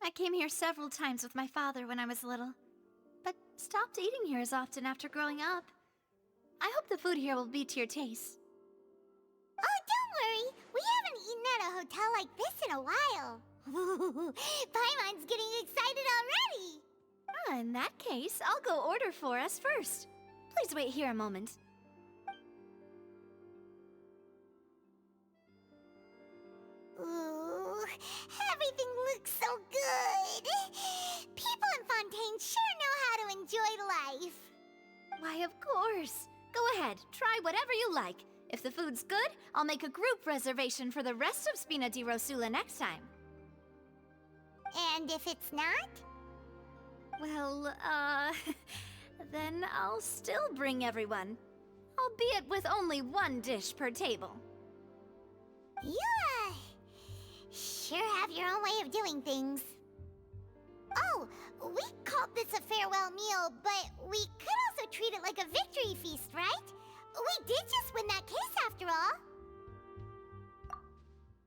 I came here several times with my father when I was little, but stopped eating here as often after growing up. I hope the food here will be to your taste. Oh, don't worry. We haven't eaten at a hotel like this in a while. Paimon's getting excited already. In that case, I'll go order for us first. Please wait here a moment. Ooh, everything looks so good. People in Fontaine sure know how to enjoy life. Why, of course. Go ahead, try whatever you like. If the food's good, I'll make a group reservation for the rest of Spina di Rosula next time. And if it's not? Well, then I'll still bring everyone. Albeit with only one dish per table. You, sure have your own way of doing things. Oh, we called this a farewell meal, but we could also treat it like a victory feast, right? We did just win that case after all.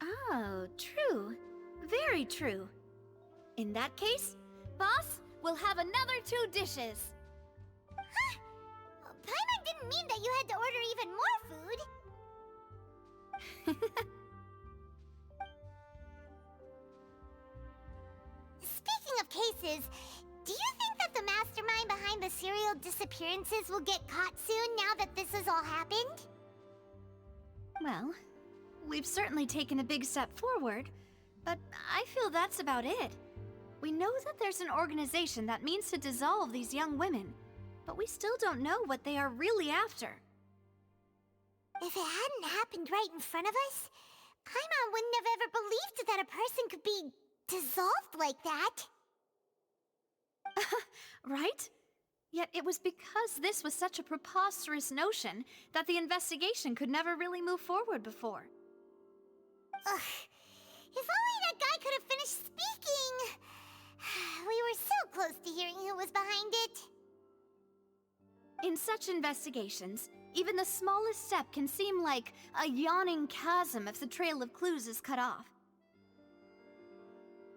Oh, true. Very true. In that case, boss, we'll have another 2 dishes. Huh? Paimon didn't mean that you had to order even more food. Speaking of cases, do you think that the mastermind behind the serial disappearances will get caught soon now that this has all happened? Well, we've certainly taken a big step forward, but I feel that's about it. We know that there's an organization that means to dissolve these young women, but we still don't know what they are really after. If it hadn't happened right in front of us, Paimon wouldn't have ever believed that a person could be dissolved like that. Right? Yet it was because this was such a preposterous notion that the investigation could never really move forward before. Ugh. If only that guy could have finished speaking! We were so close to hearing who was behind it. In such investigations, even the smallest step can seem like a yawning chasm if the trail of clues is cut off.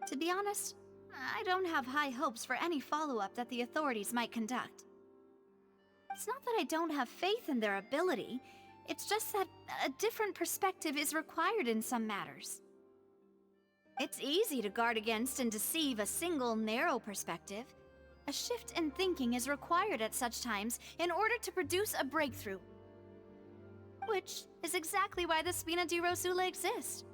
To be honest, I don't have high hopes for any follow-up that the authorities might conduct. It's not that I don't have faith in their ability, it's just that a different perspective is required in some matters. It's easy to guard against and deceive a single narrow perspective. A shift in thinking is required at such times in order to produce a breakthrough. Which is exactly why the Spina di Rosula exists.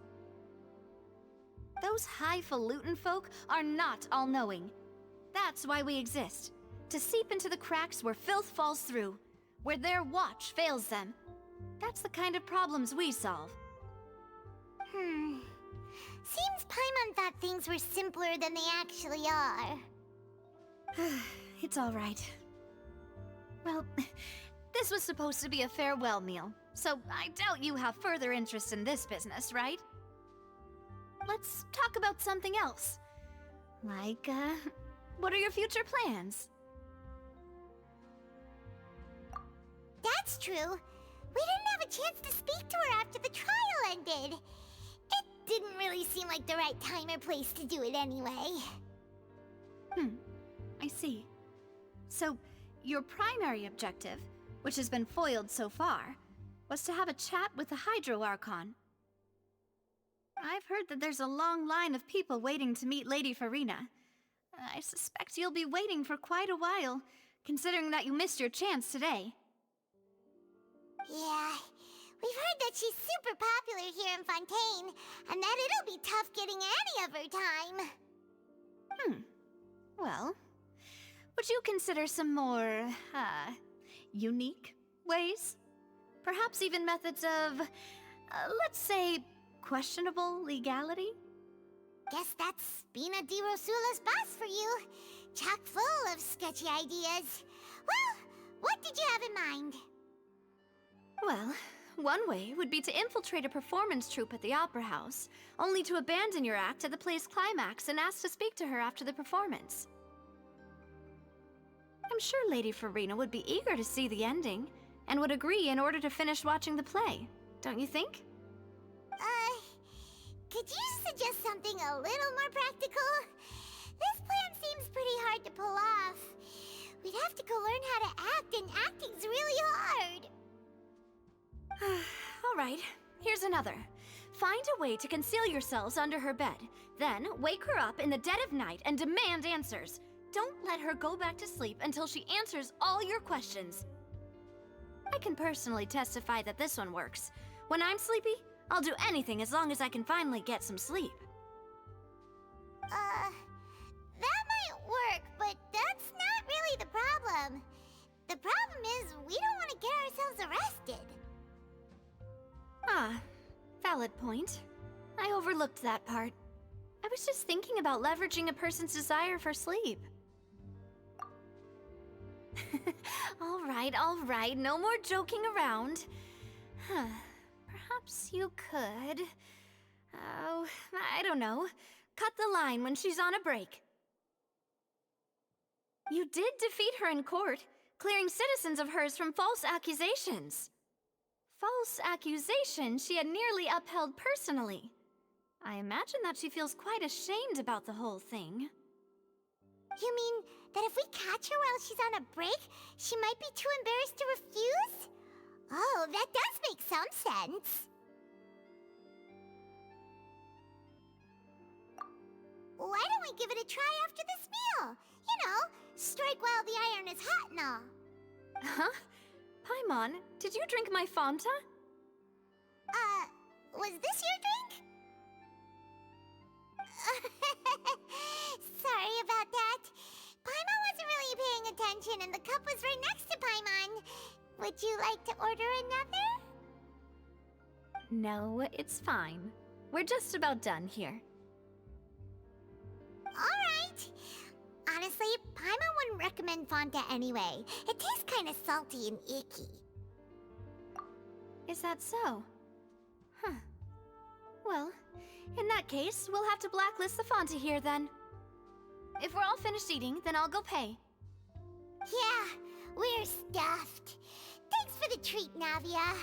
Those highfalutin folk are not all-knowing. That's why we exist. To seep into the cracks where filth falls through, where their watch fails them. That's the kind of problems we solve. Seems Paimon thought things were simpler than they actually are. It's all right. Well, this was supposed to be a farewell meal, so I doubt you have further interest in this business, right? Let's talk about something else. Like, what are your future plans? That's true. We didn't have a chance to speak to her after the trial ended. It didn't really seem like the right time or place to do it anyway. I see. So, your primary objective, which has been foiled so far, was to have a chat with the Hydro Archon. I've heard that there's a long line of people waiting to meet Lady Farina. I suspect you'll be waiting for quite a while, considering that you missed your chance today. Yeah, we've heard that she's super popular here in Fontaine, and that it'll be tough getting any of her time. Well, would you consider some more, unique ways? Perhaps even methods of, let's say, questionable legality? Guess that's Spina di Rosula's boss for you. Chock full of sketchy ideas. Well, what did you have in mind? Well, one way would be to infiltrate a performance troupe at the Opera House, only to abandon your act at the play's climax and ask to speak to her after the performance. I'm sure Lady Farina would be eager to see the ending, and would agree in order to finish watching the play, don't you think? Could you suggest something a little more practical? This plan seems pretty hard to pull off. We'd have to go learn how to act, and acting's really hard. All right, here's another. Find a way to conceal yourselves under her bed. Then wake her up in the dead of night and demand answers. Don't let her go back to sleep until she answers all your questions. I can personally testify that this one works. When I'm sleepy, I'll do anything as long as I can finally get some sleep. That might work, but that's not really the problem. The problem is we don't want to get ourselves arrested. Ah, valid point. I overlooked that part. I was just thinking about leveraging a person's desire for sleep. All right, no more joking around. Perhaps you could... Oh, I don't know. Cut the line when she's on a break. You did defeat her in court, clearing citizens of hers from false accusations. False accusations she had nearly upheld personally. I imagine that she feels quite ashamed about the whole thing. You mean that if we catch her while she's on a break, she might be too embarrassed to refuse? Oh, that does make some sense. Why don't we give it a try after this meal? You know, strike while the iron is hot and all. Huh? Paimon, did you drink my Fanta? Was this your drink? Sorry about that. Paimon wasn't really paying attention and the cup was right next to Paimon. Would you like to order another? No, it's fine. We're just about done here. Alright. Honestly, Paimon wouldn't recommend Fanta anyway. It tastes kind of salty and icky. Is that so? Huh. Well, in that case, we'll have to blacklist the Fanta here then. If we're all finished eating, then I'll go pay. Yeah, we're stuffed. Thanks for the treat, Navia.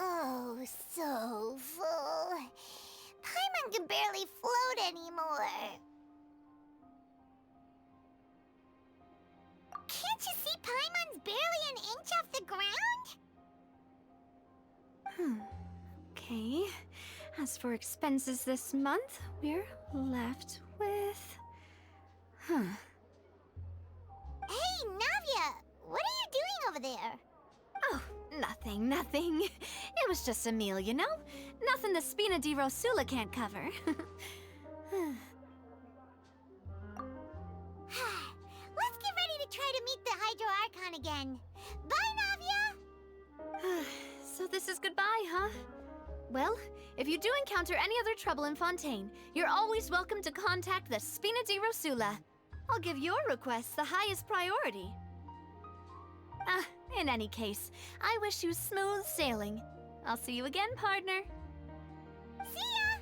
Oh, so full. Paimon can barely float anymore. Can't you see Paimon's barely an inch off the ground? Okay. As for expenses this month, we're left with... Hey, Navia! What are you doing over there? Oh, nothing. It was just a meal, you know? Nothing the Spina di Rosula can't cover. Let's get ready to try to meet the Hydro Archon again. Bye, Navia! So this is goodbye, huh? Well, if you do encounter any other trouble in Fontaine, you're always welcome to contact the Spina di Rosula. I'll give your request the highest priority. In any case, I wish you smooth sailing. I'll see you again, partner. See ya!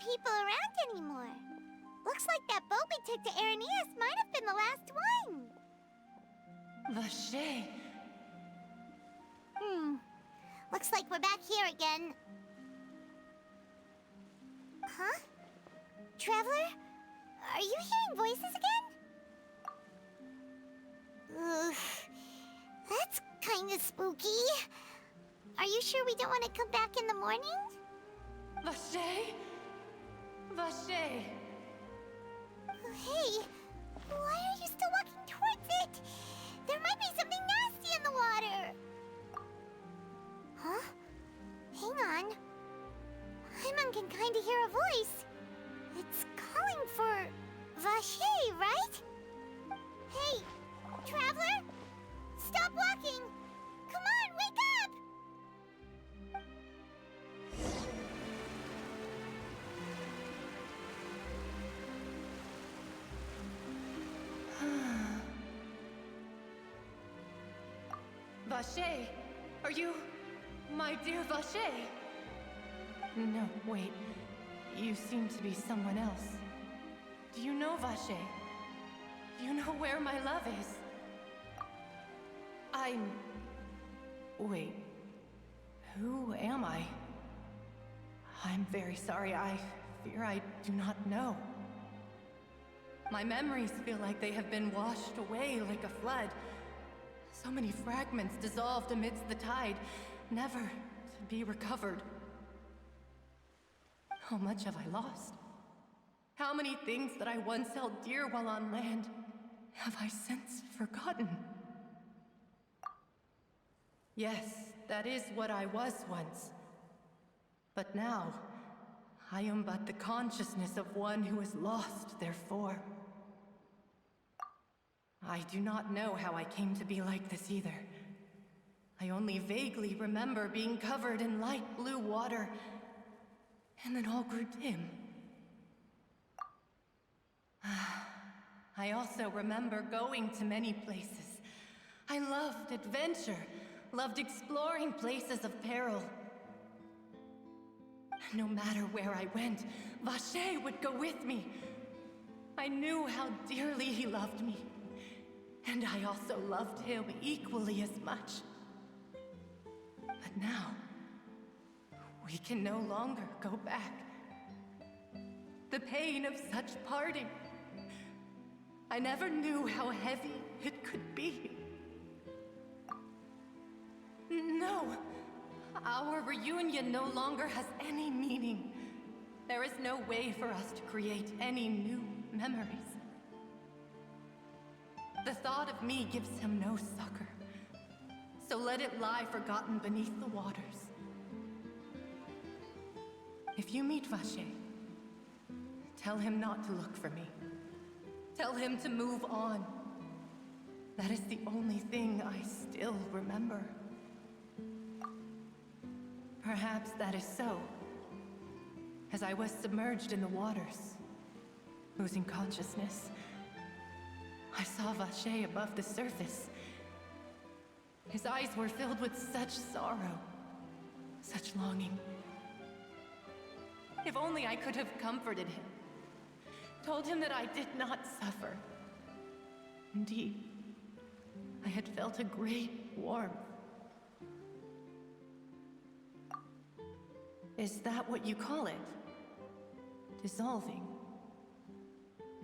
People around anymore. Looks like that boat we took to Araneas might have been the last one. Vache. Looks like we're back here again. Huh? Traveler? Are you hearing voices again? Ugh. That's kinda spooky. Are you sure we don't want to come back in the morning? Vache? Vache. Hey, why are you still walking towards it? There might be something nasty in the water. Huh? to hear a voice. It's calling for Vache, right? Hey, traveler? Stop walking! Come on, wake up! Vache, are you my dear Vache? No, wait. You seem to be someone else. Do you know Vache? Do you know where my love is? Wait. Who am I? I'm very sorry. I fear I do not know. My memories feel like they have been washed away like a flood. So many fragments dissolved amidst the tide, never to be recovered. How much have I lost? How many things that I once held dear while on land have I since forgotten? Yes, that is what I was once. But now, I am but the consciousness of one who is lost, therefore. I do not know how I came to be like this either. I only vaguely remember being covered in light blue water, and then all grew dim. I also remember going to many places. I loved adventure, loved exploring places of peril. No matter where I went, Vache would go with me. I knew how dearly he loved me, and I also loved him equally as much. But now, we can no longer go back. The pain of such parting, I never knew how heavy it could be. No, our reunion no longer has any meaning. There is no way for us to create any new memories. The thought of me gives him no succor, so let it lie forgotten beneath the waters. If you meet Vache, tell him not to look for me. Tell him to move on. That is the only thing I still remember. Perhaps that is so, as I was submerged in the waters, losing consciousness. I saw Vache above the surface. His eyes were filled with such sorrow, such longing. If only I could have comforted him, told him that I did not suffer. Indeed, I had felt a great warmth. Is that what you call it? Dissolving?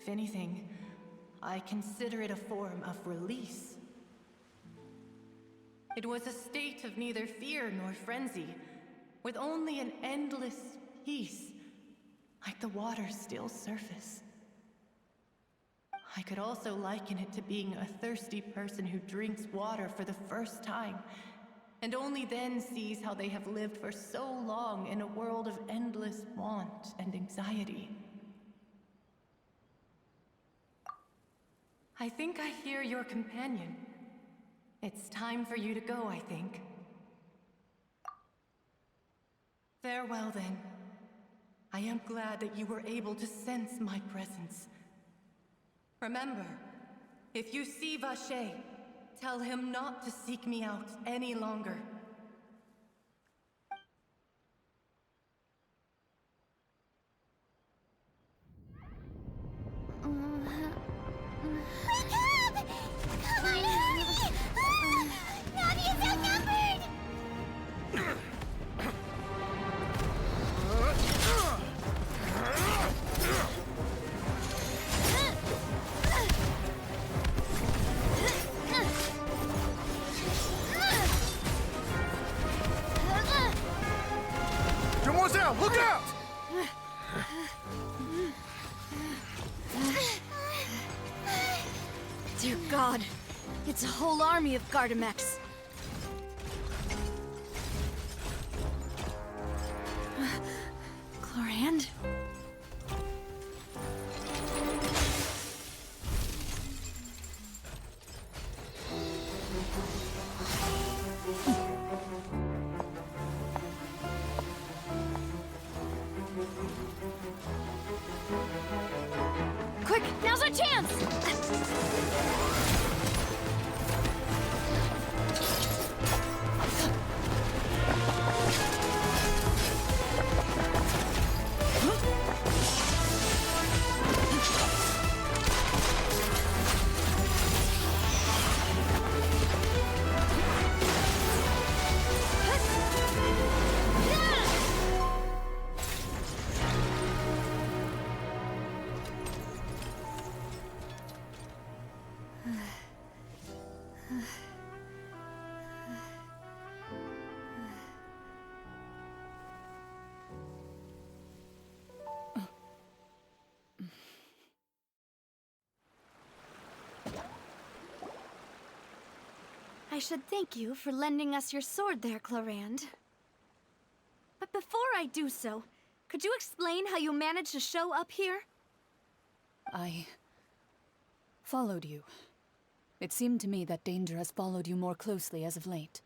If anything, I consider it a form of release. It was a state of neither fear nor frenzy, with only an endless peace, like the water's still surface. I could also liken it to being a thirsty person who drinks water for the first time, and only then sees how they have lived for so long in a world of endless want and anxiety. I think I hear your companion. It's time for you to go, I think. Farewell, then. I am glad that you were able to sense my presence. Remember, if you see Vache, tell him not to seek me out any longer. Wake up! Come on, hurry! Navi is outnumbered! Look out! Dear God, it's a whole army of Gardamex. Chlorand? a chance! I should thank you for lending us your sword there, Clorand. But before I do so, could you explain how you managed to show up here? I followed you. It seemed to me that danger has followed you more closely as of late.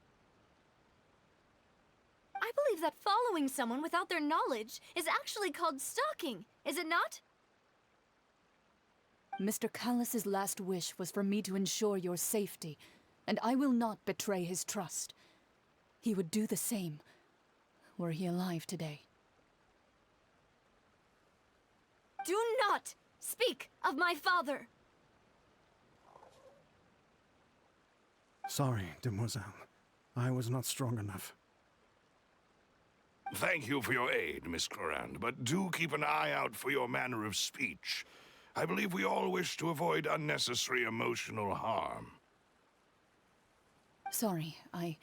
I believe that following someone without their knowledge is actually called stalking, is it not? Mr. Callus's last wish was for me to ensure your safety, and I will not betray his trust. He would do the same, were he alive today. Do not speak of my father! Sorry, demoiselle. I was not strong enough. Thank you for your aid, Miss Clorand, but do keep an eye out for your manner of speech. I believe we all wish to avoid unnecessary emotional harm. Sorry, I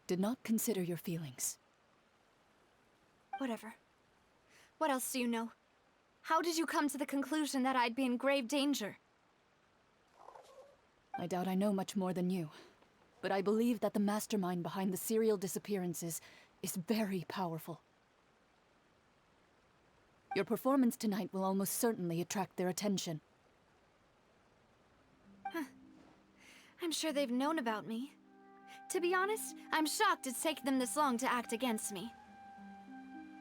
did not consider your feelings. Whatever. What else do you know? How did you come to the conclusion that I'd be in grave danger? I doubt I know much more than you, but I believe that the mastermind behind the serial disappearances is very powerful. Your performance tonight will almost certainly attract their attention. I'm sure they've known about me. To be honest, I'm shocked it's taken them this long to act against me.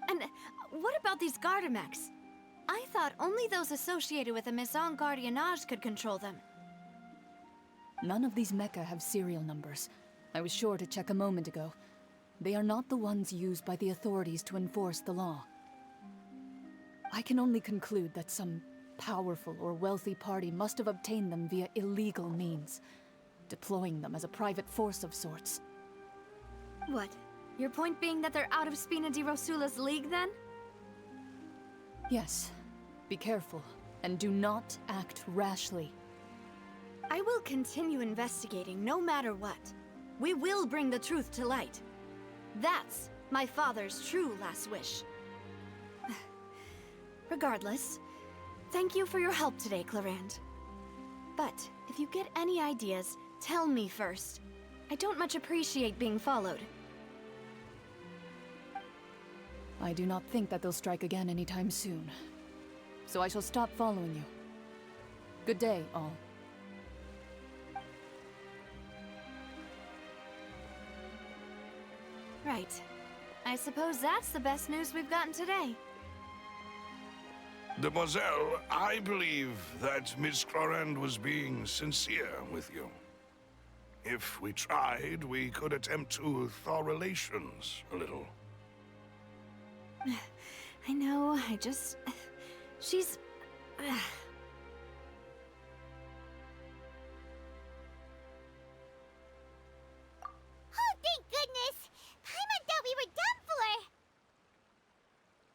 And what about these Gardamex? I thought only those associated with the Maison Gardiennage could control them. None of these mecha have serial numbers. I was sure to check a moment ago. They are not the ones used by the authorities to enforce the law. I can only conclude that some powerful or wealthy party must have obtained them via illegal means, deploying them as a private force of sorts. What? Your point being that they're out of Spina di Rosula's league, then? Yes. Be careful, and do not act rashly. I will continue investigating no matter what. We will bring the truth to light. That's my father's true last wish. Regardless, thank you for your help today, Clorand. But if you get any ideas, tell me first. I don't much appreciate being followed. I do not think that they'll strike again anytime soon. So I shall stop following you. Good day, all. Right. I suppose that's the best news we've gotten today. Demoiselle, I believe that Miss Clorand was being sincere with you. If we tried, we could attempt to thaw relations a little. I know, she's... Oh, thank goodness! Paimon thought we were done for!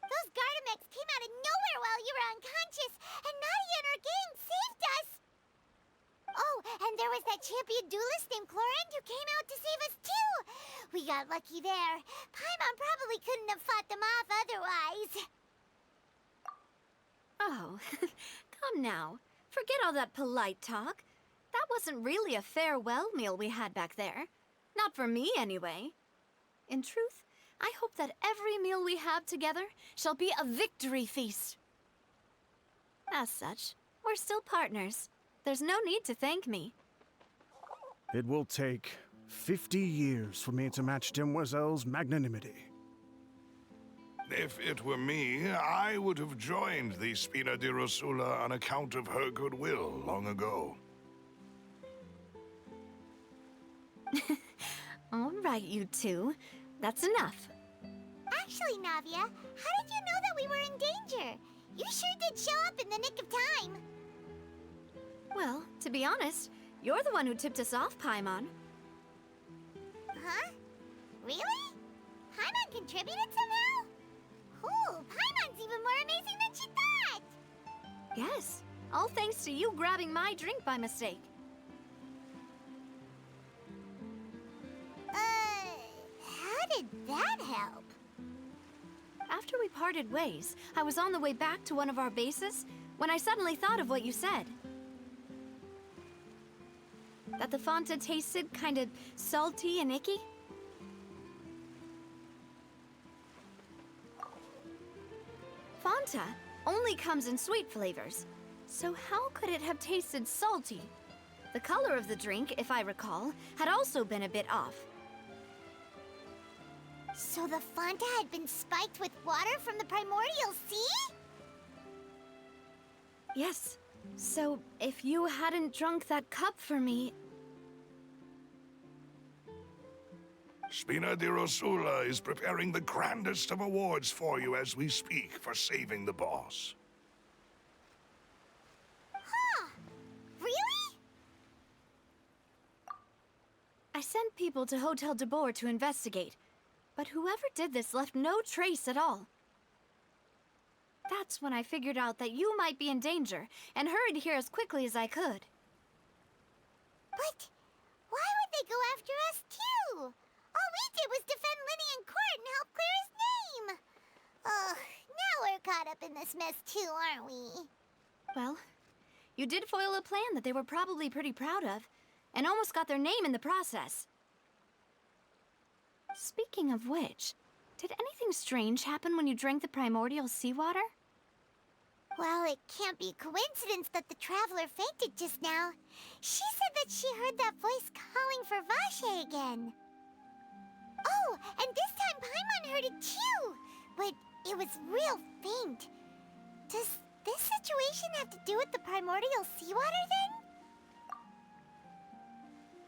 Those Gardamex came out of nowhere while you were unconscious, and Nadia and her gang saved us! Oh, and there was that champion duelist named Clorand who came out to save us too! We got lucky there. Paimon probably couldn't have fought them off otherwise. Oh, come now. Forget all that polite talk. That wasn't really a farewell meal we had back there. Not for me, anyway. In truth, I hope that every meal we have together shall be a victory feast. As such, we're still partners. There's no need to thank me. It will take 50 years for me to match Demoiselle's magnanimity. If it were me, I would have joined the Spina di Rosula on account of her goodwill long ago. All right, you two. That's enough. Actually, Navia, how did you know that we were in danger? You sure did show up in the nick of time. Well, to be honest, you're the one who tipped us off, Paimon. Huh? Really? Paimon contributed somehow? Cool, Paimon's even more amazing than she thought! Yes, all thanks to you grabbing my drink by mistake. How did that help? After we parted ways, I was on the way back to one of our bases when I suddenly thought of what you said. That the Fanta tasted kind of salty and icky. Fanta only comes in sweet flavors, so how could it have tasted salty? The color of the drink, if I recall, had also been a bit off. So the Fanta had been spiked with water from the primordial sea? Yes. So, if you hadn't drunk that cup for me... Spina di Rosula is preparing the grandest of awards for you as we speak for saving the boss. Huh. Really? I sent people to Hotel de Boer to investigate, but whoever did this left no trace at all. That's when I figured out that you might be in danger, and hurried here as quickly as I could. But why would they go after us too? All we did was defend Lynei in court and help clear his name. Ugh, now we're caught up in this mess too, aren't we? Well, you did foil a plan that they were probably pretty proud of, and almost got their name in the process. Speaking of which, did anything strange happen when you drank the primordial seawater? Well, it can't be coincidence that the traveler fainted just now. She said that she heard that voice calling for Vache again. Oh, and this time Paimon heard it too, but it was real faint. Does this situation have to do with the primordial seawater then?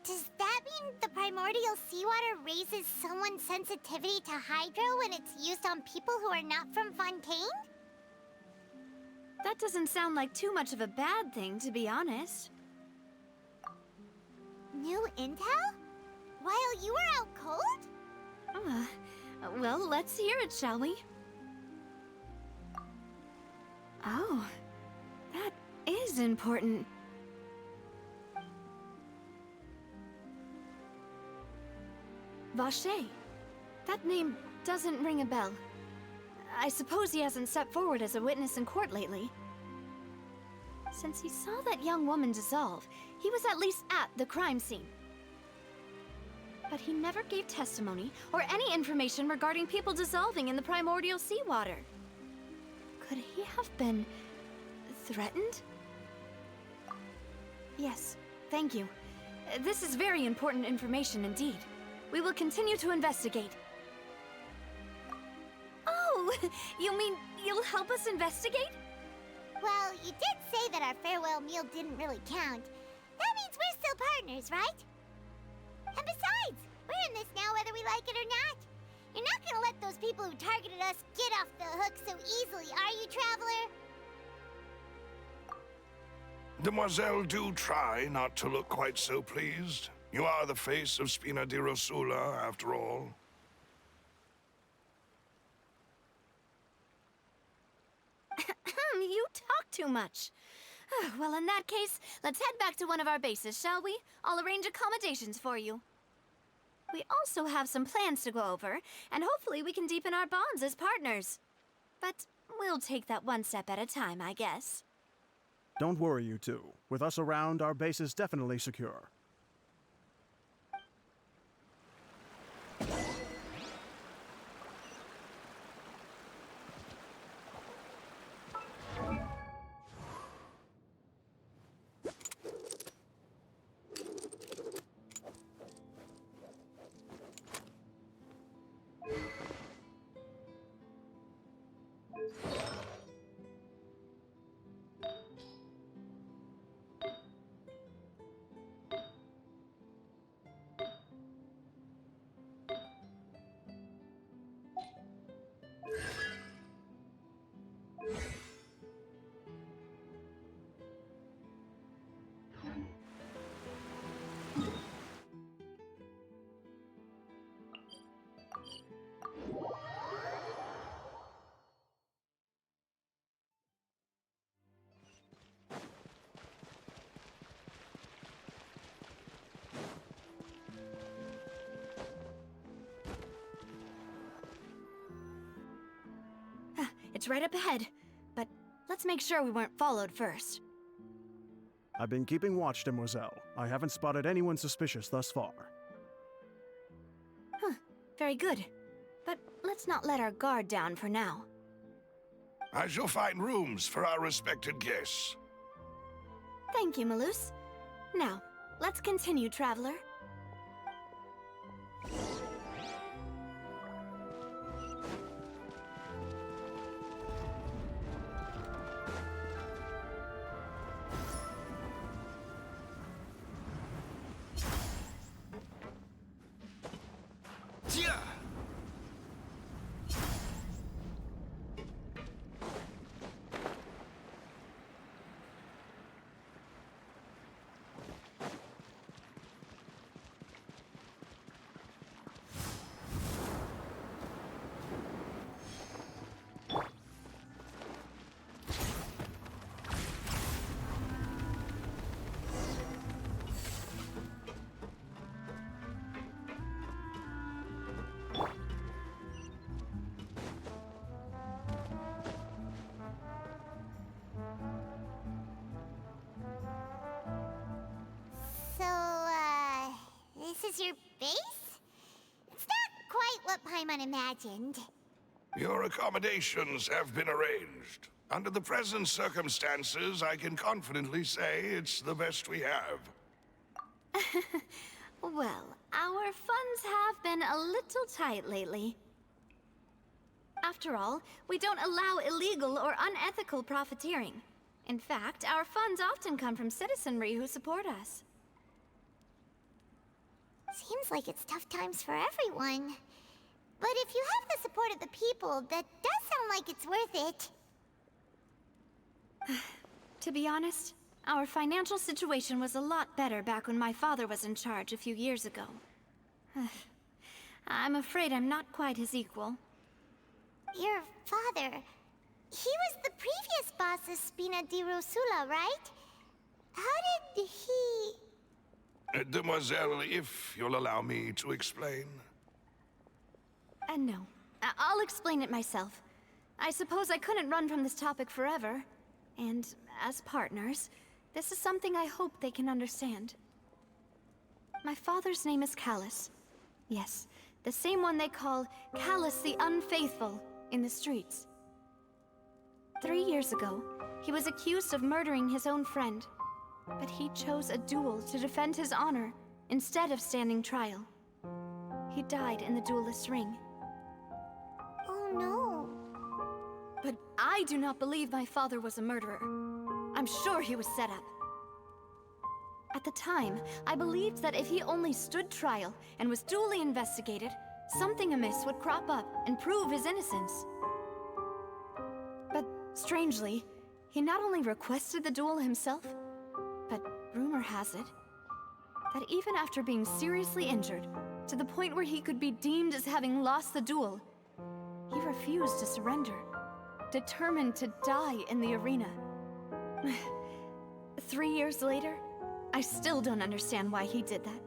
Does that mean the primordial seawater raises someone's sensitivity to hydro when it's used on people who are not from Fontaine? That doesn't sound like too much of a bad thing, to be honest. New intel? While you were out cold? Well, let's hear it, shall we? Oh, that is important. Vache. That name doesn't ring a bell. I suppose he hasn't stepped forward as a witness in court lately. Since he saw that young woman dissolve, he was at least at the crime scene. But he never gave testimony or any information regarding people dissolving in the primordial seawater. Could he have been threatened? Yes, thank you. This is very important information indeed. We will continue to investigate. Oh, you mean you'll help us investigate? Well, you did say that our farewell meal didn't really count. That means we're still partners, right? And besides, we're in this now whether we like it or not. You're not gonna let those people who targeted us get off the hook so easily, are you, Traveler? Demoiselle, do try not to look quite so pleased. You are the face of Spina di Rosula, after all. You talk too much. Well, in that case, let's head back to one of our bases, shall we? I'll arrange accommodations for you. We also have some plans to go over, and hopefully we can deepen our bonds as partners. But we'll take that one step at a time, I guess. Don't worry, you two. With us around, our base is definitely secure. It's right up ahead, but let's make sure we weren't followed first. I've been keeping watch, Demoiselle. I haven't spotted anyone suspicious thus far. Huh, very good. But let's not let our guard down for now. I shall find rooms for our respected guests. Thank you, Malus. Now, let's continue, Traveler. This is your base? It's not quite what Paimon imagined. Your accommodations have been arranged. Under the present circumstances, I can confidently say it's the best we have. Well, our funds have been a little tight lately. After all, we don't allow illegal or unethical profiteering. In fact, our funds often come from citizenry who support us. Seems like it's tough times for everyone. But if you have the support of the people, that does sound like it's worth it. To be honest, our financial situation was a lot better back when my father was in charge a few years ago. I'm afraid I'm not quite his equal. Your father... he was the previous boss of Spina di Rosula, right? How did he... Demoiselle, if you'll allow me to explain. No. I'll explain it myself. I suppose I couldn't run from this topic forever. And as partners, this is something I hope they can understand. My father's name is Callus. Yes, the same one they call Callus the Unfaithful in the streets. 3 years ago, he was accused of murdering his own friend. But he chose a duel to defend his honor instead of standing trial. He died in the duelist's ring. Oh no. But I do not believe my father was a murderer. I'm sure he was set up. At the time, I believed that if he only stood trial and was duly investigated, something amiss would crop up and prove his innocence. But strangely, he not only requested the duel himself, but rumor has it that even after being seriously injured, to the point where he could be deemed as having lost the duel, he refused to surrender, determined to die in the arena. 3 years later, I still don't understand why he did that.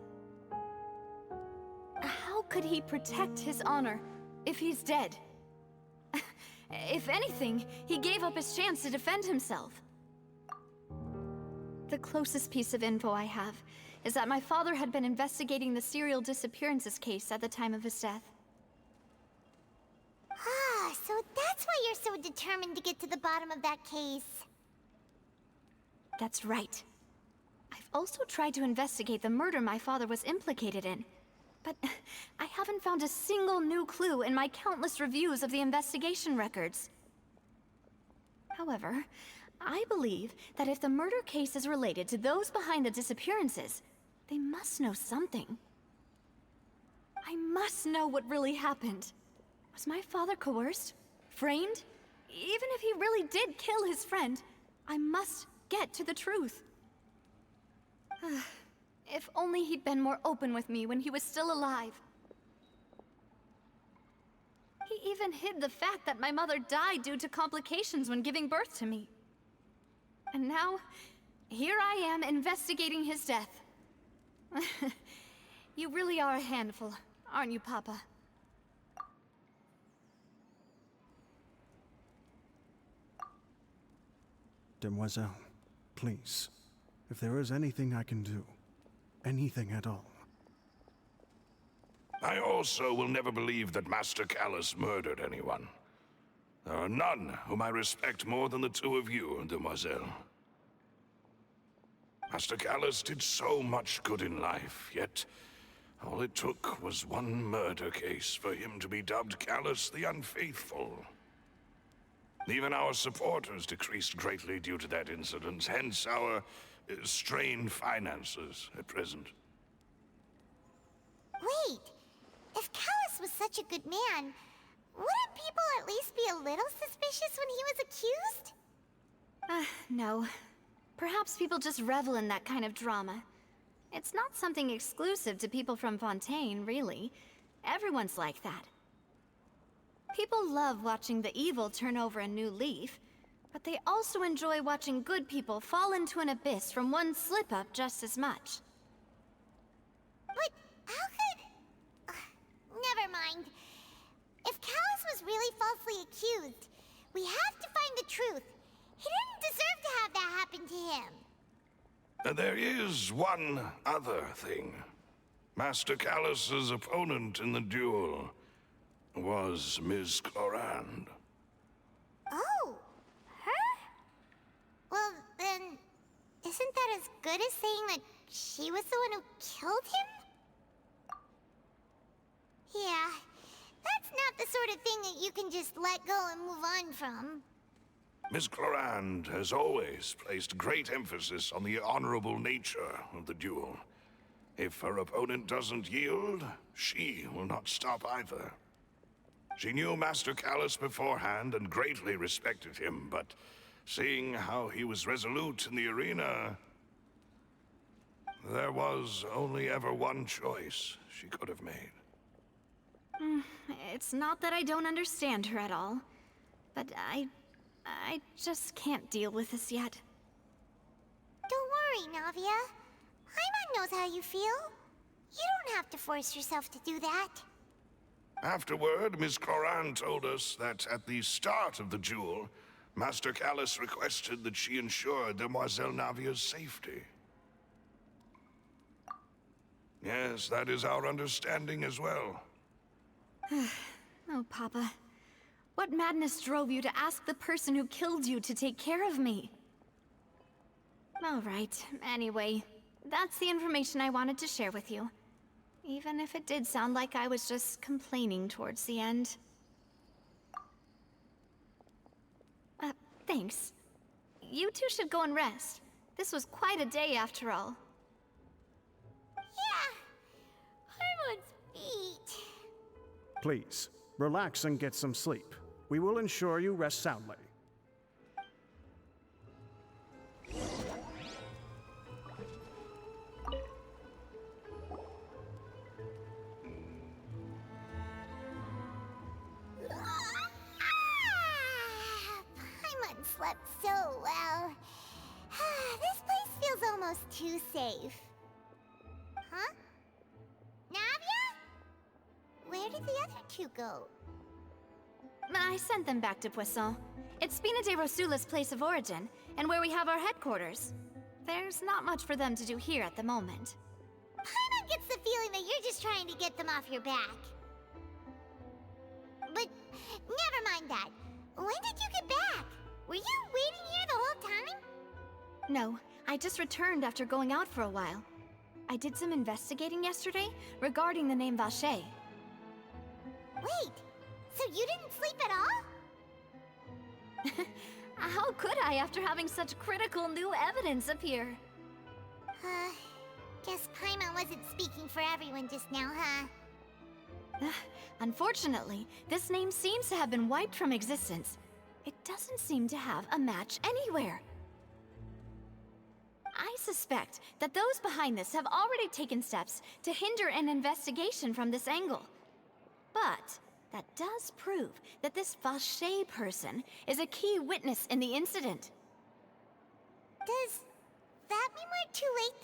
How could he protect his honor if he's dead? If anything, he gave up his chance to defend himself. The closest piece of info I have is that my father had been investigating the serial disappearances case at the time of his death. Ah, so that's why you're so determined to get to the bottom of that case. That's right. I've also tried to investigate the murder my father was implicated in, but I haven't found a single new clue in my countless reviews of the investigation records. However, I believe that if the murder case is related to those behind the disappearances, they must know something. I must know what really happened. Was my father coerced? Framed? Even if he really did kill his friend, I must get to the truth. If only he'd been more open with me when he was still alive. He even hid the fact that my mother died due to complications when giving birth to me. And now, here I am investigating his death. You really are a handful, aren't you, Papa? Demoiselle, please, if there is anything I can do, anything at all. I also will never believe that Master Callus murdered anyone. There are none whom I respect more than the two of you, Demoiselle. Master Callus did so much good in life, yet all it took was one murder case for him to be dubbed Callus the Unfaithful. Even our supporters decreased greatly due to that incident, hence our strained finances at present. Wait, if Callus was such a good man, wouldn't people at least be a little suspicious when he was accused? No. Perhaps people just revel in that kind of drama. It's not something exclusive to people from Fontaine, really. Everyone's like that. People love watching the evil turn over a new leaf, but they also enjoy watching good people fall into an abyss from one slip-up just as much. But how could... never mind. If Callus was really falsely accused, we have to find the truth. He didn't deserve to have that happen to him. There is one other thing. Master Callus's opponent in the duel was Ms. Clorand. Oh, her? Well, then, isn't that as good as saying that she was the one who killed him? Yeah, that's not the sort of thing that you can just let go and move on from. Ms. Clorand has always placed great emphasis on the honorable nature of the duel. If her opponent doesn't yield, she will not stop either. She knew Master Callus beforehand and greatly respected him, but seeing how he was resolute in the arena, there was only ever one choice she could have made. It's not that I don't understand her at all, but I just can't deal with this yet. Don't worry, Navia. Paimon knows how you feel. You don't have to force yourself to do that. Afterward, Ms. Clorand told us that at the start of the duel, Master Callus requested that she ensure Demoiselle Navia's safety. Yes, that is our understanding as well. Oh, Papa. What madness drove you to ask the person who killed you to take care of me? All right, anyway, that's the information I wanted to share with you. Even if it did sound like I was just complaining towards the end. Thanks. You two should go and rest. This was quite a day after all. Yeah, Paimon's feet. Please, relax and get some sleep. We will ensure you rest soundly. Paimon slept so well. This place feels almost too safe. Huh? Navia? Where did the other two go? I sent them back to Poisson. It's Spina de Rosula's place of origin, and where we have our headquarters. There's not much for them to do here at the moment. Paimon gets the feeling that you're just trying to get them off your back. But never mind that. When did you get back? Were you waiting here the whole time? No, I just returned after going out for a while. I did some investigating yesterday regarding the name Vache. Wait, so you didn't sleep at all? How could I after having such critical new evidence appear? Guess Paimon wasn't speaking for everyone just now, huh? Unfortunately, this name seems to have been wiped from existence. It doesn't seem to have a match anywhere. I suspect that those behind this have already taken steps to hinder an investigation from this angle. But that does prove that this Vache person is a key witness in the incident. Does that mean we're too late,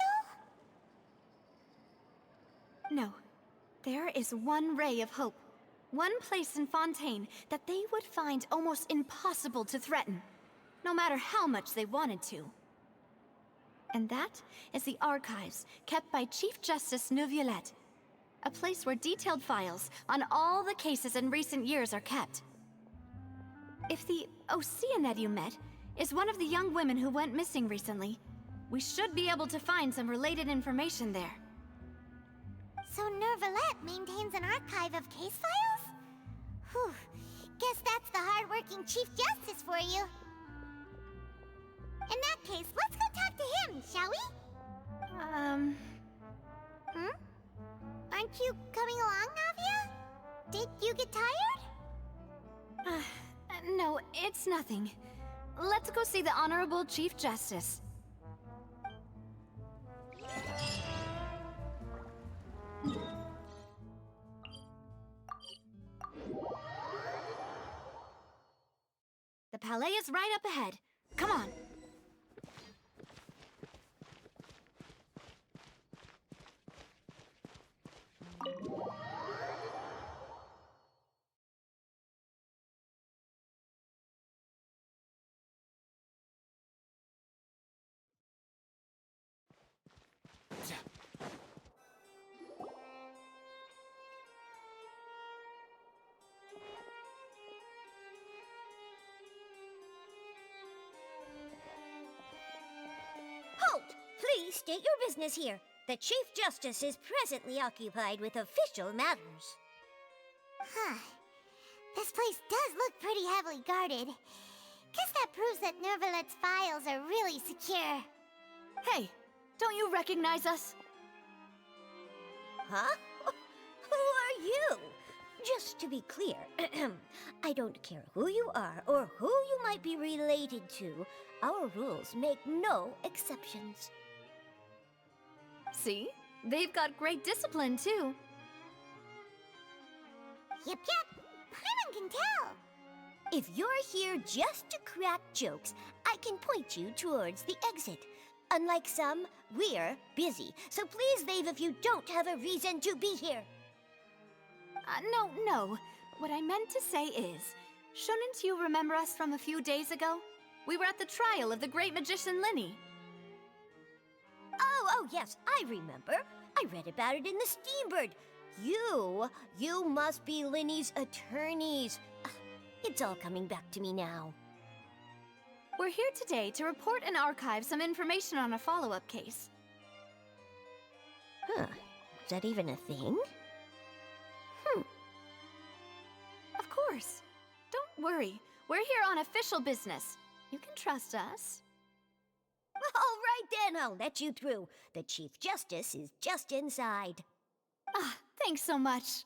though? No. There is one ray of hope. One place in Fontaine that they would find almost impossible to threaten. no matter how much they wanted to. And that is the archives kept by Chief Justice Neuvillette, a place where detailed files on all the cases in recent years are kept. If the Oceanid you met is one of the young women who went missing recently, we should be able to find some related information there. So Neuvillette maintains an archive of case files? Whew. Guess that's the hard-working Chief Justice for you. In that case, let's go talk to him, shall we? Aren't you coming along, Navia? Did you get tired? No, it's nothing. Let's go see the Honorable Chief Justice. The Palais is right up ahead. Come on. Halt! Please state your business here. The Chief Justice is presently occupied with official matters. Huh. This place does look pretty heavily guarded. Guess that proves that Neuvillette's files are really secure. Hey, don't you recognize us? Huh? Who are you? Just to be clear, I don't care who you are or who you might be related to. Our rules make no exceptions. See? They've got great discipline, too. Yep. Paimon can tell. If you're here just to crack jokes, I can point you towards the exit. Unlike some, we're busy, so please leave if you don't have a reason to be here. No. What I meant to say is, shouldn't you remember us from a few days ago? We were at the trial of the great magician lynei. Oh, yes, I remember. I read about it in the Steambird. You must be lynei's attorneys. It's all coming back to me now. We're here today to report and archive some information on a follow-up case. Huh. Is that even a thing? Of course. Don't worry. We're here on official business. You can trust us. All right then, I'll let you through. The Chief Justice is just inside. Thanks so much.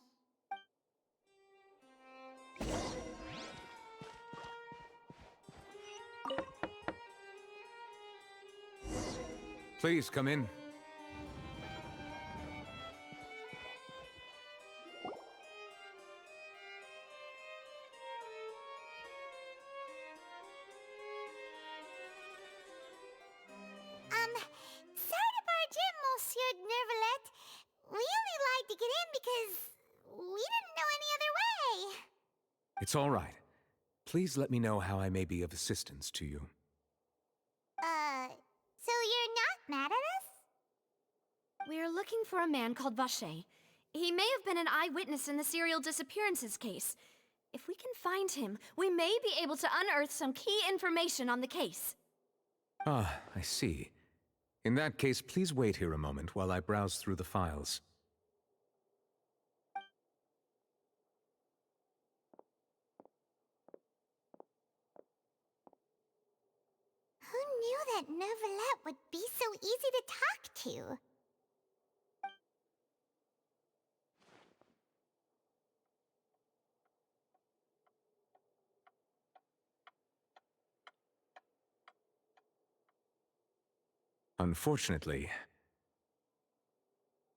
Please come in. Sorry to barge in, Monsieur Neuvillette. We only lied to get in because we didn't know any other way. It's all right. Please let me know how I may be of assistance to you. So you're not mad at us? We're looking for a man called Vacher. He may have been an eyewitness in the serial disappearances case. If we can find him, we may be able to unearth some key information on the case. Ah, I see. In that case, please wait here a moment while I browse through the files. Who knew that Neuvillette would be so easy to talk to? Unfortunately,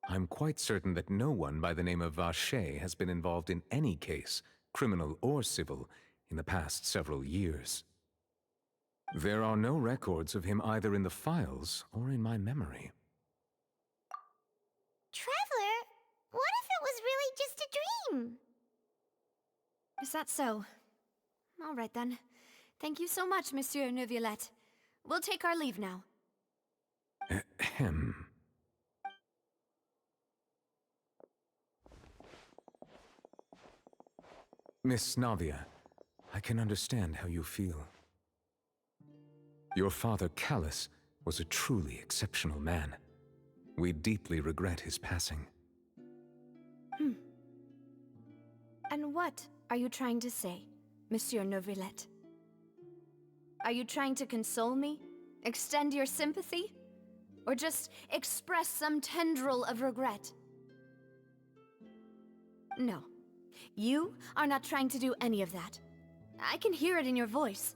I'm quite certain that no one by the name of Vacher has been involved in any case, criminal or civil, in the past several years. There are no records of him either in the files or in my memory. Traveler, what if it was really just a dream? Is that so? All right then. Thank you so much, Monsieur Neuvillette. We'll take our leave now. Ahem. Miss Navia, I can understand how you feel. Your father, Callus, was a truly exceptional man. We deeply regret his passing. And what are you trying to say, Monsieur Neuvillette? Are you trying to console me? Extend your sympathy? Or just express some tendril of regret? No. You are not trying to do any of that. I can hear it in your voice.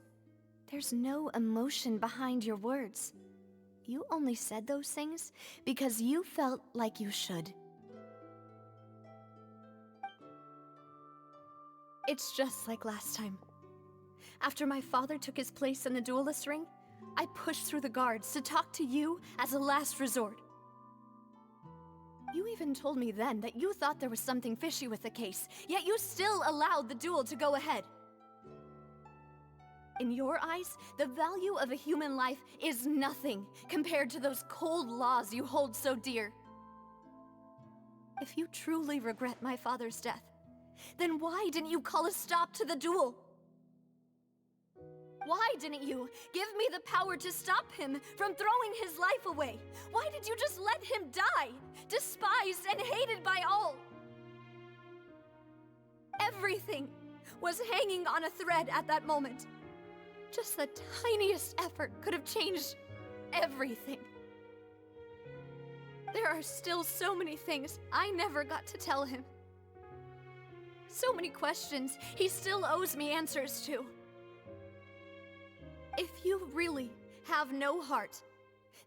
There's no emotion behind your words. You only said those things because you felt like you should. It's just like last time. After my father took his place in the duelist ring, I pushed through the guards to talk to you as a last resort. You even told me then that you thought there was something fishy with the case, yet you still allowed the duel to go ahead. In your eyes, the value of a human life is nothing compared to those cold laws you hold so dear. If you truly regret my father's death, then why didn't you call a stop to the duel? Why didn't you give me the power to stop him from throwing his life away? Why did you just let him die, despised and hated by all? Everything was hanging on a thread at that moment. Just the tiniest effort could have changed everything. There are still so many things I never got to tell him. So many questions he still owes me answers to. If you really have no heart,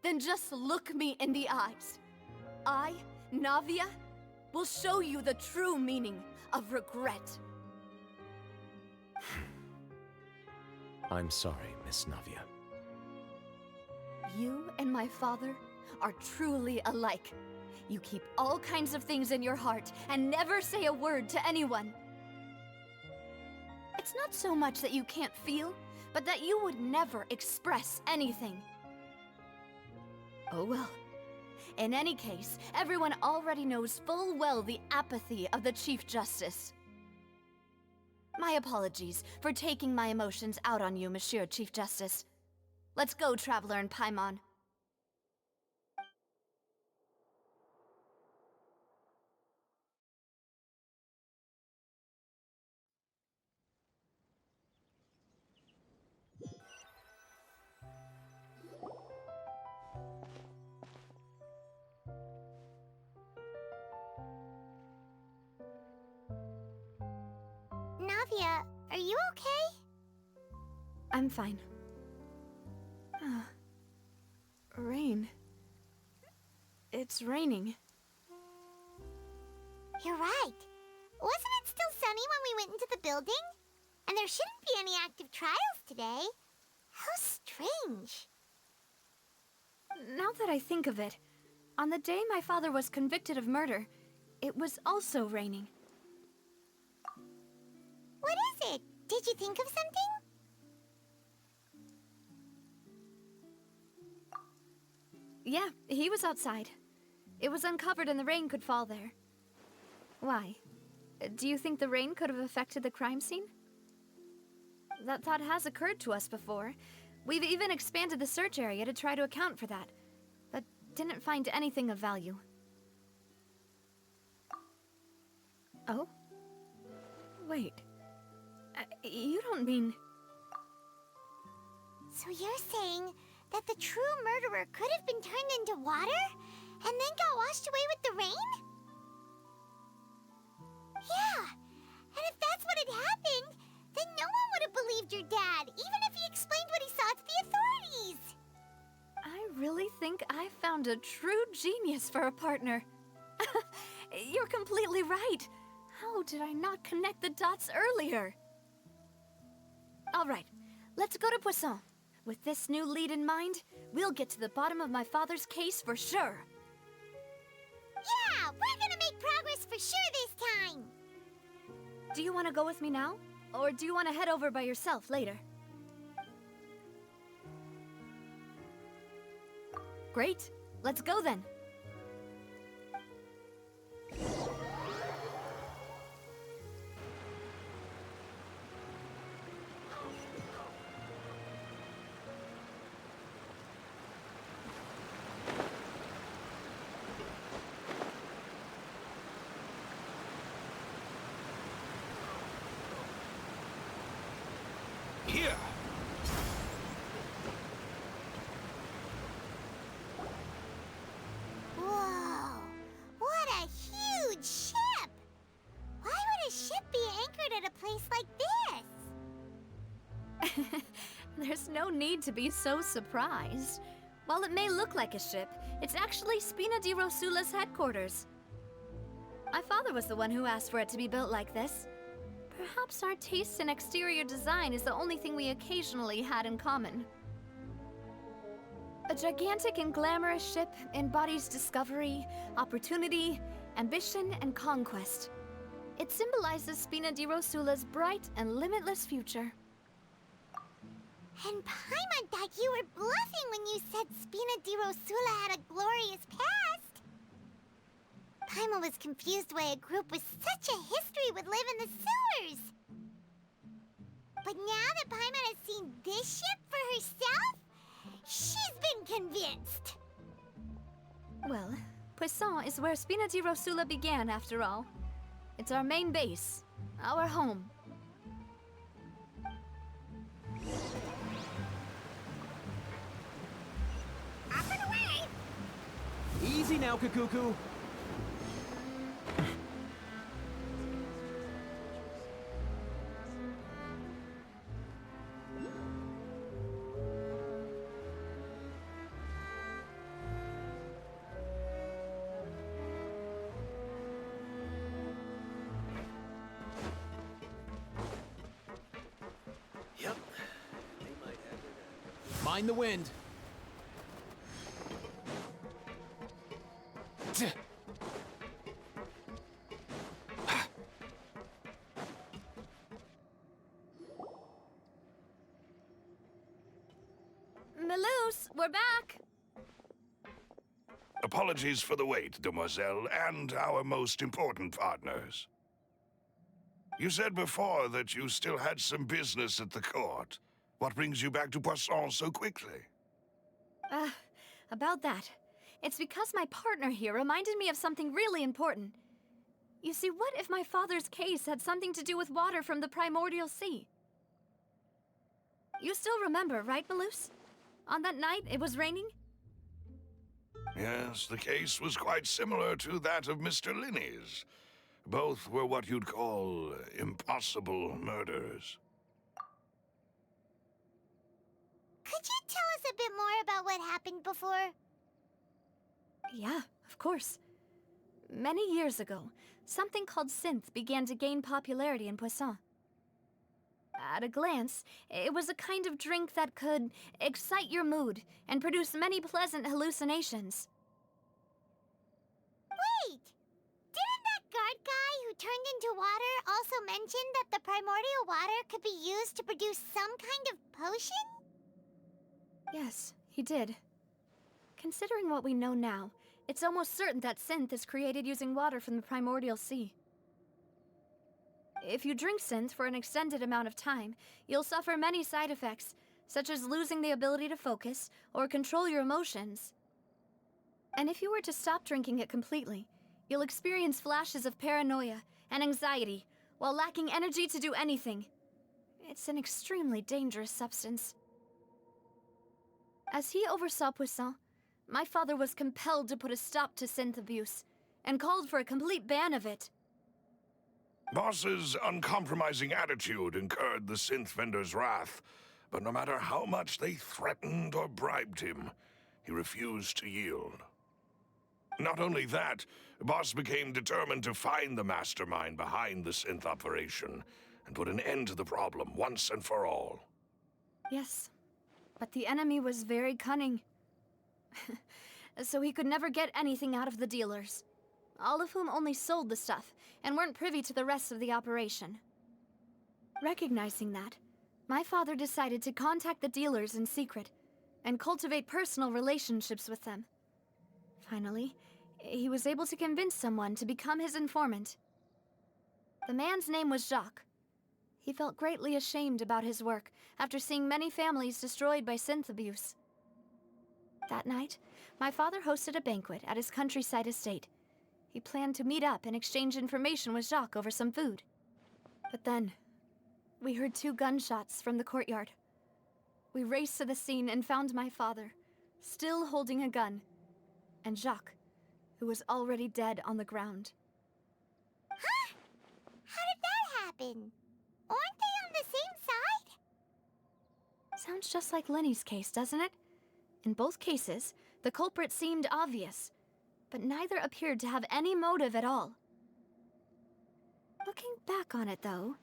then just look me in the eyes. I, Navia, will show you the true meaning of regret. I'm sorry, Miss Navia. You and my father are truly alike. You keep all kinds of things in your heart and never say a word to anyone. It's not so much that you can't feel, but that you would never express anything. Oh well. In any case, everyone already knows full well the apathy of the Chief Justice. My apologies for taking my emotions out on you, Monsieur Chief Justice. Let's go, Traveler and Paimon. Navia, are you okay? I'm fine. Rain. It's raining. You're right. Wasn't it still sunny when we went into the building? And there shouldn't be any active trials today. How strange. Now that I think of it, on the day my father was convicted of murder, it was also raining. What is it? Did you think of something? Yeah, he was outside. It was uncovered and the rain could fall there. Why? Do you think the rain could have affected the crime scene? That thought has occurred to us before. We've even expanded the search area to try to account for that, but didn't find anything of value. Oh? Wait. You don't mean... So you're saying that the true murderer could have been turned into water and then got washed away with the rain? Yeah, and if that's what had happened, then no one would have believed your dad, even if he explained what he saw to the authorities. I really think I found a true genius for a partner. You're completely right. How did I not connect the dots earlier? All right, let's go to Poisson. With this new lead in mind, we'll get to the bottom of my father's case for sure. Yeah, we're gonna make progress for sure this time. Do you want to go with me now? Or do you want to head over by yourself later? Great. Let's go then. Here! Whoa! What a huge ship! Why would a ship be anchored at a place like this? There's no need to be so surprised. While it may look like a ship, it's actually Spina di Rosula's headquarters. My father was the one who asked for it to be built like this. Perhaps our taste in exterior design is the only thing we occasionally had in common. A gigantic and glamorous ship embodies discovery, opportunity, ambition, and conquest. It symbolizes Spina di Rosula's bright and limitless future. And Paimon thought you were bluffing when you said Spina di Rosula had a glorious past. Paimon was confused why a group with such a history would live in the sewers. But now that Paimon has seen this ship for herself, she's been convinced. Well, Poisson is where Spina di Rosula began, after all. It's our main base, our home. Up and away! Easy now, Kakuku. Yep. Mind the wind. Melus, we're back! Apologies for the wait, demoiselle, and our most important partners. You said before that you still had some business at the court. What brings you back to Poisson so quickly? About that. It's because my partner here reminded me of something really important. You see, what if my father's case had something to do with water from the primordial sea? You still remember, right, Melus? On that night, it was raining? Yes, the case was quite similar to that of Mr. Lynei's. Both were what you'd call impossible murders. Could you tell us a bit more about what happened before? Yeah, of course. Many years ago, something called synth began to gain popularity in Poisson. At a glance, it was a kind of drink that could excite your mood and produce many pleasant hallucinations. Wait! Didn't that guard guy who turned into water also mention that the primordial water could be used to produce some kind of potion? Yes, he did. Considering what we know now, it's almost certain that synth is created using water from the primordial sea. If you drink synth for an extended amount of time, you'll suffer many side effects, such as losing the ability to focus or control your emotions. And if you were to stop drinking it completely, you'll experience flashes of paranoia and anxiety while lacking energy to do anything. It's an extremely dangerous substance. As he oversaw Poisson, my father was compelled to put a stop to synth abuse and called for a complete ban of it. Boss's uncompromising attitude incurred the synth vendor's wrath, but no matter how much they threatened or bribed him, he refused to yield. Not only that, Boss became determined to find the mastermind behind the synth operation and put an end to the problem once and for all. Yes, but the enemy was very cunning. So he could never get anything out of the dealers, all of whom only sold the stuff and weren't privy to the rest of the operation. Recognizing that, my father decided to contact the dealers in secret and cultivate personal relationships with them. Finally, he was able to convince someone to become his informant. The man's name was Jacques. He felt greatly ashamed about his work after seeing many families destroyed by synth abuse. That night, my father hosted a banquet at his countryside estate. He planned to meet up and exchange information with Jacques over some food. But then, we heard 2 gunshots from the courtyard. We raced to the scene and found my father, still holding a gun, and Jacques, who was already dead on the ground. Huh? How did that happen? Aren't they on the same side? Sounds just like Lynei's case, doesn't it? In both cases, the culprit seemed obvious, but neither appeared to have any motive at all. Looking back on it, though,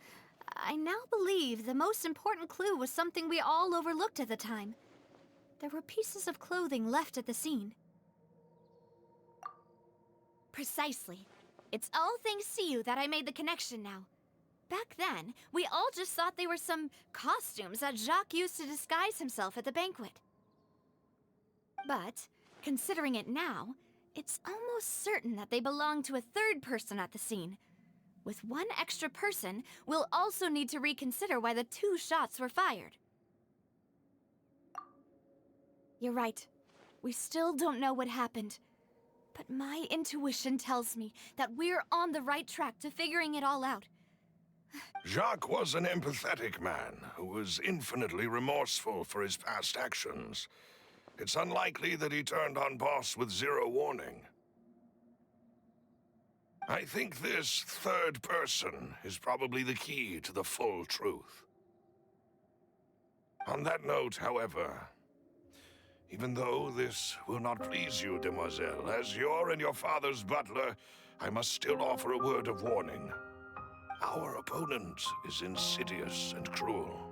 I now believe the most important clue was something we all overlooked at the time. There were pieces of clothing left at the scene. Precisely. It's all thanks to you that I made the connection now. Back then, we all just thought they were some costumes that Jacques used to disguise himself at the banquet. But, considering it now, it's almost certain that they belong to a third person at the scene. With one extra person, we'll also need to reconsider why the 2 shots were fired. You're right. We still don't know what happened. But my intuition tells me that we're on the right track to figuring it all out. Jacques was an empathetic man who was infinitely remorseful for his past actions. It's unlikely that he turned on Boss with 0 warning. I think this third person is probably the key to the full truth. On that note, however, even though this will not please you, demoiselle, as your and your father's butler, I must still offer a word of warning. Our opponent is insidious and cruel.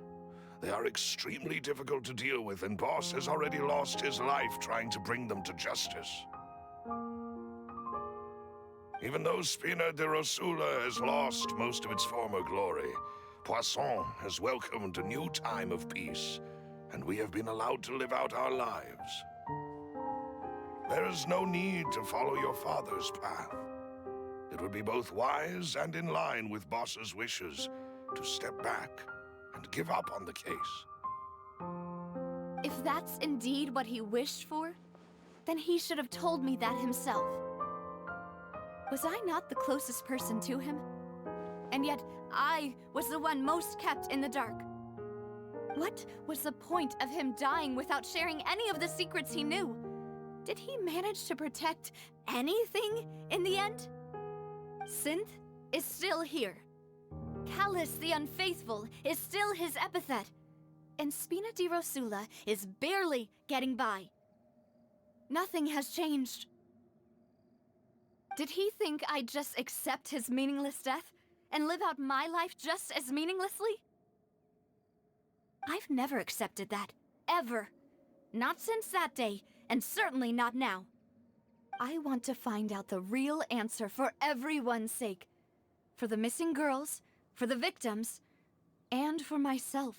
They are extremely difficult to deal with, and Boss has already lost his life trying to bring them to justice. Even though Spina de Rosula has lost most of its former glory, Poisson has welcomed a new time of peace, and we have been allowed to live out our lives. There is no need to follow your father's path. It would be both wise and in line with Boss's wishes to step back and give up on the case. If that's indeed what he wished for, then he should have told me that himself. Was I not the closest person to him? And yet, I was the one most kept in the dark. What was the point of him dying without sharing any of the secrets he knew? Did he manage to protect anything in the end? Synth is still here. Callus the Unfaithful is still his epithet. And Spina di Rosula is barely getting by. Nothing has changed. Did he think I'd just accept his meaningless death and live out my life just as meaninglessly? I've never accepted that, ever. Not since that day, and certainly not now. I want to find out the real answer for everyone's sake. For the missing girls, for the victims, and for myself.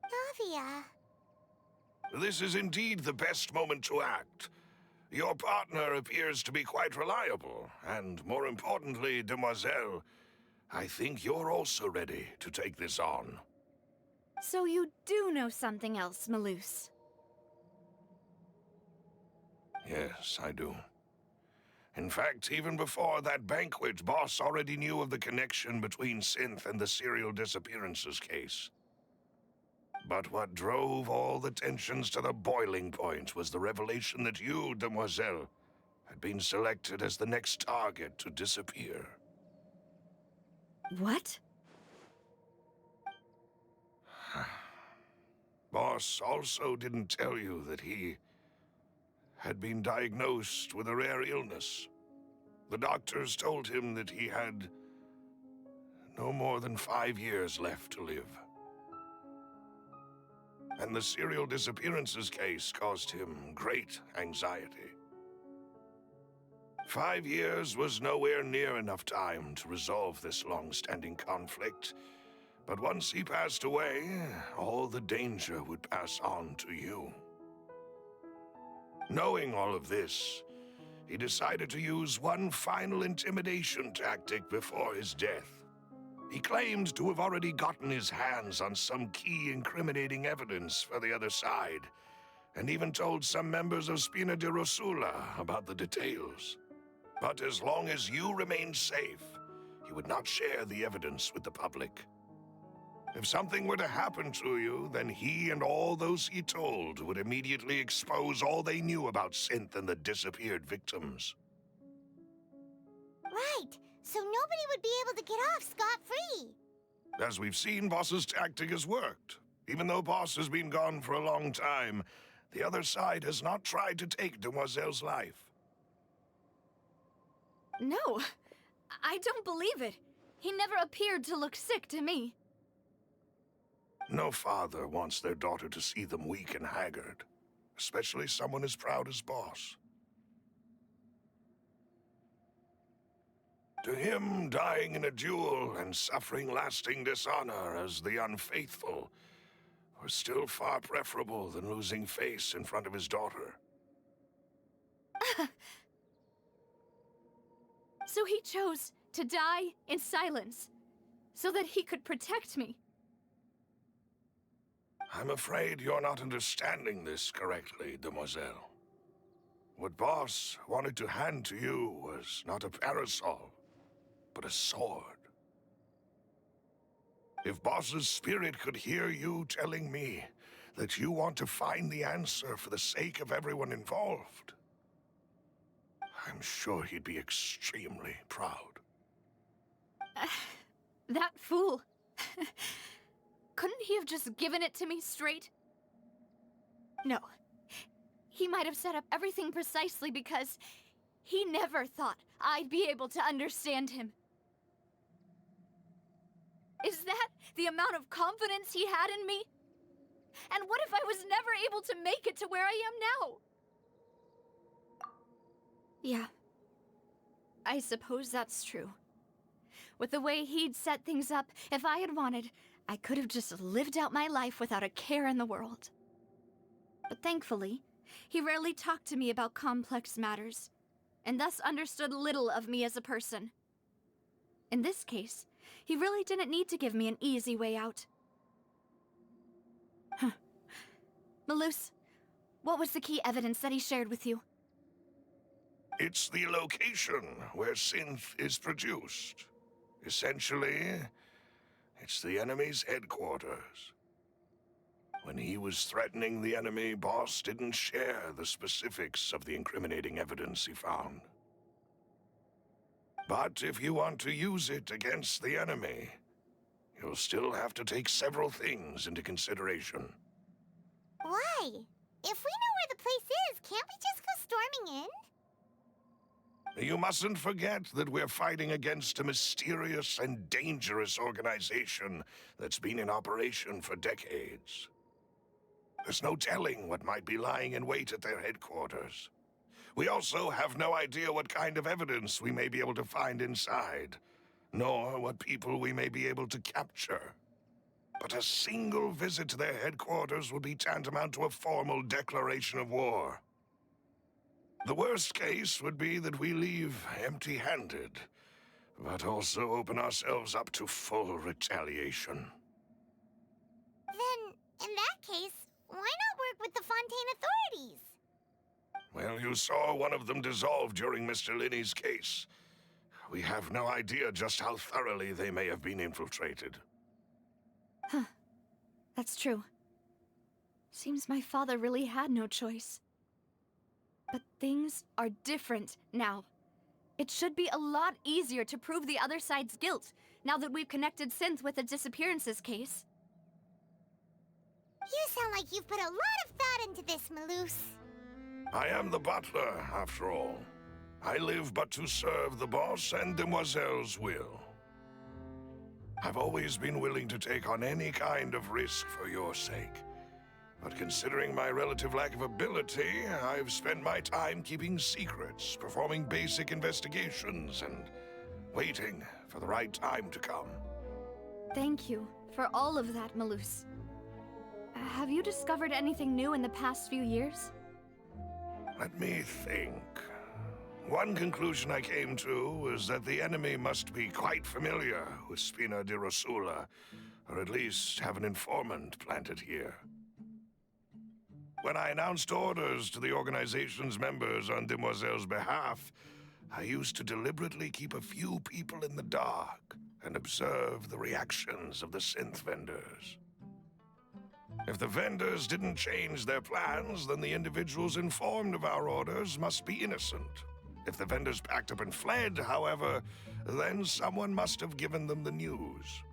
Navia. This is indeed the best moment to act. Your partner appears to be quite reliable, and more importantly, demoiselle, I think you're also ready to take this on. So you do know something else, Malus? Yes, I do. In fact, even before that banquet, Boss already knew of the connection between Synth and the serial disappearances case. But what drove all the tensions to the boiling point was the revelation that you, demoiselle, had been selected as the next target to disappear. What? Boss also didn't tell you that he had been diagnosed with a rare illness. The doctors told him that he had no more than 5 years left to live. And the serial disappearances case caused him great anxiety. 5 years was nowhere near enough time to resolve this long-standing conflict, But once he passed away, all the danger would pass on to you. Knowing all of this, he decided to use one final intimidation tactic before his death. He claimed to have already gotten his hands on some key incriminating evidence for the other side, and even told some members of Spina di Rosula about the details. But as long as you remained safe, he would not share the evidence with the public. If something were to happen to you, then he and all those he told would immediately expose all they knew about Synth and the disappeared victims. Right, so nobody would be able to get off scot-free. As we've seen, Boss's tactic has worked. Even though Boss has been gone for a long time, the other side has not tried to take Demoiselle's life. No, I don't believe it. He never appeared to look sick to me. No father wants their daughter to see them weak and haggard, especially someone as proud as Boss. To him, dying in a duel and suffering lasting dishonor as the unfaithful were still far preferable than losing face in front of his daughter. So he chose to die in silence, so that he could protect me. I'm afraid you're not understanding this correctly, Demoiselle. What Boss wanted to hand to you was not a parasol, but a sword. If Boss's spirit could hear you telling me that you want to find the answer for the sake of everyone involved, I'm sure he'd be extremely proud. That fool. Couldn't he have just given it to me straight? No. He might have set up everything precisely because he never thought I'd be able to understand him. Is that the amount of confidence he had in me? And what if I was never able to make it to where I am now? Yeah. I suppose that's true. With the way he'd set things up, if I had wanted, I could have just lived out my life without a care in the world. But thankfully, he rarely talked to me about complex matters, and thus understood little of me as a person. In this case, he really didn't need to give me an easy way out. Malus, what was the key evidence that he shared with you? It's the location where Synth is produced. Essentially, it's the enemy's headquarters. When he was threatening the enemy, Boss didn't share the specifics of the incriminating evidence he found. But if you want to use it against the enemy, you'll still have to take several things into consideration. Why? If we know where the place is, can't we just go storming in? You mustn't forget that we're fighting against a mysterious and dangerous organization that's been in operation for decades. There's no telling what might be lying in wait at their headquarters. We also have no idea what kind of evidence we may be able to find inside, nor what people we may be able to capture. But a single visit to their headquarters would be tantamount to a formal declaration of war. The worst case would be that we leave empty-handed, but also open ourselves up to full retaliation. Then, in that case, why not work with the Fontaine authorities? Well, you saw one of them dissolve during Mr. Lynei's case. We have no idea just how thoroughly they may have been infiltrated. Huh. That's true. Seems my father really had no choice. But things are different now. It should be a lot easier to prove the other side's guilt, now that we've connected Synth with the disappearances case. You sound like you've put a lot of thought into this, Malus. I am the butler, after all. I live but to serve the boss and Demoiselle's will. I've always been willing to take on any kind of risk for your sake. But considering my relative lack of ability, I've spent my time keeping secrets, performing basic investigations, and waiting for the right time to come. Thank you for all of that, Malus. Have you discovered anything new in the past few years? Let me think. One conclusion I came to was that the enemy must be quite familiar with Spina di Rosula, or at least have an informant planted here. When I announced orders to the organization's members on Demoiselle's behalf, I used to deliberately keep a few people in the dark and observe the reactions of the synth vendors. If the vendors didn't change their plans, then the individuals informed of our orders must be innocent. If the vendors packed up and fled, however, then someone must have given them the news.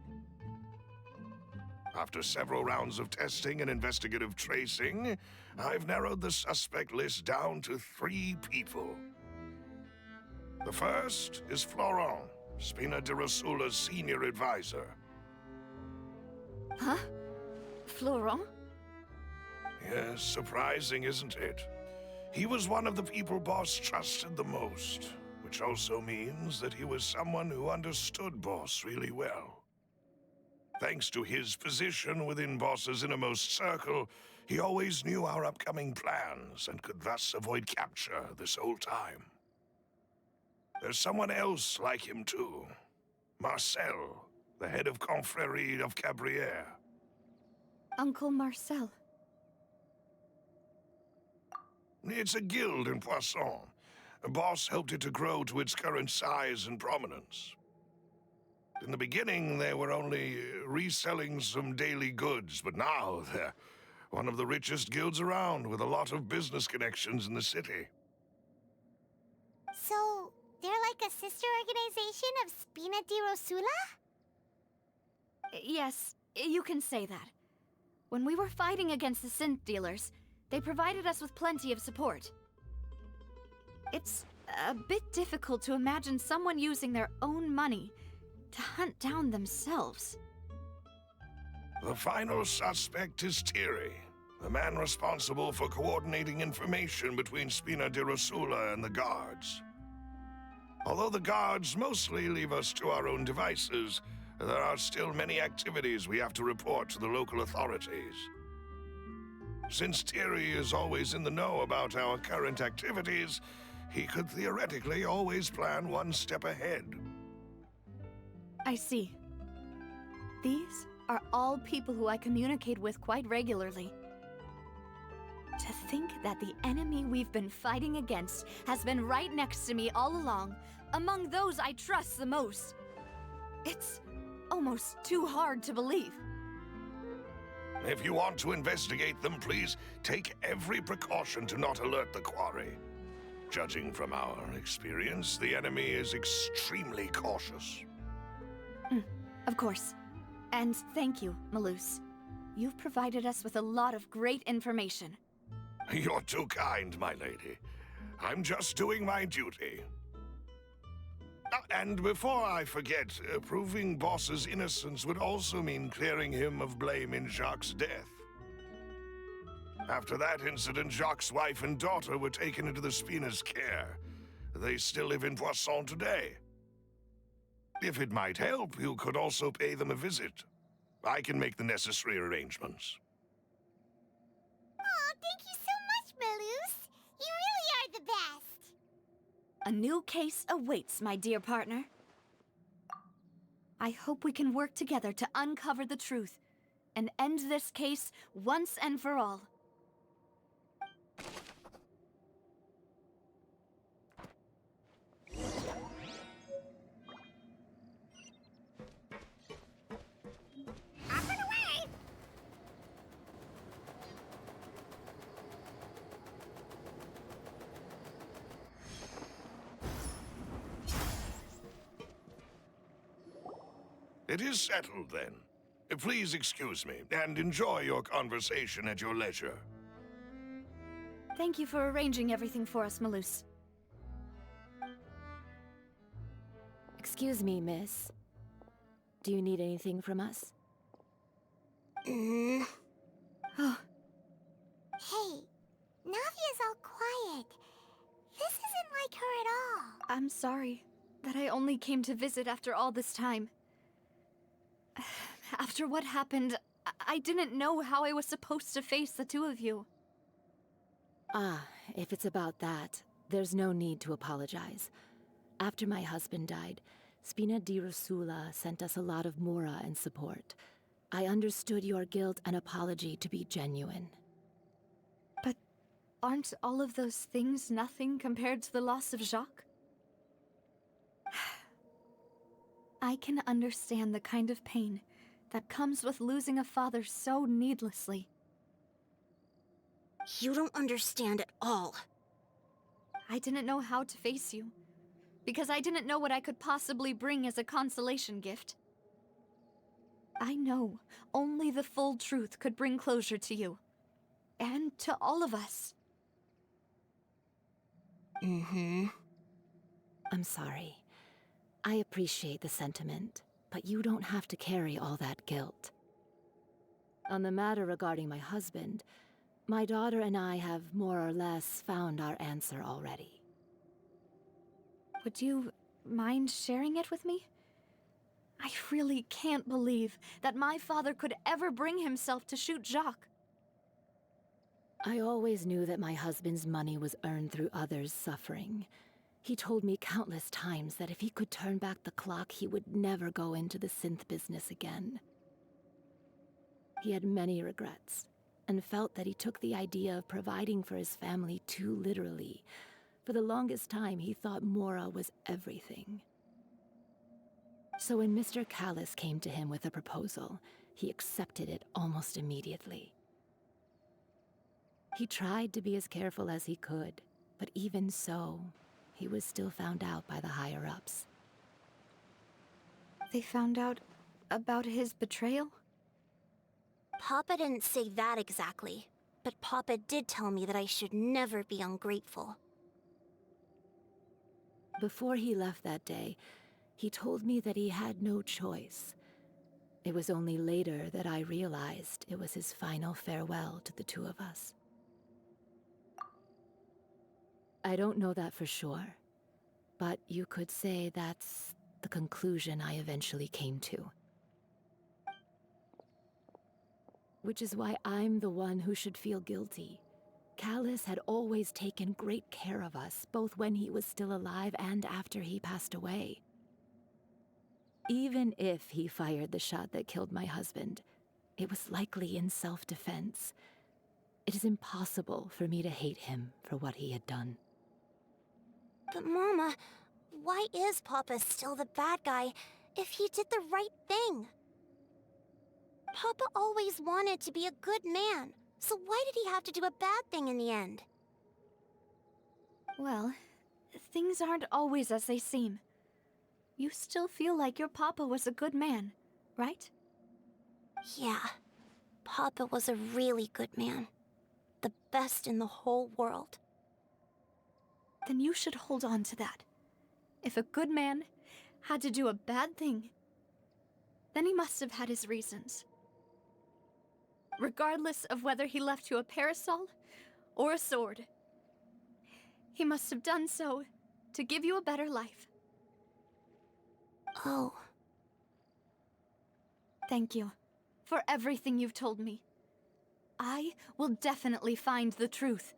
After several rounds of testing and investigative tracing, I've narrowed the suspect list down to 3 people. The first is Florent, Spina di Rosula's senior advisor. Huh? Florent? Yes, surprising, isn't it? He was one of the people Boss trusted the most, which also means that he was someone who understood Boss really well. Thanks to his position within Boss's innermost circle, he always knew our upcoming plans and could thus avoid capture this whole time. There's someone else like him too. Marcel, the head of Confrérie of Cabrières. Uncle Marcel. It's a guild in Poisson. Boss helped it to grow to its current size and prominence. In the beginning, they were only reselling some daily goods, but now they're one of the richest guilds around, with a lot of business connections in the city. So, they're like a sister organization of Spina di Rosula? Yes, you can say that. When we were fighting against the synth dealers, they provided us with plenty of support. It's a bit difficult to imagine someone using their own money to hunt down themselves. The final suspect is Thierry, the man responsible for coordinating information between Spina di Rosula and the guards. Although the guards mostly leave us to our own devices, there are still many activities we have to report to the local authorities. Since Thierry is always in the know about our current activities, he could theoretically always plan one step ahead. I see. These are all people who I communicate with quite regularly. To think that the enemy we've been fighting against has been right next to me all along, among those I trust the most. It's almost too hard to believe. If you want to investigate them, please take every precaution to not alert the quarry. Judging from our experience, the enemy is extremely cautious. Of course. And thank you, Malus. You've provided us with a lot of great information. You're too kind, my lady. I'm just doing my duty. And before I forget, proving Boss's innocence would also mean clearing him of blame in Jacques' death. After that incident, Jacques' wife and daughter were taken into the Spina's care. They still live in Poisson today. If it might help, you could also pay them a visit. I can make the necessary arrangements. Aw, thank you so much, Malus. You really are the best. A new case awaits, my dear partner. I hope we can work together to uncover the truth and end this case once and for all. Off and away! It is settled, then. Please excuse me, and enjoy your conversation at your leisure. Thank you for arranging everything for us, Malus. Excuse me, miss. Do you need anything from us? Oh, Hey, Navia's all quiet. This isn't like her at all. I'm sorry that I only came to visit after all this time. After what happened, I didn't know how I was supposed to face the two of you. Ah, if it's about that, there's no need to apologize. After my husband died, Spina di Rosula sent us a lot of mora and support. I understood your guilt and apology to be genuine. But aren't all of those things nothing compared to the loss of Jacques? I can understand the kind of pain that comes with losing a father so needlessly. You don't understand at all. I didn't know how to face you, because I didn't know what I could possibly bring as a consolation gift. I know only the full truth could bring closure to you, and to all of us. I'm sorry. I appreciate the sentiment, but you don't have to carry all that guilt. On the matter regarding my husband, my daughter and I have more or less found our answer already. Would you mind sharing it with me? I really can't believe that my father could ever bring himself to shoot Jacques. I always knew that my husband's money was earned through others' suffering. He told me countless times that if he could turn back the clock, he would never go into the synth business again. He had many regrets, and felt that he took the idea of providing for his family too literally. For the longest time, he thought mora was everything. So when Mr. Callis came to him with a proposal, he accepted it almost immediately. He tried to be as careful as he could, but even so, he was still found out by the higher-ups. They found out about his betrayal? Papa didn't say that exactly, but Papa did tell me that I should never be ungrateful. Before he left that day, he told me that he had no choice. It was only later that I realized it was his final farewell to the two of us. I don't know that for sure, but you could say that's the conclusion I eventually came to. Which is why I'm the one who should feel guilty. Callis had always taken great care of us, both when he was still alive and after he passed away. Even if he fired the shot that killed my husband, it was likely in self-defense. It is impossible for me to hate him for what he had done. But Mama, why is Papa still the bad guy if he did the right thing? Papa always wanted to be a good man, so why did he have to do a bad thing in the end? Well, things aren't always as they seem. You still feel like your papa was a good man, right? Yeah, Papa was a really good man. The best in the whole world. Then you should hold on to that. If a good man had to do a bad thing, then he must have had his reasons. Regardless of whether he left you a parasol or a sword, he must have done so to give you a better life. Oh. Thank you for everything you've told me. I will definitely find the truth.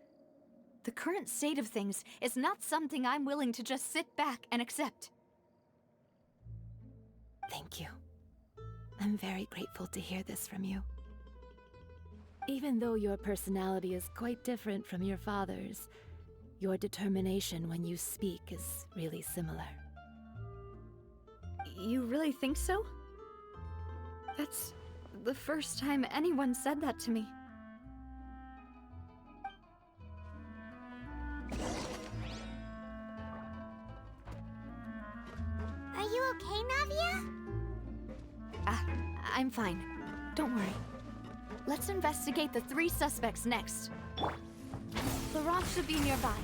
The current state of things is not something I'm willing to just sit back and accept. Thank you. I'm very grateful to hear this from you. Even though your personality is quite different from your father's, your determination when you speak is really similar. You really think so? That's the first time anyone said that to me. Are you okay, Navia? I'm fine. Don't worry. Let's investigate the 3 suspects next. Laurent should be nearby,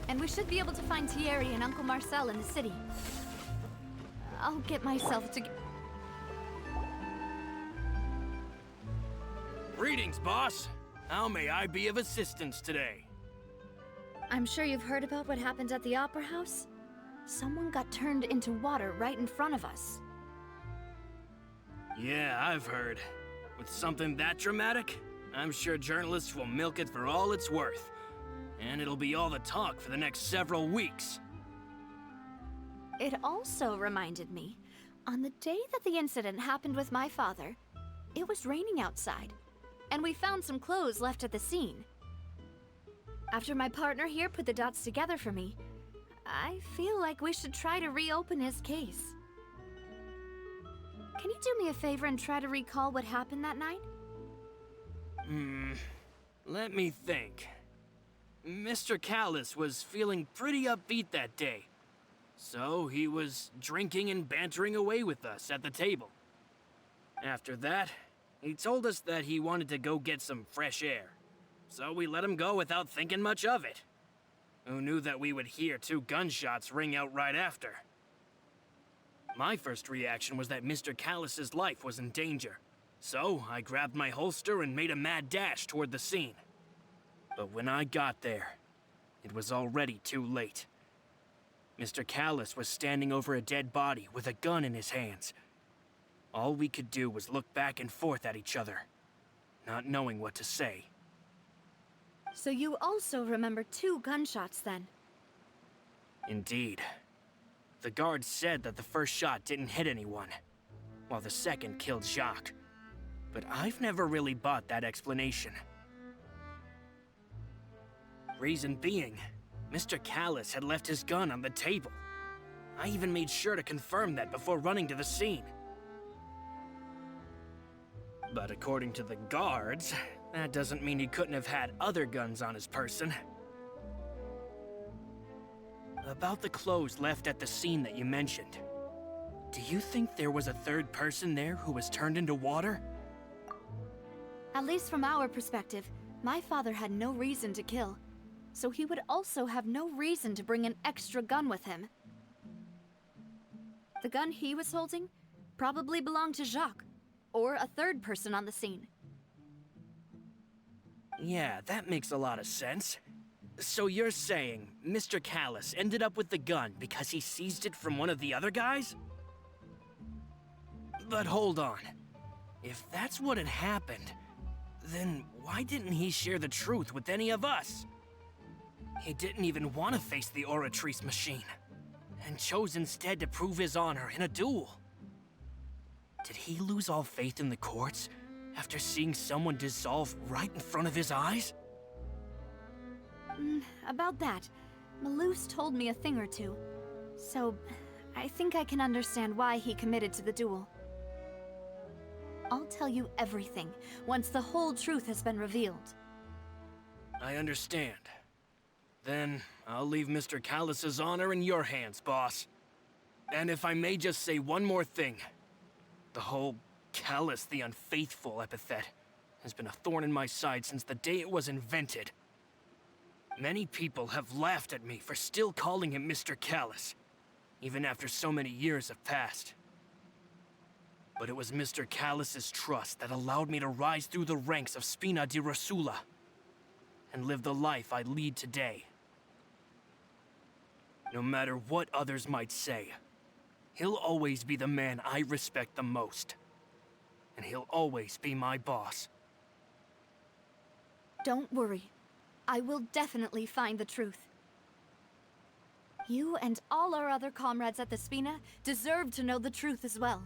and we should be able to find Thierry and Uncle Marcel in the city. I'll get myself to... Greetings, boss. How may I be of assistance today? I'm sure you've heard about what happened at the Opera House. Someone got turned into water right in front of us. Yeah, I've heard. With something that dramatic, I'm sure journalists will milk it for all it's worth. And it'll be all the talk for the next several weeks. It also reminded me, on the day that the incident happened with my father, it was raining outside, and we found some clothes left at the scene. After my partner here put the dots together for me, I feel like we should try to reopen his case. Can you do me a favor and try to recall what happened that night? Let me think. Mr. Callis was feeling pretty upbeat that day. So he was drinking and bantering away with us at the table. After that, he told us that he wanted to go get some fresh air. So we let him go without thinking much of it. Who knew that we would hear 2 gunshots ring out right after? My first reaction was that Mr. Callis's life was in danger. So I grabbed my holster and made a mad dash toward the scene. But when I got there, it was already too late. Mr. Callis was standing over a dead body with a gun in his hands. All we could do was look back and forth at each other, not knowing what to say. So you also remember 2 gunshots then? Indeed. The guard said that the first shot didn't hit anyone, while the second killed Jacques. But I've never really bought that explanation. Reason being, Mr. Callis had left his gun on the table. I even made sure to confirm that before running to the scene. But according to the guards, that doesn't mean he couldn't have had other guns on his person. About the clothes left at the scene that you mentioned, do you think there was a third person there who was turned into water? At least from our perspective, my father had no reason to kill. So he would also have no reason to bring an extra gun with him. The gun he was holding probably belonged to Jacques, or a third person on the scene. Yeah, that makes a lot of sense. So you're saying Mr. Callis ended up with the gun because he seized it from one of the other guys? But hold on. If that's what had happened, then why didn't he share the truth with any of us? He didn't even want to face the Oratrice machine, and chose instead to prove his honor in a duel. Did he lose all faith in the courts after seeing someone dissolve right in front of his eyes? About that, Malus told me a thing or two. So, I think I can understand why he committed to the duel. I'll tell you everything once the whole truth has been revealed. I understand. Then, I'll leave Mr. Callis's honor in your hands, boss. And if I may just say one more thing. The whole Callis the Unfaithful epithet has been a thorn in my side since the day it was invented. Many people have laughed at me for still calling him Mr. Callis, even after so many years have passed. But it was Mr. Callis's trust that allowed me to rise through the ranks of Spina di Rosula and live the life I lead today. No matter what others might say, he'll always be the man I respect the most. And he'll always be my boss. Don't worry. I will definitely find the truth. You and all our other comrades at the Spina deserve to know the truth as well.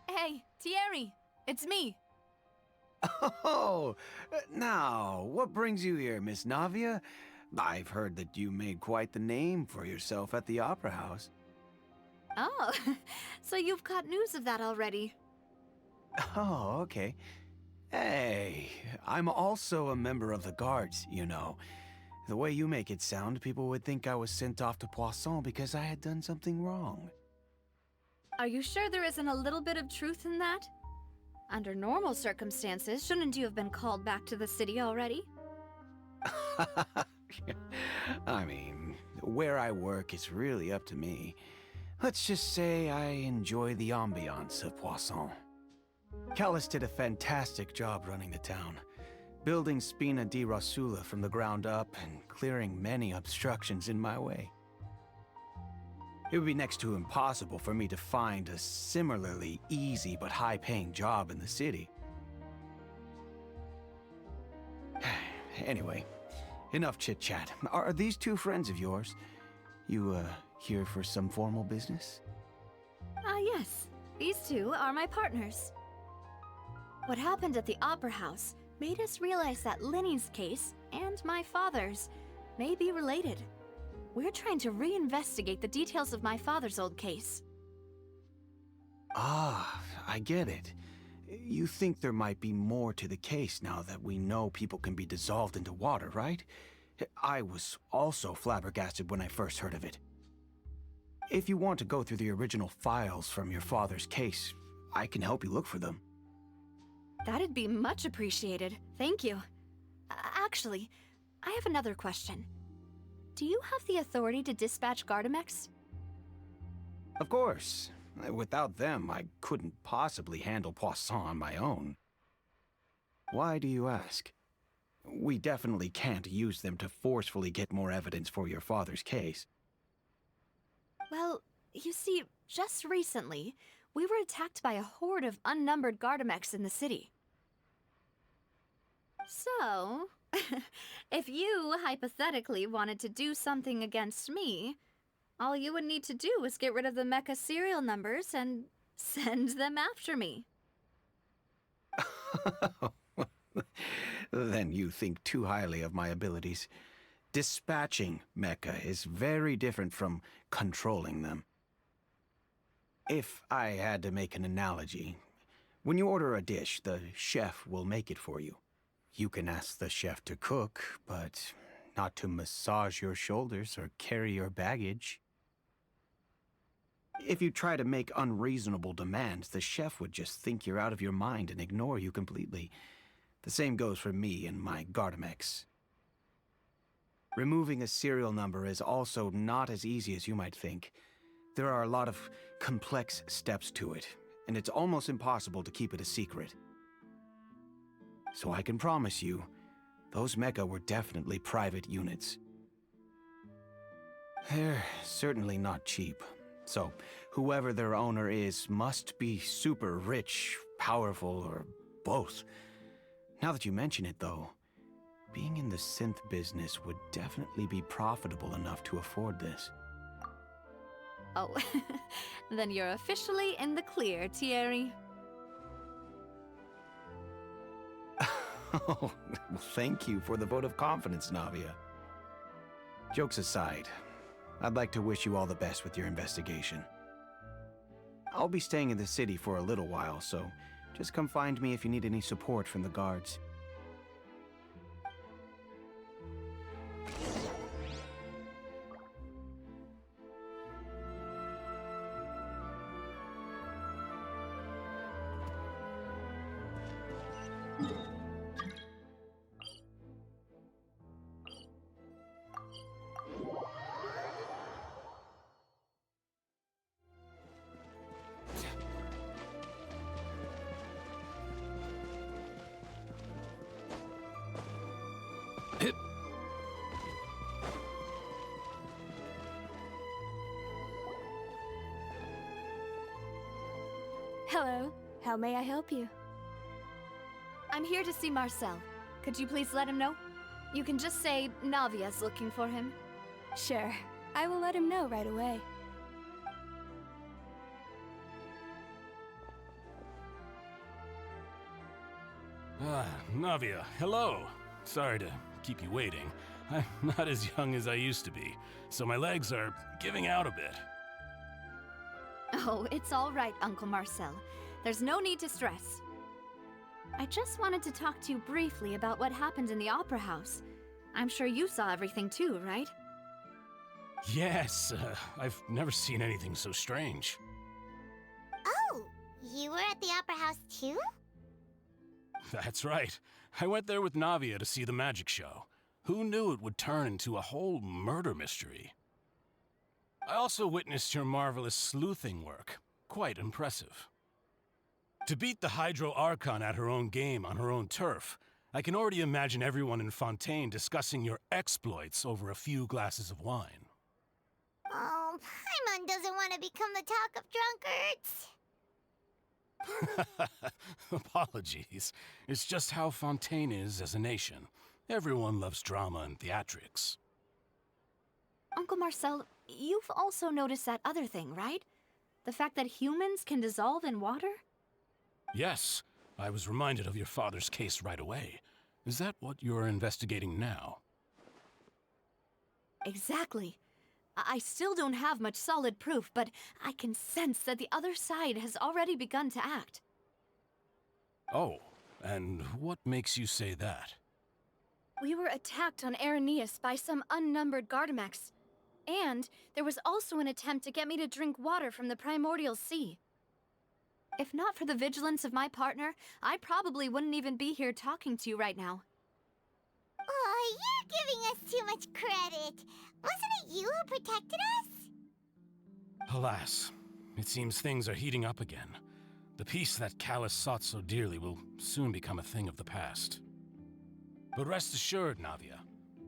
Hey, Thierry, it's me. Oh, now, what brings you here, Miss Navia? I've heard that you made quite the name for yourself at the Opera House. Oh, so you've got news of that already. Oh, okay. Hey, I'm also a member of the Guards, you know. The way you make it sound, people would think I was sent off to Poisson because I had done something wrong. Are you sure there isn't a little bit of truth in that? Under normal circumstances, shouldn't you have been called back to the city already? I mean, where I work is really up to me. Let's just say I enjoy the ambiance of Poisson. Callis did a fantastic job running the town, building Spina di Rosula from the ground up and clearing many obstructions in my way. It would be next to impossible for me to find a similarly easy but high-paying job in the city. Anyway, enough chit-chat. Are these two friends of yours? You, here for some formal business? Yes. These two are my partners. What happened at the Opera House made us realize that Lynei's case and my father's may be related. We're trying to reinvestigate the details of my father's old case. Ah, I get it. You think there might be more to the case now that we know people can be dissolved into water, right? I was also flabbergasted when I first heard of it. If you want to go through the original files from your father's case, I can help you look for them. That'd be much appreciated. Thank you. Actually, I have another question. Do you have the authority to dispatch Gardamex? Of course. Without them, I couldn't possibly handle Poisson on my own. Why do you ask? We definitely can't use them to forcefully get more evidence for your father's case. Well, you see, just recently, we were attacked by a horde of unnumbered Gardamex in the city. So, if you hypothetically wanted to do something against me, all you would need to do is get rid of the mecha serial numbers and send them after me. Then you think too highly of my abilities. Dispatching mecha is very different from controlling them. If I had to make an analogy, when you order a dish, the chef will make it for you. You can ask the chef to cook, but not to massage your shoulders or carry your baggage. If you try to make unreasonable demands, the chef would just think you're out of your mind and ignore you completely. The same goes for me and my Gardamex. Removing a serial number is also not as easy as you might think. There are a lot of complex steps to it, and it's almost impossible to keep it a secret. So I can promise you, those mecha were definitely private units. They're certainly not cheap. So, whoever their owner is must be super rich, powerful, or both. Now that you mention it, though, being in the synth business would definitely be profitable enough to afford this. Oh, then you're officially in the clear, Thierry. Oh, well, thank you for the vote of confidence, Navia. Jokes aside, I'd like to wish you all the best with your investigation. I'll be staying in the city for a little while, so just come find me if you need any support from the guards. Hello. How may I help you? I'm here to see Marcel. Could you please let him know? You can just say Navia's looking for him. Sure. I will let him know right away. Navia, hello. Sorry to keep you waiting. I'm not as young as I used to be, so my legs are giving out a bit. Oh, it's all right, Uncle Marcel. There's no need to stress. I just wanted to talk to you briefly about what happened in the Opera House. I'm sure you saw everything too, right? Yes, I've never seen anything so strange. Oh, you were at the Opera House too? That's right. I went there with Navia to see the magic show. Who knew it would turn into a whole murder mystery? I also witnessed your marvelous sleuthing work. Quite impressive. To beat the Hydro Archon at her own game on her own turf, I can already imagine everyone in Fontaine discussing your exploits over a few glasses of wine. Oh, Paimon doesn't want to become the talk of drunkards. Apologies. It's just how Fontaine is as a nation. Everyone loves drama and theatrics. Uncle Marcel, you've also noticed that other thing, right? The fact that humans can dissolve in water? Yes, I was reminded of your father's case right away. Is that what you're investigating now? Exactly. I still don't have much solid proof, but I can sense that the other side has already begun to act. Oh, and what makes you say that? We were attacked on Araneus by some unnumbered Gardamex. And there was also an attempt to get me to drink water from the primordial sea. If not for the vigilance of my partner, I probably wouldn't even be here talking to you right now. Oh, you're giving us too much credit. Wasn't it you who protected us? Alas, it seems things are heating up again. The peace that Callus sought so dearly will soon become a thing of the past. But rest assured, Navia,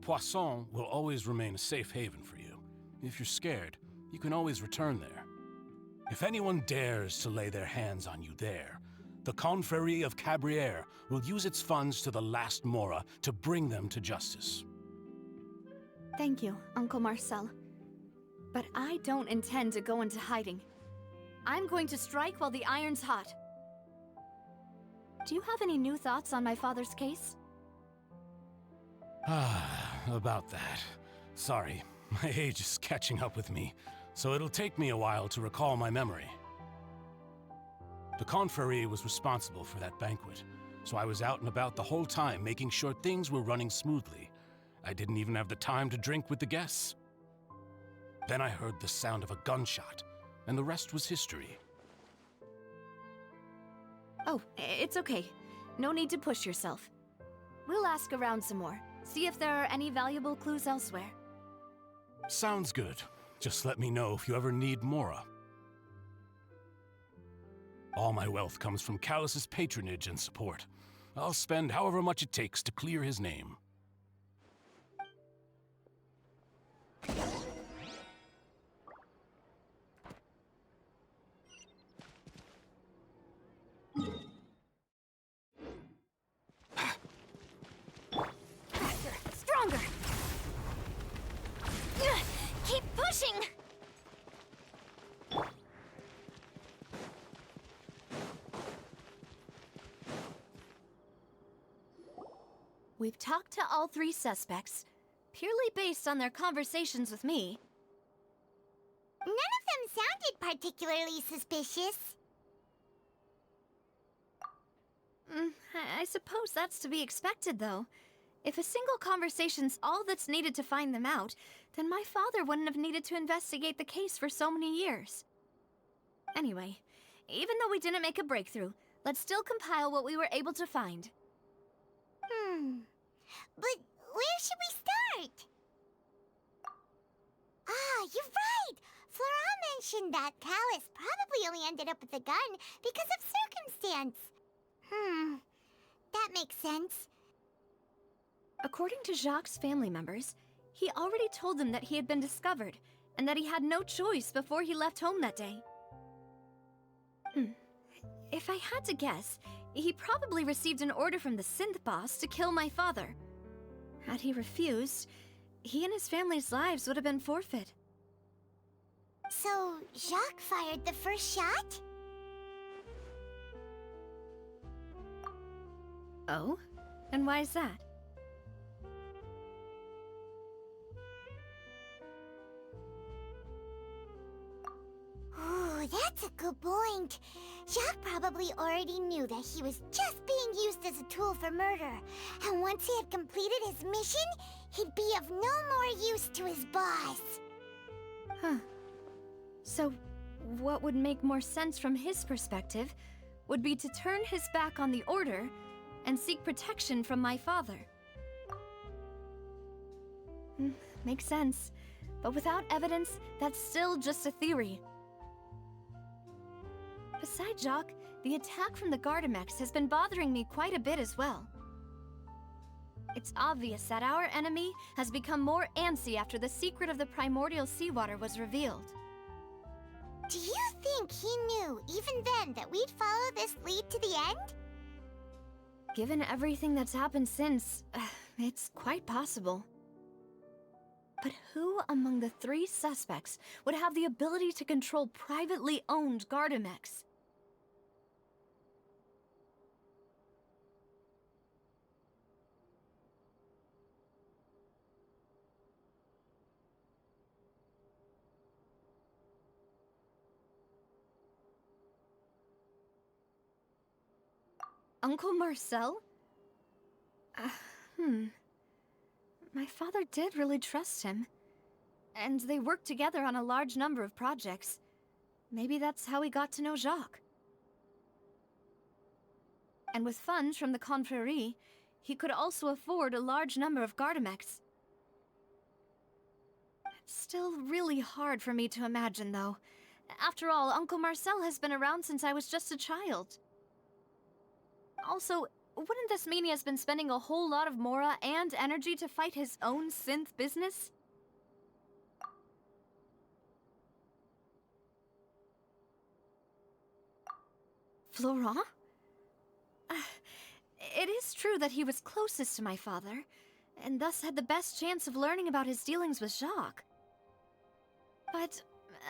Poisson will always remain a safe haven for you. If you're scared, you can always return there. If anyone dares to lay their hands on you there, the Confrérie of Cabrières will use its funds to the last Mora to bring them to justice. Thank you, Uncle Marcel. But I don't intend to go into hiding. I'm going to strike while the iron's hot. Do you have any new thoughts on my father's case? About that. Sorry, my age is catching up with me, so it'll take me a while to recall my memory. The Confrérie was responsible for that banquet, so I was out and about the whole time making sure things were running smoothly. I didn't even have the time to drink with the guests. Then I heard the sound of a gunshot, and the rest was history. Oh, it's okay. No need to push yourself. We'll ask around some more, see if there are any valuable clues elsewhere. Sounds good. Just let me know if you ever need Mora. All my wealth comes from Callus's patronage and support. I'll spend however much it takes to clear his name. Stronger! Keep pushing! We've talked to all three suspects, purely based on their conversations with me. None of them sounded particularly suspicious. I suppose that's to be expected, though. If a single conversation's all that's needed to find them out, then my father wouldn't have needed to investigate the case for so many years. Anyway, even though we didn't make a breakthrough, let's still compile what we were able to find. But where should we start? Ah, you're right! Flora mentioned that Callus probably only ended up with the gun because of circumstance. That makes sense. According to Jacques' family members, he already told them that he had been discovered, and that he had no choice before he left home that day. If I had to guess, he probably received an order from the synth boss to kill my father. Had he refused, he and his family's lives would have been forfeit. So, Jacques fired the first shot? Oh? And why is that? Ooh, that's a good point. Jacques probably already knew that he was just being used as a tool for murder. And once he had completed his mission, he'd be of no more use to his boss. Huh. So, what would make more sense from his perspective would be to turn his back on the Order and seek protection from my father. Makes sense. But without evidence, that's still just a theory. Besides Jacques, the attack from the Gardamex has been bothering me quite a bit as well. It's obvious that our enemy has become more antsy after the secret of the primordial seawater was revealed. Do you think he knew, even then, that we'd follow this lead to the end? Given everything that's happened since, it's quite possible. But who among the three suspects would have the ability to control privately owned Gardamex? Uncle Marcel? My father did really trust him. And they worked together on a large number of projects. Maybe that's how he got to know Jacques. And with funds from the Confrérie, he could also afford a large number of Gardamex. It's still really hard for me to imagine, though. After all, Uncle Marcel has been around since I was just a child. Also, wouldn't this mean he has been spending a whole lot of mora and energy to fight his own synth business? Florent? It is true that he was closest to my father, and thus had the best chance of learning about his dealings with Jacques. But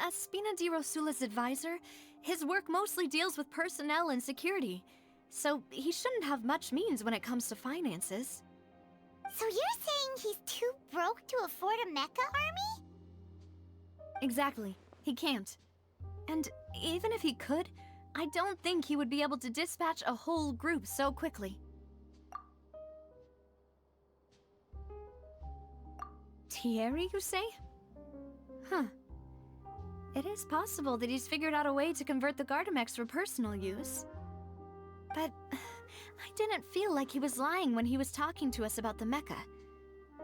as Spina di Rosula's advisor, his work mostly deals with personnel and security, so he shouldn't have much means when it comes to finances. So you're saying he's too broke to afford a mecha army? Exactly. He can't. And even if he could, I don't think he would be able to dispatch a whole group so quickly. Thierry, you say? Huh. It is possible that he's figured out a way to convert the Gardamex for personal use. But I didn't feel like he was lying when he was talking to us about the mecha.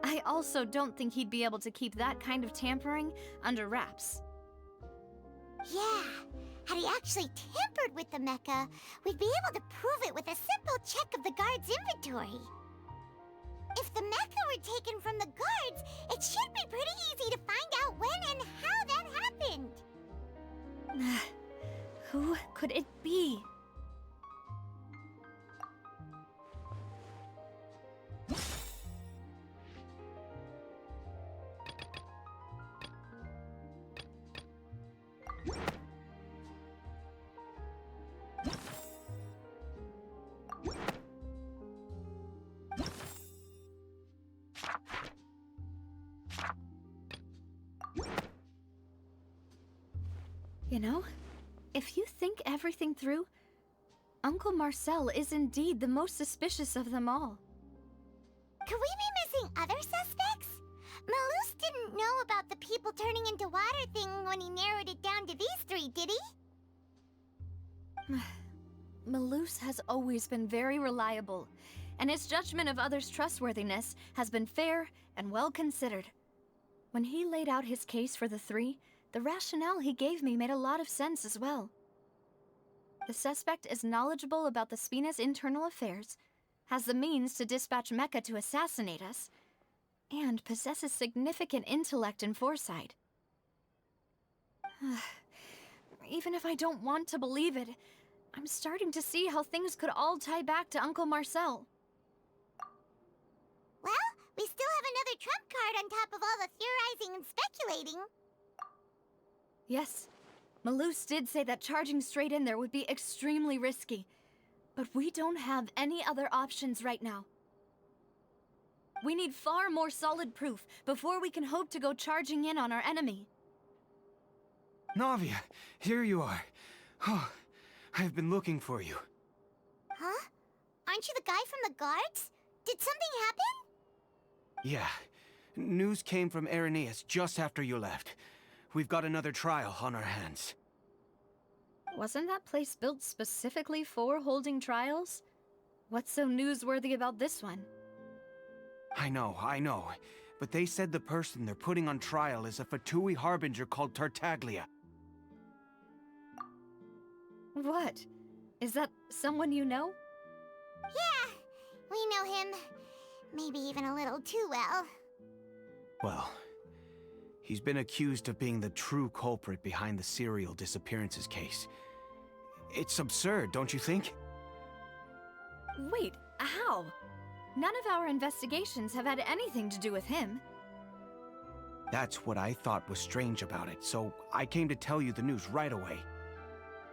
I also don't think he'd be able to keep that kind of tampering under wraps. Yeah, had he actually tampered with the mecha, we'd be able to prove it with a simple check of the guard's inventory. If the mecha were taken from the guards, it should be pretty easy to find out when and how that happened. Who could it be? You know, if you think everything through, Uncle Marcel is indeed the most suspicious of them all. Could we be missing other suspects? Malus didn't know about the people turning into water thing when he narrowed it down to these three, did he? Malus has always been very reliable, and his judgment of others' trustworthiness has been fair and well considered. When he laid out his case for the three, the rationale he gave me made a lot of sense as well. The suspect is knowledgeable about the Spina's internal affairs, has the means to dispatch Mecha to assassinate us, and possesses significant intellect and foresight. Even if I don't want to believe it, I'm starting to see how things could all tie back to Uncle Marcel. Well, we still have another trump card on top of all the theorizing and speculating. Yes, Malus did say that charging straight in there would be extremely risky, but we don't have any other options right now. We need far more solid proof before we can hope to go charging in on our enemy. Navia, here you are. Oh, I've been looking for you. Huh? Aren't you the guy from the guards? Did something happen? Yeah. News came from Irenaeus just after you left. We've got another trial on our hands. Wasn't that place built specifically for holding trials? What's so newsworthy about this one? I know. but they said the person they're putting on trial is a Fatui harbinger called Tartaglia. What? Is that someone you know? Yeah, we know him. Maybe even a little too well. Well, he's been accused of being the true culprit behind the serial disappearances case. It's absurd, don't you think? Wait, how? None of our investigations have had anything to do with him. That's what I thought was strange about it, so I came to tell you the news right away.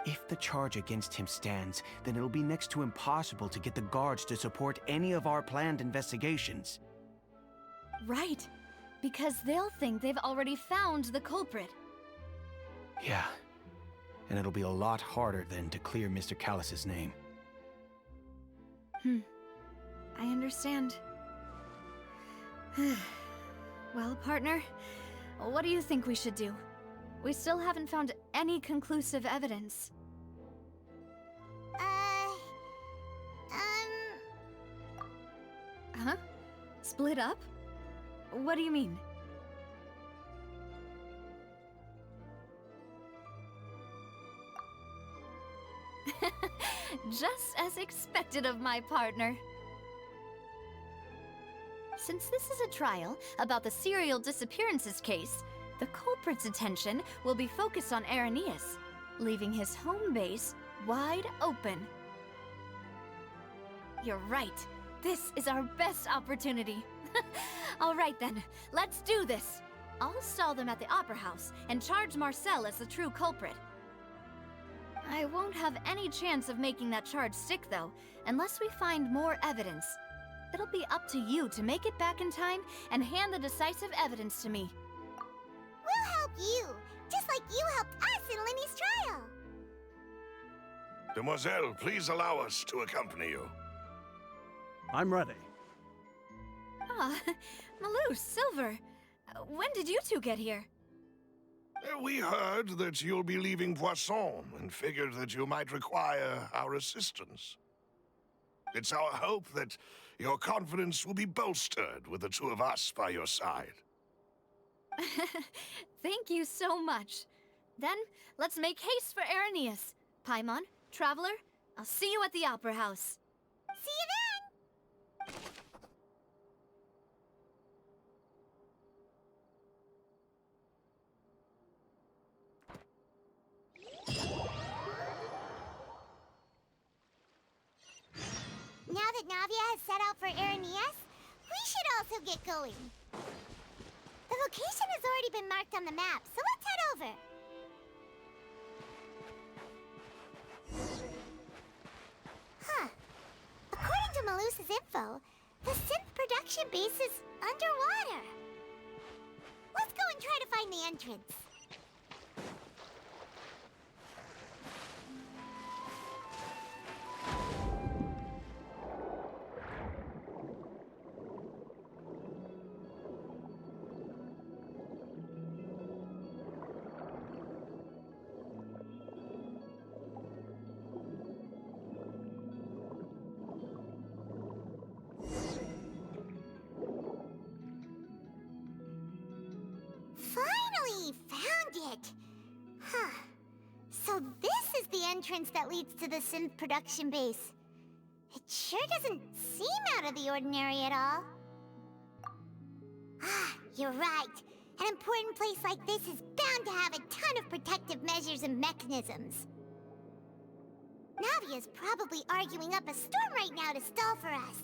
If the charge against him stands, then it'll be next to impossible to get the guards to support any of our planned investigations. Right, because they'll think they've already found the culprit. Yeah, and it'll be a lot harder then to clear Mr. Callus's name. I understand. Well, partner, what do you think we should do? We still haven't found any conclusive evidence. Huh? Split up? What do you mean? Just as expected of my partner. Since this is a trial about the serial disappearances case, the culprit's attention will be focused on Irenaeus, leaving his home base wide open. You're right. This is our best opportunity. All right then, let's do this. I'll stall them at the Opera House and charge Marcel as the true culprit. I won't have any chance of making that charge stick, though, unless we find more evidence. It'll be up to you to make it back in time and hand the decisive evidence to me. We'll help you, just like you helped us in Lynei's trial. Demoiselle, please allow us to accompany you. I'm ready. Ah, Malou, Silver, when did you two get here? We heard that you'll be leaving Poisson and figured that you might require our assistance. It's our hope that your confidence will be bolstered with the two of us by your side. Thank you so much. Then, let's make haste for Irenaeus. Paimon, Traveler, I'll see you at the Opera House. See you then! Now that Navia has set out for Irenaeus, we should also get going. The location has already been marked on the map, so let's head over. Huh. According to Malus's info, the synth production base is underwater. Let's go and try to find the entrance. Finally found it! Huh. So this is the entrance that leads to the synth production base. It sure doesn't seem out of the ordinary at all. Ah, you're right. An important place like this is bound to have a ton of protective measures and mechanisms. Navia's probably arguing up a storm right now to stall for us.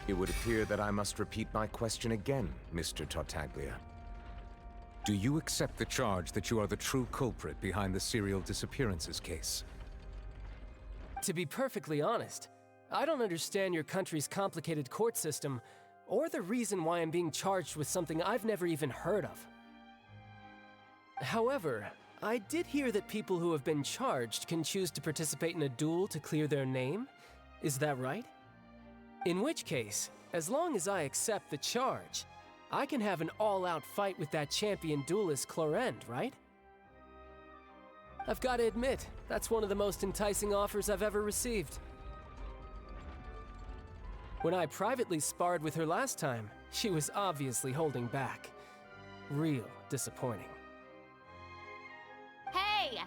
It would appear that I must repeat my question again, Mr. Tartaglia. Do you accept the charge that you are the true culprit behind the serial disappearances case? To be perfectly honest, I don't understand your country's complicated court system, or the reason why I'm being charged with something I've never even heard of. However, I did hear that people who have been charged can choose to participate in a duel to clear their name. Is that right? In which case, as long as I accept the charge, I can have an all-out fight with that champion duelist Clorend, right? I've got to admit, that's one of the most enticing offers I've ever received. When I privately sparred with her last time, she was obviously holding back. Real disappointing. Hey!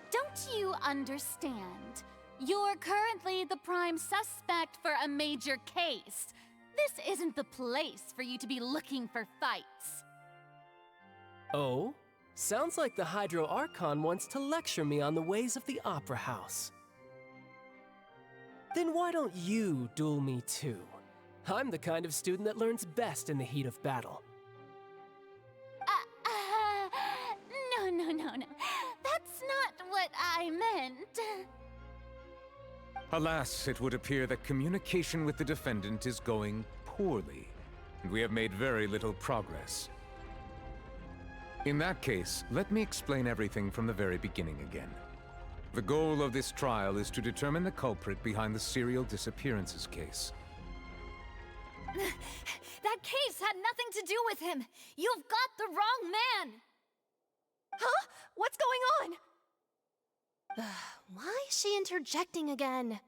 Don't you understand? You're currently the prime suspect for a major case. This isn't the place for you to be looking for fights. Oh? Sounds like the Hydro Archon wants to lecture me on the ways of the Opera House. Then why don't you duel me too? I'm the kind of student that learns best in the heat of battle. No. That's not what I meant. Alas, it would appear that communication with the defendant is going poorly, and we have made very little progress. In that case, let me explain everything from the very beginning again. The goal of this trial is to determine the culprit behind the serial disappearances case. That case had nothing to do with him! You've got the wrong man! Huh? What's going on? Why is she interjecting again?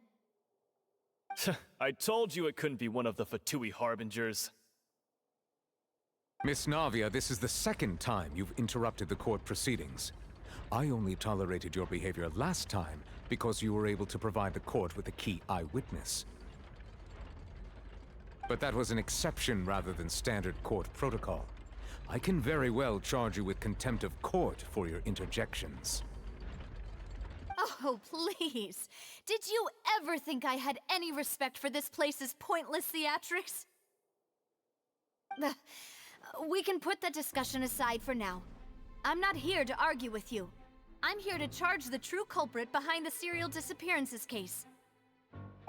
I told you it couldn't be one of the Fatui Harbingers. Miss Navia, this is the second time you've interrupted the court proceedings. I only tolerated your behavior last time because you were able to provide the court with a key eyewitness. But that was an exception rather than standard court protocol. I can very well charge you with contempt of court for your interjections. Oh, please. Did you ever think I had any respect for this place's pointless theatrics? We can put that discussion aside for now. I'm not here to argue with you. I'm here to charge the true culprit behind the serial disappearances case.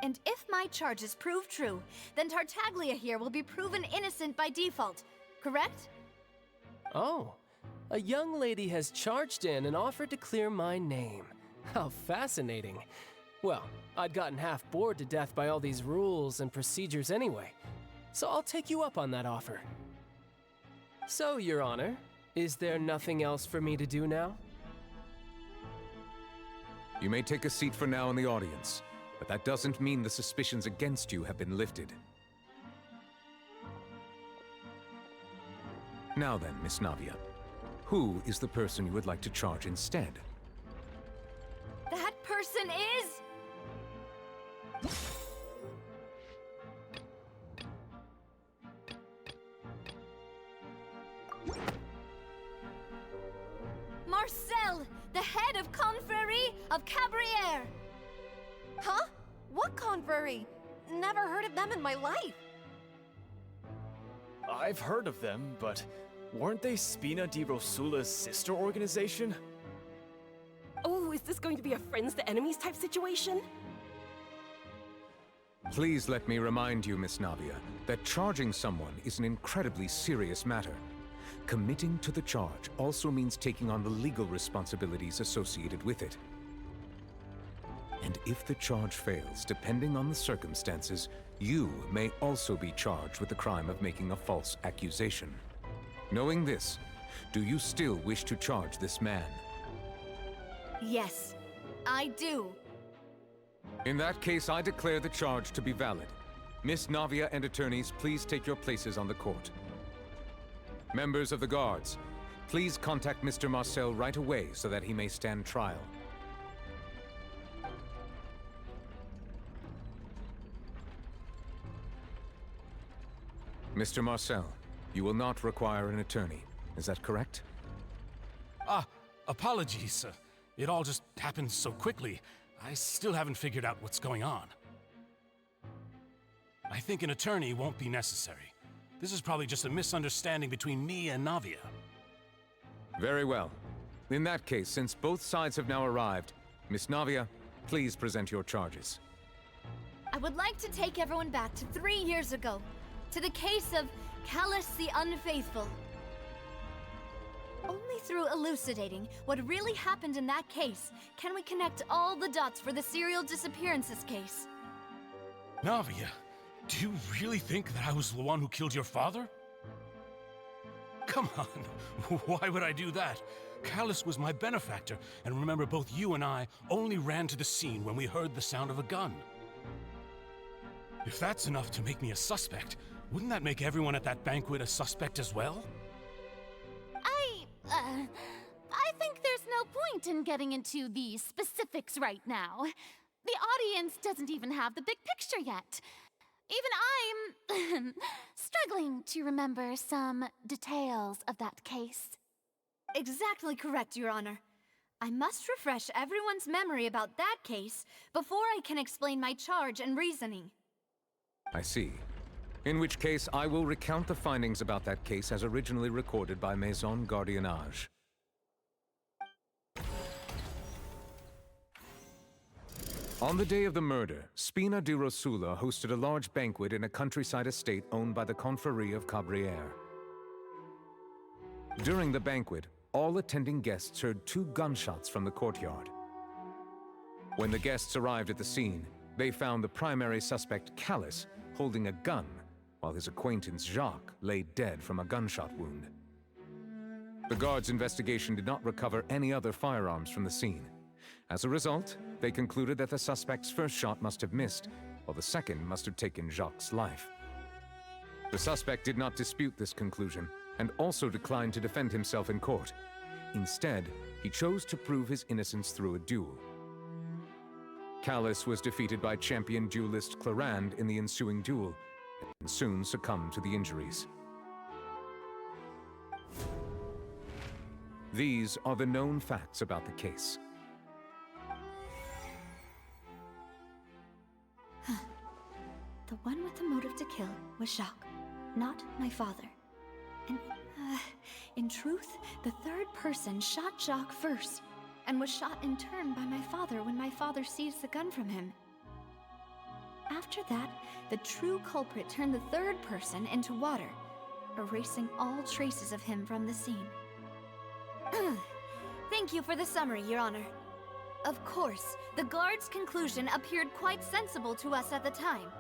And if my charges prove true, then Tartaglia here will be proven innocent by default, correct? Oh, a young lady has charged in and offered to clear my name. How fascinating. Well, I'd gotten half bored to death by all these rules and procedures anyway, so I'll take you up on that offer. So, Your Honor, is there nothing else for me to do now? You may take a seat for now in the audience, but that doesn't mean the suspicions against you have been lifted. Now then, Miss Navia, who is the person you would like to charge instead? That person is... Marcel, the head of Confrérie of Cabrières! Huh? What confrérie? Never heard of them in my life. I've heard of them, but weren't they Spina di Rosula's sister organization? Oh, is this going to be a friends to enemies type situation? Please let me remind you, Miss Navia, that charging someone is an incredibly serious matter. Committing to the charge also means taking on the legal responsibilities associated with it. And if the charge fails, depending on the circumstances, you may also be charged with the crime of making a false accusation. Knowing this, do you still wish to charge this man? Yes, I do. In that case, I declare the charge to be valid. Miss Navia and attorneys, please take your places on the court. Members of the guards, please contact Mr. Marcel right away so that he may stand trial. Mr. Marcel, you will not require an attorney. Is that correct? Apologies. It all just happened so quickly. I still haven't figured out what's going on. I think an attorney won't be necessary. This is probably just a misunderstanding between me and Navia. Very well. In that case, since both sides have now arrived, Miss Navia, please present your charges. I would like to take everyone back to 3 years ago, to the case of Callus the Unfaithful. Only through elucidating what really happened in that case can we connect all the dots for the serial disappearances case. Navia, Do you really think that I was the one who killed your father? Come on, why would I do that? Callus was my benefactor, and remember, both you and I only ran to the scene when we heard the sound of a gun. If that's enough to make me a suspect, wouldn't that make everyone at that banquet a suspect as well? I think there's no point in getting into the specifics right now. The audience doesn't even have the big picture yet. Even I'm struggling to remember some details of that case. Exactly correct, Your Honor. I must refresh everyone's memory about that case before I can explain my charge and reasoning. I see. In which case, I will recount the findings about that case as originally recorded by Maison Gardiennage. On the day of the murder, Spina di Rosula hosted a large banquet in a countryside estate owned by the Confrérie of Cabrières. During the banquet, all attending guests heard 2 gunshots from the courtyard. When the guests arrived at the scene, they found the primary suspect, Callus, holding a gun, while his acquaintance Jacques lay dead from a gunshot wound. The guards' investigation did not recover any other firearms from the scene. As a result, they concluded that the suspect's first shot must have missed, while the second must have taken Jacques' life. The suspect did not dispute this conclusion, and also declined to defend himself in court. Instead, he chose to prove his innocence through a duel. Callus was defeated by champion duelist Clarand in the ensuing duel, and soon succumbed to the injuries. These are the known facts about the case. The one with the motive to kill was Jacques, not my father. And, in truth, the third person shot Jacques first, and was shot in turn by my father when my father seized the gun from him. After that, the true culprit turned the third person into water, erasing all traces of him from the scene. Thank you for the summary, Your Honor. Of course, the guard's conclusion appeared quite sensible to us at the time.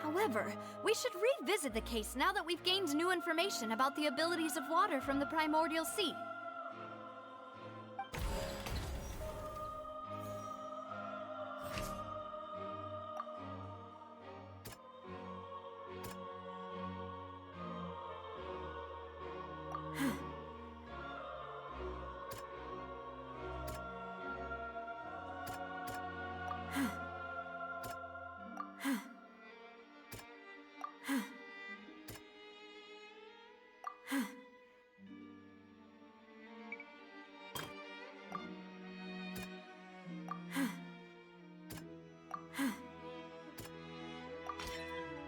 However, we should revisit the case now that we've gained new information about the abilities of water from the primordial sea.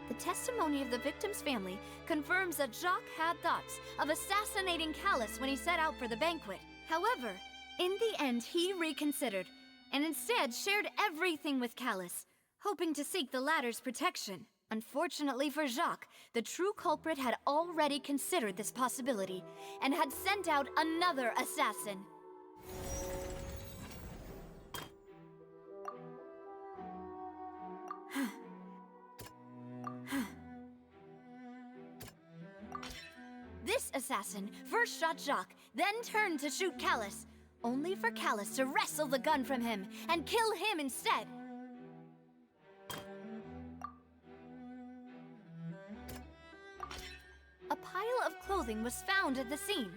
The testimony of the victim's family confirms that Jacques had thoughts of assassinating Callus when he set out for the banquet. However, in the end, he reconsidered, and instead shared everything with Callus, hoping to seek the latter's protection. Unfortunately for Jacques, the true culprit had already considered this possibility, and had sent out another assassin. This assassin first shot Jacques, then turned to shoot Callus, only for Callus to wrestle the gun from him and kill him instead. A pile of clothing was found at the scene.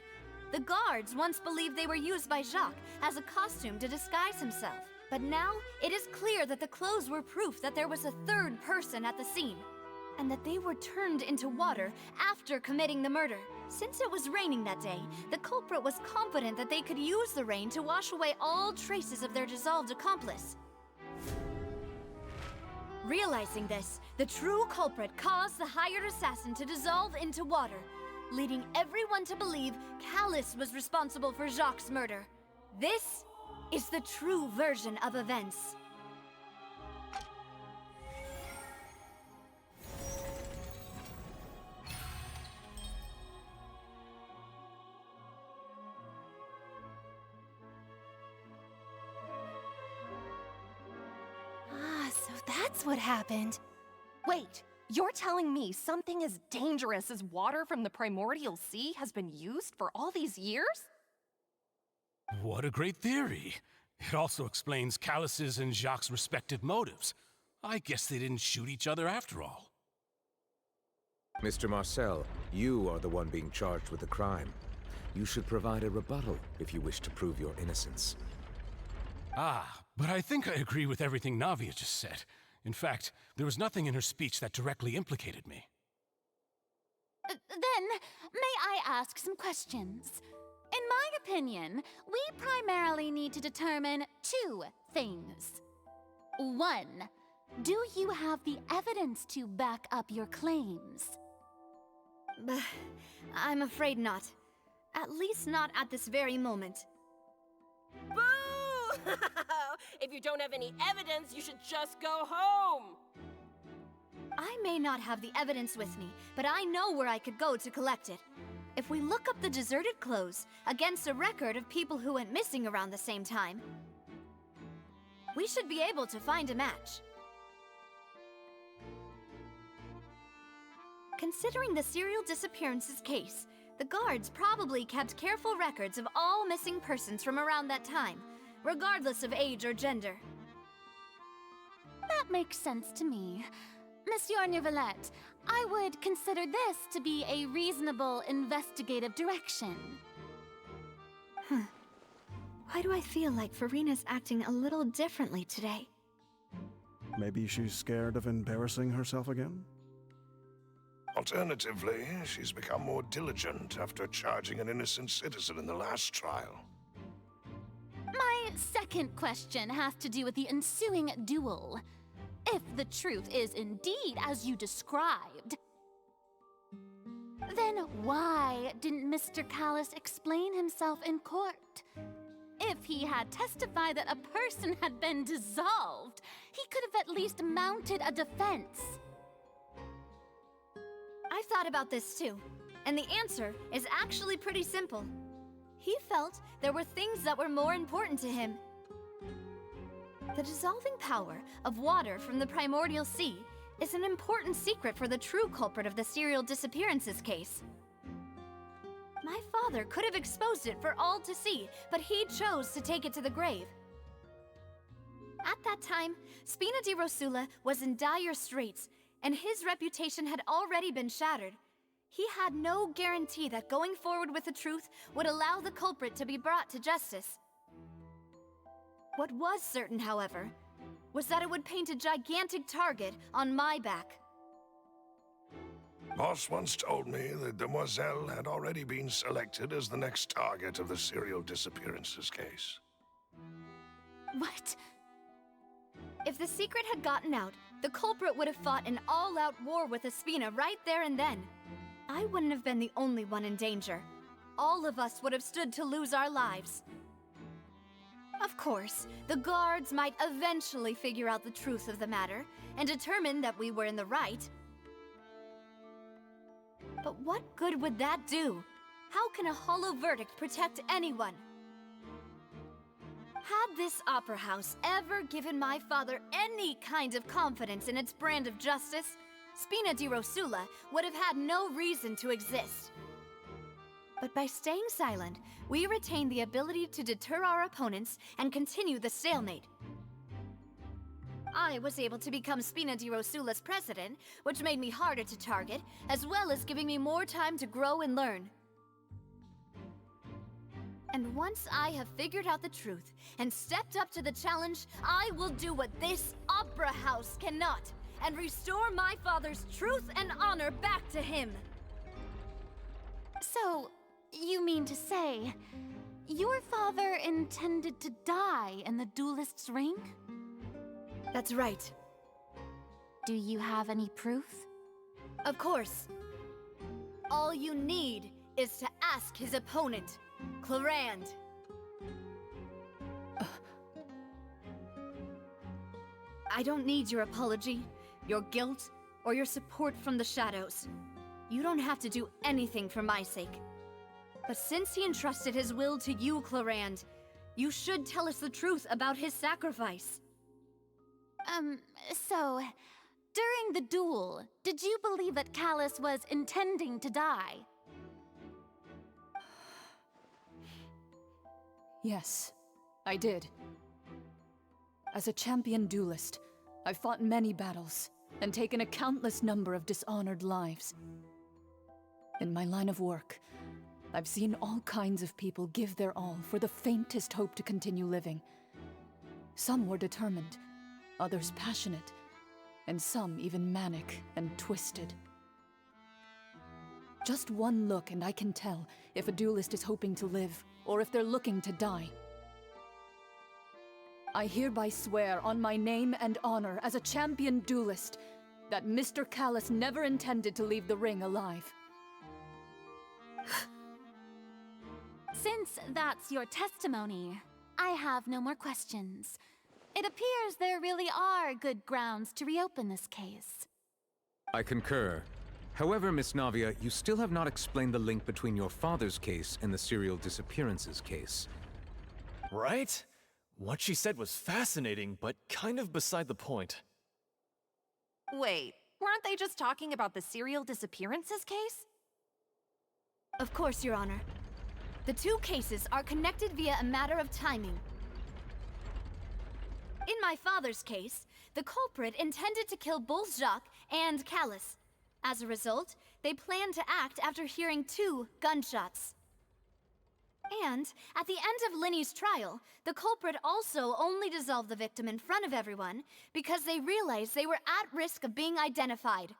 The guards once believed they were used by Jacques as a costume to disguise himself. But now, it is clear that the clothes were proof that there was a third person at the scene, and that they were turned into water after committing the murder. Since it was raining that day, the culprit was confident that they could use the rain to wash away all traces of their dissolved accomplice. Realizing this, the true culprit caused the hired assassin to dissolve into water, leading everyone to believe Callus was responsible for Jacques' murder. This is the true version of events. So that's what happened. Wait, you're telling me something as dangerous as water from the primordial sea has been used for all these years? What a great theory. It also explains Callus's and Jacques' respective motives. I guess they didn't shoot each other after all. Mr. Marcel, you are the one being charged with the crime. You should provide a rebuttal if you wish to prove your innocence. Ah, but I think I agree with everything Navia just said. In fact, there was nothing in her speech that directly implicated me. Then, may I ask some questions? In my opinion, we primarily need to determine two things. One, do you have the evidence to back up your claims? I'm afraid not. At least not at this very moment. Boo! If you don't have any evidence, you should just go home! I may not have the evidence with me, but I know where I could go to collect it. If we look up the deserted clothes against a record of people who went missing around the same time, we should be able to find a match. Considering the serial disappearances case, the guards probably kept careful records of all missing persons from around that time, regardless of age or gender. That makes sense to me. Monsieur Neuvillette, I would consider this to be a reasonable investigative direction. Why do I feel like Farina's acting a little differently today? Maybe she's scared of embarrassing herself again? Alternatively, she's become more diligent after charging an innocent citizen in the last trial. My second question has to do with the ensuing duel. If the truth is indeed as you described, then why didn't Mr. Callus explain himself in court? If he had testified that a person had been dissolved, he could have at least mounted a defense. I've thought about this too, and the answer is actually pretty simple. He felt there were things that were more important to him. The dissolving power of water from the primordial sea is an important secret for the true culprit of the serial disappearances case. My father could have exposed it for all to see, but he chose to take it to the grave. At that time, Spina di Rosula was in dire straits, and his reputation had already been shattered. He had no guarantee that going forward with the truth would allow the culprit to be brought to justice. What was certain, however, was that it would paint a gigantic target on my back. Boss once told me that Demoiselle had already been selected as the next target of the serial disappearances case. What? If the secret had gotten out, the culprit would have fought an all-out war with Espina right there and then. I wouldn't have been the only one in danger. All of us would have stood to lose our lives. Of course, the guards might eventually figure out the truth of the matter and determine that we were in the right. But what good would that do? How can a hollow verdict protect anyone? Had this opera house ever given my father any kind of confidence in its brand of justice, Spina di Rosula would have had no reason to exist. But by staying silent, we retain the ability to deter our opponents and continue the stalemate. I was able to become Spina di Rosula's president, which made me harder to target, as well as giving me more time to grow and learn. And once I have figured out the truth and stepped up to the challenge, I will do what this opera house cannot, and restore my father's truth and honor back to him. So, you mean to say, your father intended to die in the duelist's ring? That's right. Do you have any proof? Of course. All you need is to ask his opponent, Clarand. I don't need your apology, your guilt, or your support from the shadows. You don't have to do anything for my sake. But since he entrusted his will to you, Clarand, you should tell us the truth about his sacrifice. So, during During the duel, did you believe that Callus was intending to die? Yes, I did. As a champion duelist, I've fought many battles and taken a countless number of dishonored lives. In my line of work, I've seen all kinds of people give their all for the faintest hope to continue living. Some were determined, others passionate, and some even manic and twisted. Just one look and I can tell if a duelist is hoping to live or if they're looking to die. I hereby swear on my name and honor as a champion duelist that Mr. Callus never intended to leave the ring alive. Since that's your testimony, I have no more questions. It appears there really are good grounds to reopen this case. I concur. However, Miss Navia, you still have not explained the link between your father's case and the serial disappearances case. Right? What she said was fascinating, but kind of beside the point. Wait, weren't they just talking about the serial disappearances case? Of course, Your Honor. The two cases are connected via a matter of timing. In my father's case, the culprit intended to kill both Jacques and Callus. As a result, they planned to act after hearing 2 gunshots. And at the end of Lynei's trial, the culprit also only dissolved the victim in front of everyone because they realized they were at risk of being identified.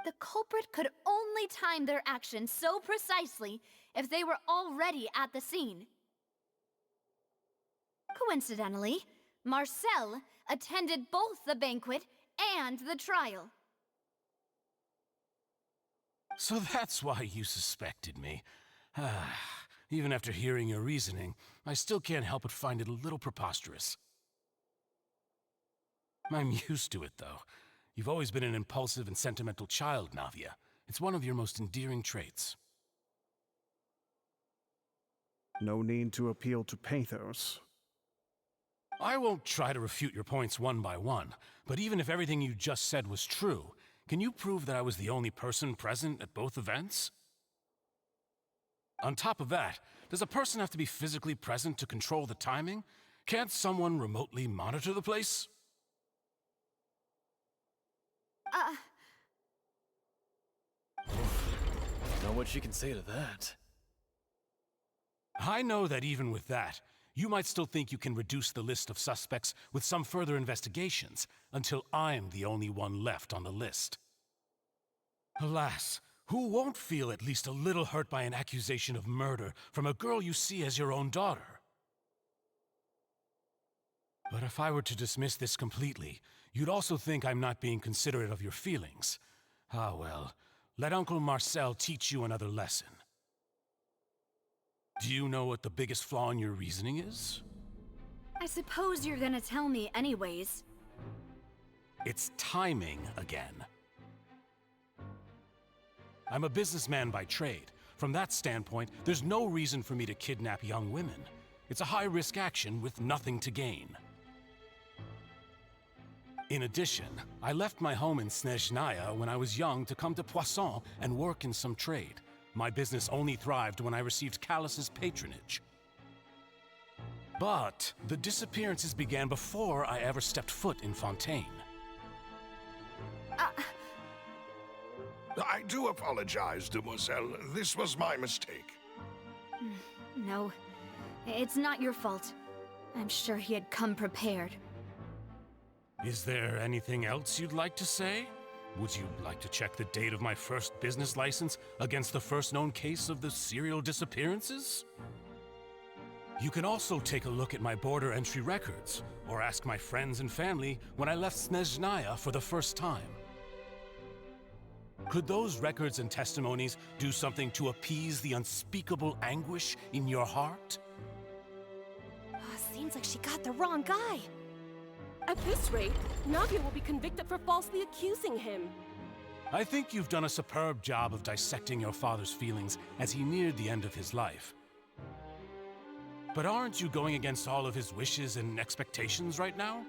The culprit could only time their actions so precisely if they were already at the scene. Coincidentally, Marcel attended both the banquet and the trial. So that's why you suspected me. Even after hearing your reasoning, I still can't help but find it a little preposterous. I'm used to it, though. You've always been an impulsive and sentimental child, Navia. It's one of your most endearing traits. No need to appeal to pathos. I won't try to refute your points one by one, but even if everything you just said was true, can you prove that I was the only person present at both events? On top of that, does a person have to be physically present to control the timing? Can't someone remotely monitor the place? Know what she can say to that. I know that even with that, you might still think you can reduce the list of suspects with some further investigations until I'm the only one left on the list. Alas, who won't feel at least a little hurt by an accusation of murder from a girl you see as your own daughter? But if I were to dismiss this completely, you'd also think I'm not being considerate of your feelings. Ah well, let Uncle Marcel teach you another lesson. Do you know what the biggest flaw in your reasoning is? I suppose you're gonna tell me anyways. It's timing again. I'm a businessman by trade. From that standpoint, there's no reason for me to kidnap young women. It's a high-risk action with nothing to gain. In addition, I left my home in Snezhnaya when I was young to come to Poisson and work in some trade. My business only thrived when I received Callus's patronage. But the disappearances began before I ever stepped foot in Fontaine. I do apologize, demoiselle. This was my mistake. No, it's not your fault. I'm sure he had come prepared. Is there anything else you'd like to say? Would you like to check the date of my first business license against the first known case of the serial disappearances? You can also take a look at my border entry records, or ask my friends and family when I left Snezhnaya for the first time. Could those records and testimonies do something to appease the unspeakable anguish in your heart? Seems like she got the wrong guy. At this rate, Navia will be convicted for falsely accusing him. I think you've done a superb job of dissecting your father's feelings as he neared the end of his life. But aren't you going against all of his wishes and expectations right now?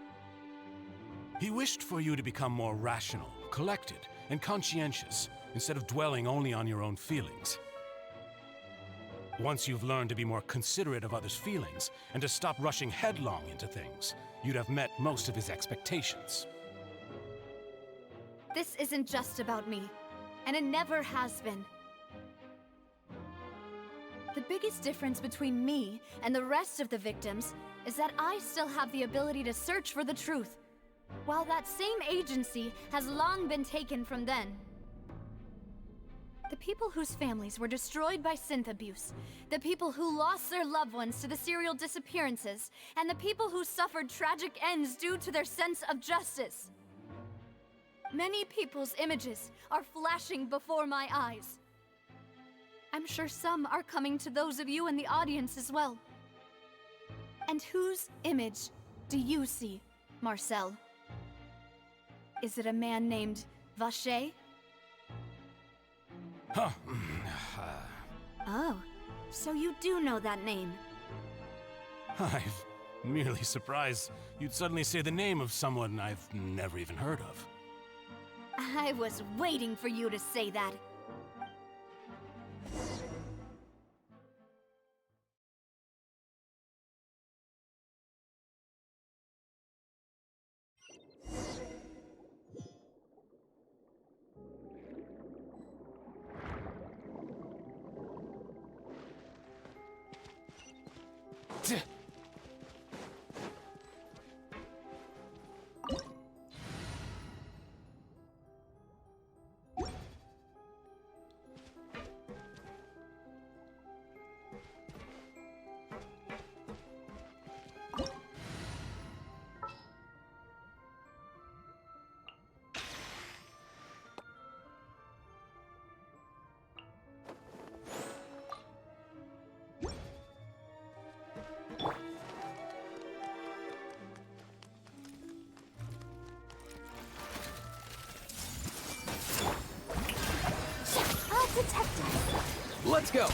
He wished for you to become more rational, collected, and conscientious, instead of dwelling only on your own feelings. Once you've learned to be more considerate of others' feelings, and to stop rushing headlong into things, you'd have met most of his expectations. This isn't just about me, and it never has been. The biggest difference between me and the rest of the victims is that I still have the ability to search for the truth, while that same agency has long been taken from them. The people whose families were destroyed by synth abuse, the people who lost their loved ones to the serial disappearances, and the people who suffered tragic ends due to their sense of justice. Many people's images are flashing before my eyes. I'm sure some are coming to those of you in the audience as well. And whose image do you see, Marcel? Is it a man named Vacher? Huh. Oh, so you do know that name. I'm merely surprised you'd suddenly say the name of someone I've never even heard of. I was waiting for you to say that. Let's go!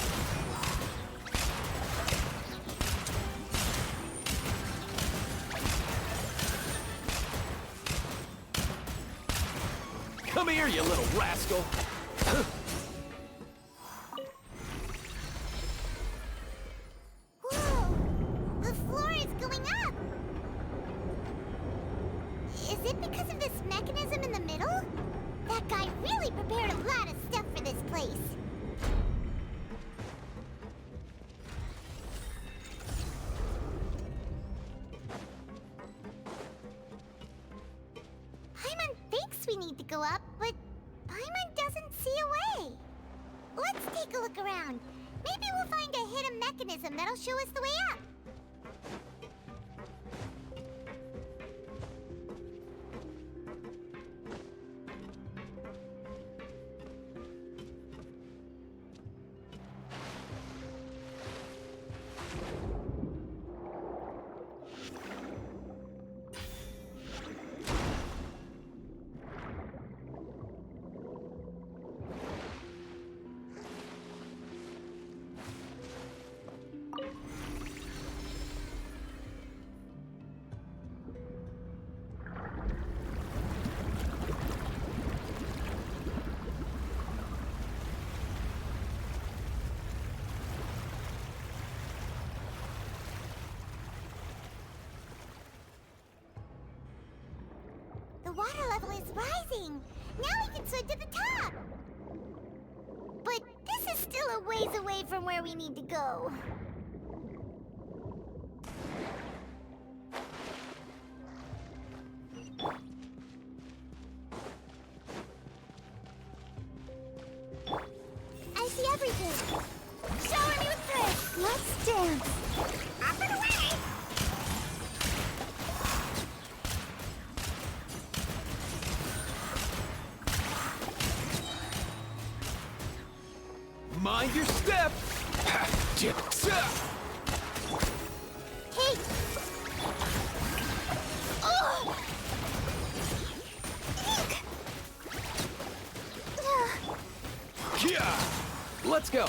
Come here, you little rascal! Whoa! The floor is going up! Is it because of this mechanism in the middle? That guy really prepared a lot of stuff for this place. Paimon thinks we need to go up, but Paimon doesn't see a way. Let's take a look around. Maybe we'll find a hidden mechanism that'll show us the way up. The water level is rising. Now we can swim to the top. But this is still a ways away from where we need to go. I see everything. Shower me with grace. Let's dance. Up and away. Mind your step! Hey! Oh! Yeah! Let's go!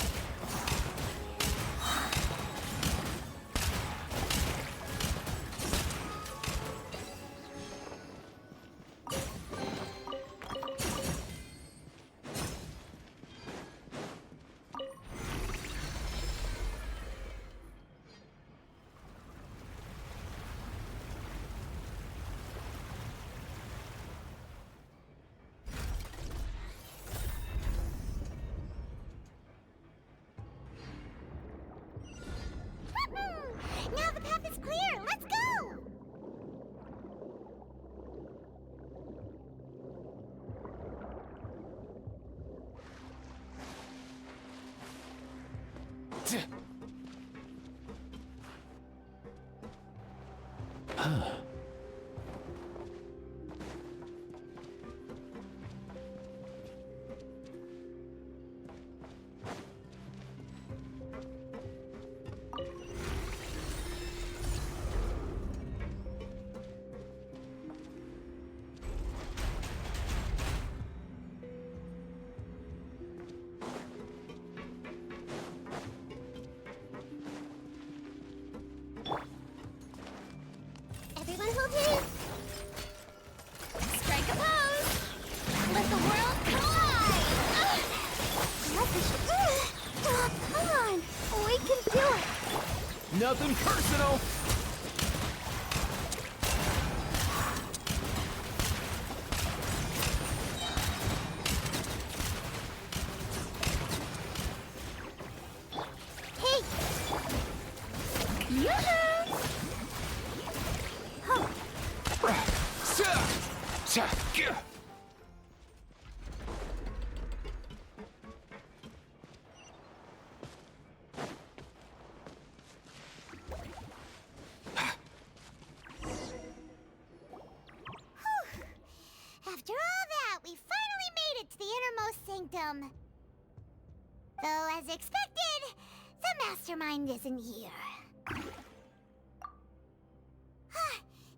Everyone hold hands. Strike a pose! Let the world collide! Come on, we can do it. Nothing personal! Hey! Yoo-hoo! Huh. After all that, we finally made it to the innermost sanctum. Though, as expected, the mastermind isn't here.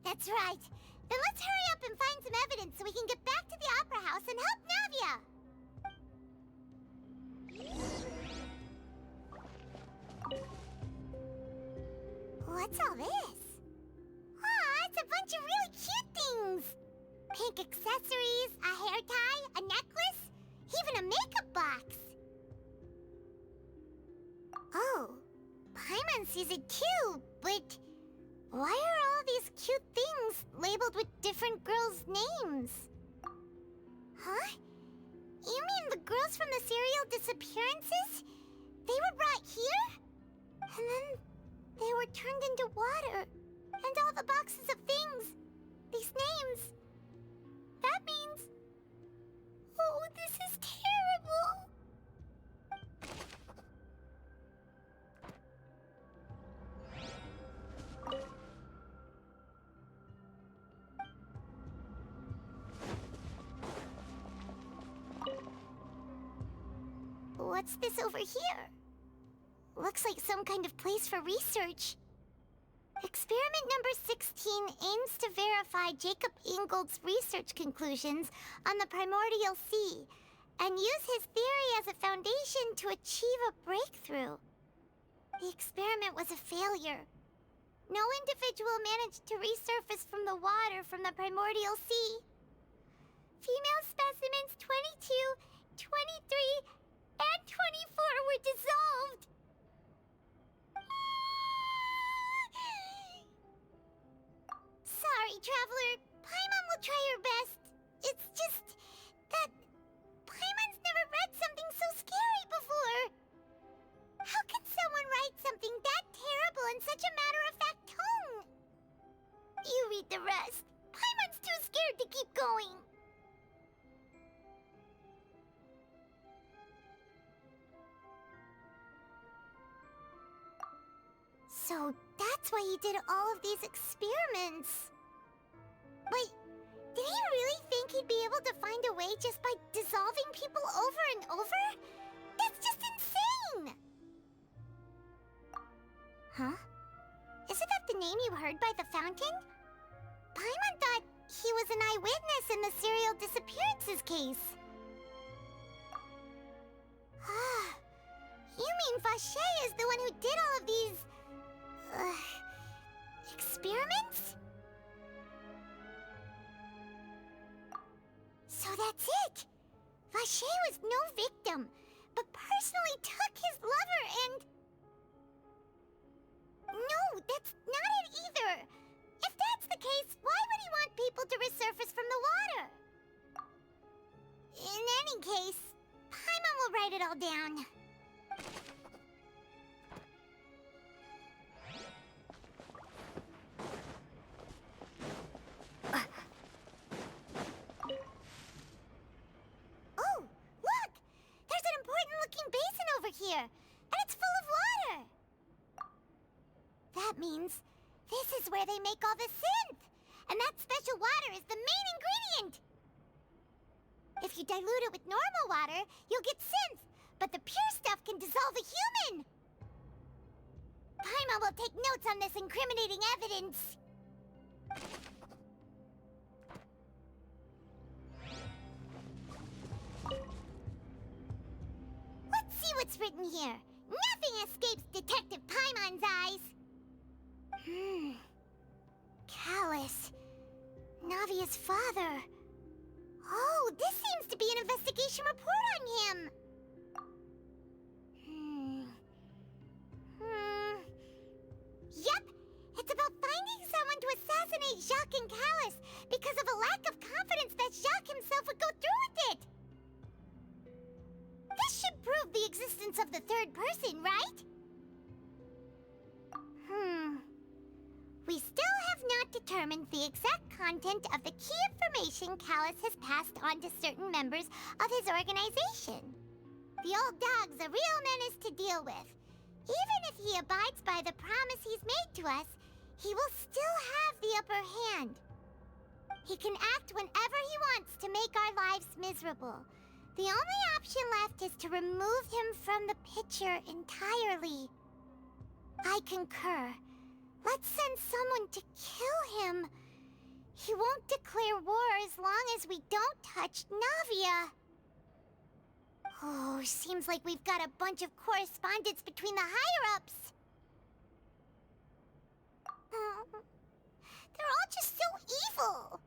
That's right. Then let's hurry up and find some evidence so we can get back to the Opera House and help Navia! What's all this? It's a bunch of really cute things! Pink accessories, a hair tie, a necklace, even a makeup box! Oh, Paimon sees it too, but why are all these cute things labeled with different girls' names? Huh? You mean the girls from the serial disappearances? They were brought here? And then they were turned into water. And all the boxes of things. These names. That means... Oh, this is terrible! What's this over here? Looks like some kind of place for research. Experiment number 16 aims to verify Jacob Ingold's research conclusions on the primordial sea and use his theory as a foundation to achieve a breakthrough. The experiment was a failure. No individual managed to resurface from the water from the primordial sea. Female specimens 22, 23, and 24 were dissolved. Sorry, Traveler. Paimon will try her best. It's just that Paimon's never read something so scary before. How can someone write something that terrible in such a matter-of-fact tone? You read the rest. Paimon's too scared to keep going. So that's why he did all of these experiments. Wait, did he really think he'd be able to find a way just by dissolving people over and over? That's just insane! Huh? Isn't that the name you heard by the fountain? Paimon thought he was an eyewitness in the serial disappearances case. You mean Vache is the one who did all of these... experiments? So that's it! Vache was no victim, but personally took his lover and... No, that's not it either! If that's the case, why would he want people to resurface from the water? In any case, Paimon will write it all down. Oh, look! There's an important-looking basin over here, and it's full of water! That means this is where they make all the synth. And that special water is the main ingredient. If you dilute it with normal water, you'll get synth. But the pure stuff can dissolve a human. Paimon will take notes on this incriminating evidence. Let's see what's written here. Nothing escapes Detective Paimon's eyes. Callus. Navia's father. Oh, this seems to be an investigation report on him. Yep, it's about finding someone to assassinate Jacques and Callus because of a lack of confidence that Jacques himself would go through with it. This should prove the existence of the third person, right? We still have not determined the exact content of the key information Callus has passed on to certain members of his organization. The old dog's a real menace to deal with. Even if he abides by the promise he's made to us, he will still have the upper hand. He can act whenever he wants to make our lives miserable. The only option left is to remove him from the picture entirely. I concur. Let's send someone to kill him. He won't declare war as long as we don't touch Navia. Oh, seems like we've got a bunch of correspondence between the higher-ups. They're all just so evil.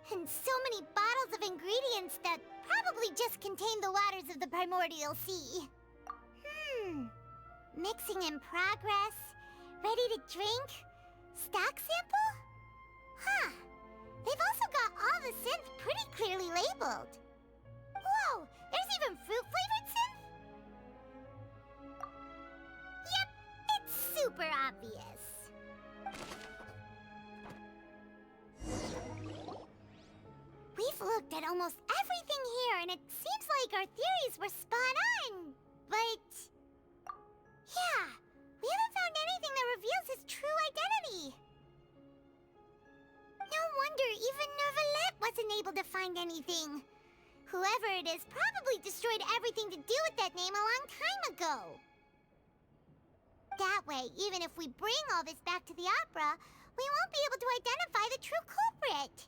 And so many bottles of ingredients that probably just contain the waters of the primordial sea. Mixing in progress. Ready to drink? Stock sample? Huh. They've also got all the synth pretty clearly labeled. Whoa, there's even fruit-flavored synth? Yep, it's super obvious. We've looked at almost everything here, and it seems like our theories were spot on. But yeah, we haven't found anything that reveals his true identity. No wonder even Neuvillette wasn't able to find anything. Whoever it is probably destroyed everything to do with that name a long time ago. That way, even if we bring all this back to the opera, we won't be able to identify the true culprit.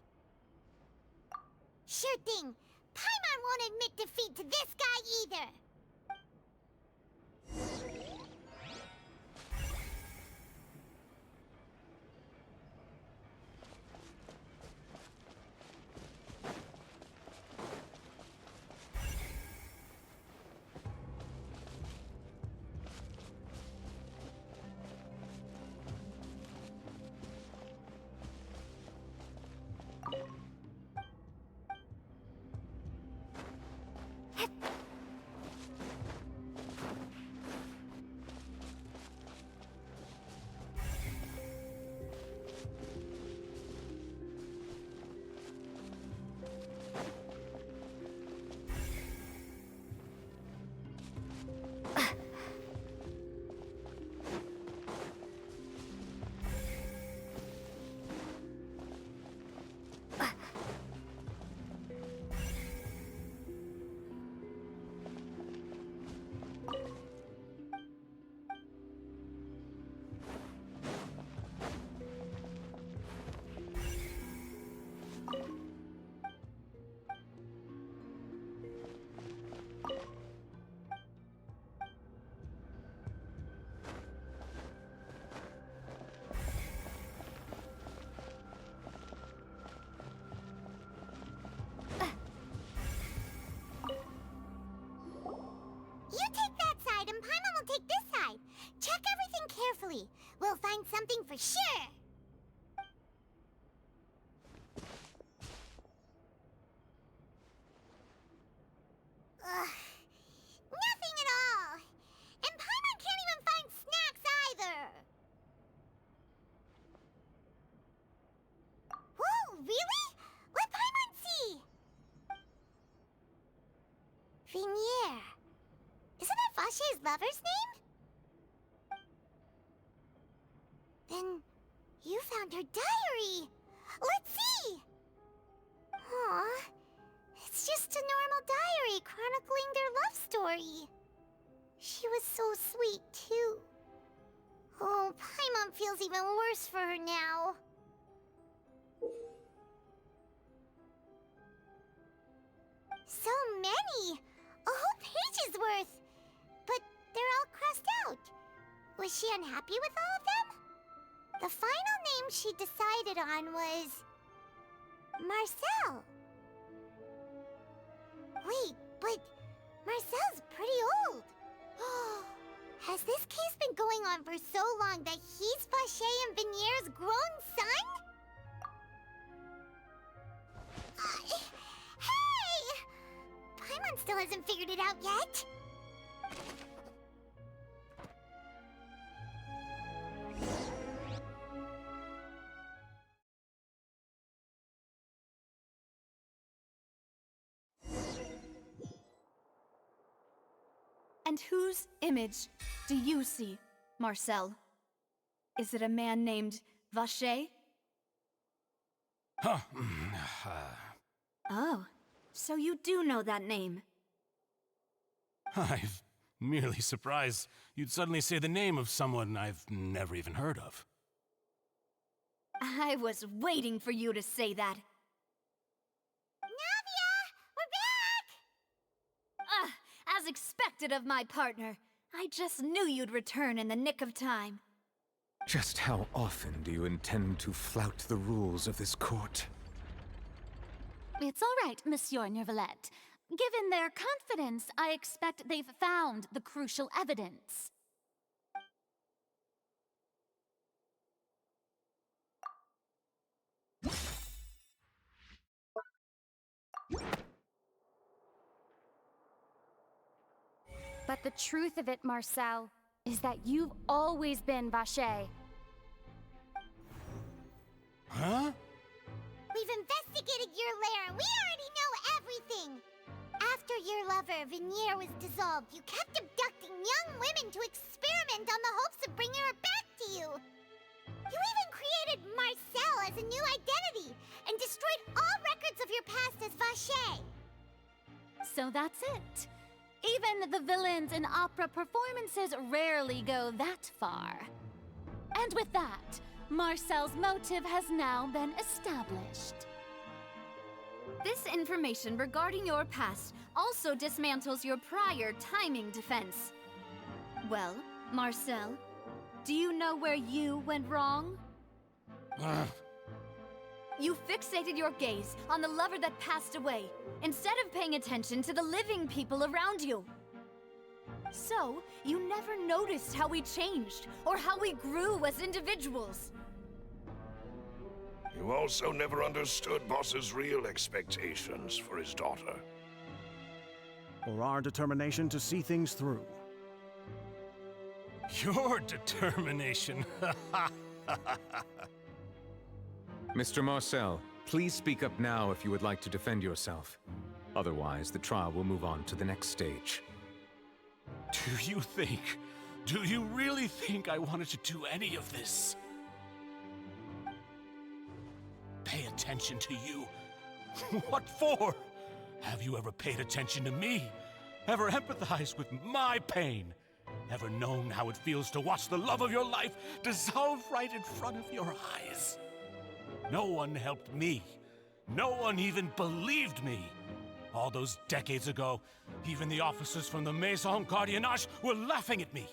Sure thing. Paimon won't admit defeat to this guy either. we'll find something for sure. Ugh. Nothing at all. And Paimon can't even find snacks either. Whoa, really? Let Paimon see. Venier. Isn't that Vache's lover's name? Then you found her diary. Let's see. Aw. It's just a normal diary chronicling their love story. She was so sweet, too. Oh, Paimon feels even worse for her now. So many! A whole page's worth! But they're all crossed out. Was she unhappy with all of them? The final name she decided on was... Marcel. Wait, but Marcel's pretty old. Has this case been going on for so long that he's Vache and Venier's grown son? Hey! Paimon still hasn't figured it out yet. And whose image do you see, Marcel? Is it a man named Vache? Huh. Oh, so you do know that name. I'm merely surprised you'd suddenly say the name of someone I've never even heard of. I was waiting for you to say that. Navia! We're back! As expected of my partner. I just knew you'd return in the nick of time. Just how often do you intend to flout the rules of this court? It's all right, Monsieur Nervalette. Given their confidence, I expect they've found the crucial evidence. But the truth of it, Marcel, is that you've always been Vache. Huh? We've investigated your lair. We already know everything. After your lover, Venier, was dissolved, you kept abducting young women to experiment on the hopes of bringing her back to you. You even created Marcel as a new identity and destroyed all records of your past as Vache. So that's it. Even the villains in opera performances rarely go that far. And with that, Marcel's motive has now been established. This information regarding your past also dismantles your prior timing defense. Well, Marcel, do you know where you went wrong? You fixated your gaze on the lover that passed away, instead of paying attention to the living people around you. So, you never noticed how we changed, or how we grew as individuals. You also never understood Boss's real expectations for his daughter. Or our determination to see things through. Your determination. Mr. Marcel, please speak up now if you would like to defend yourself. Otherwise, the trial will move on to the next stage. Do you really think I wanted to do any of this? Pay attention to you? What for? Have you ever paid attention to me? Ever empathized with my pain? Ever known how it feels to watch the love of your life dissolve right in front of your eyes? No one helped me. No one even believed me. All those decades ago, even the officers from the Maison Gardiennage were laughing at me.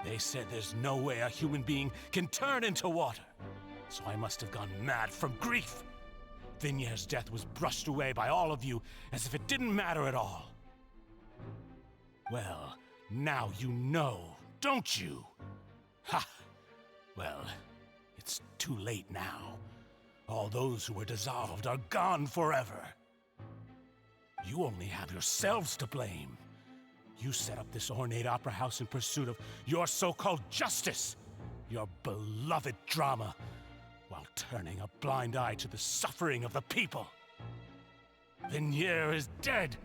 They said there's no way a human being can turn into water. So I must have gone mad from grief. Venier's death was brushed away by all of you as if it didn't matter at all. Well, now you know, don't you? Ha! Well, it's too late now. All those who were dissolved are gone forever. You only have yourselves to blame. You set up this ornate opera house in pursuit of your so-called justice, your beloved drama, while turning a blind eye to the suffering of the people. Vignier is dead.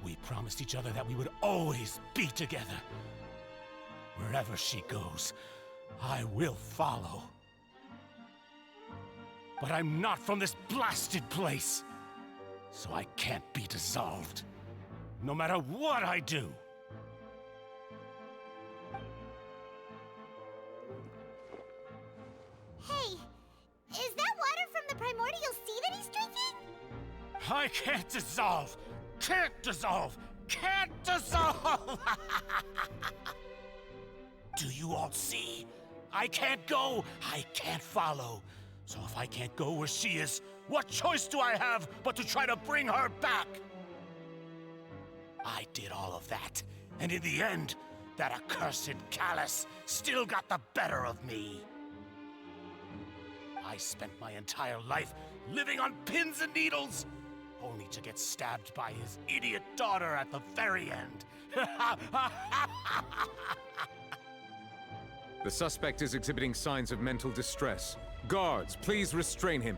We promised each other that we would always be together. Wherever she goes, I will follow. But I'm not from this blasted place, so I can't be dissolved, no matter what I do. Hey, is that water from the primordial sea that he's drinking? I can't dissolve! Can't dissolve! Can't dissolve! Do you all see? I can't go, I can't follow. So if I can't go where she is, what choice do I have but to try to bring her back? I did all of that, and in the end, that accursed Callus still got the better of me. I spent my entire life living on pins and needles, only to get stabbed by his idiot daughter at the very end. The suspect is exhibiting signs of mental distress. Guards, please restrain him.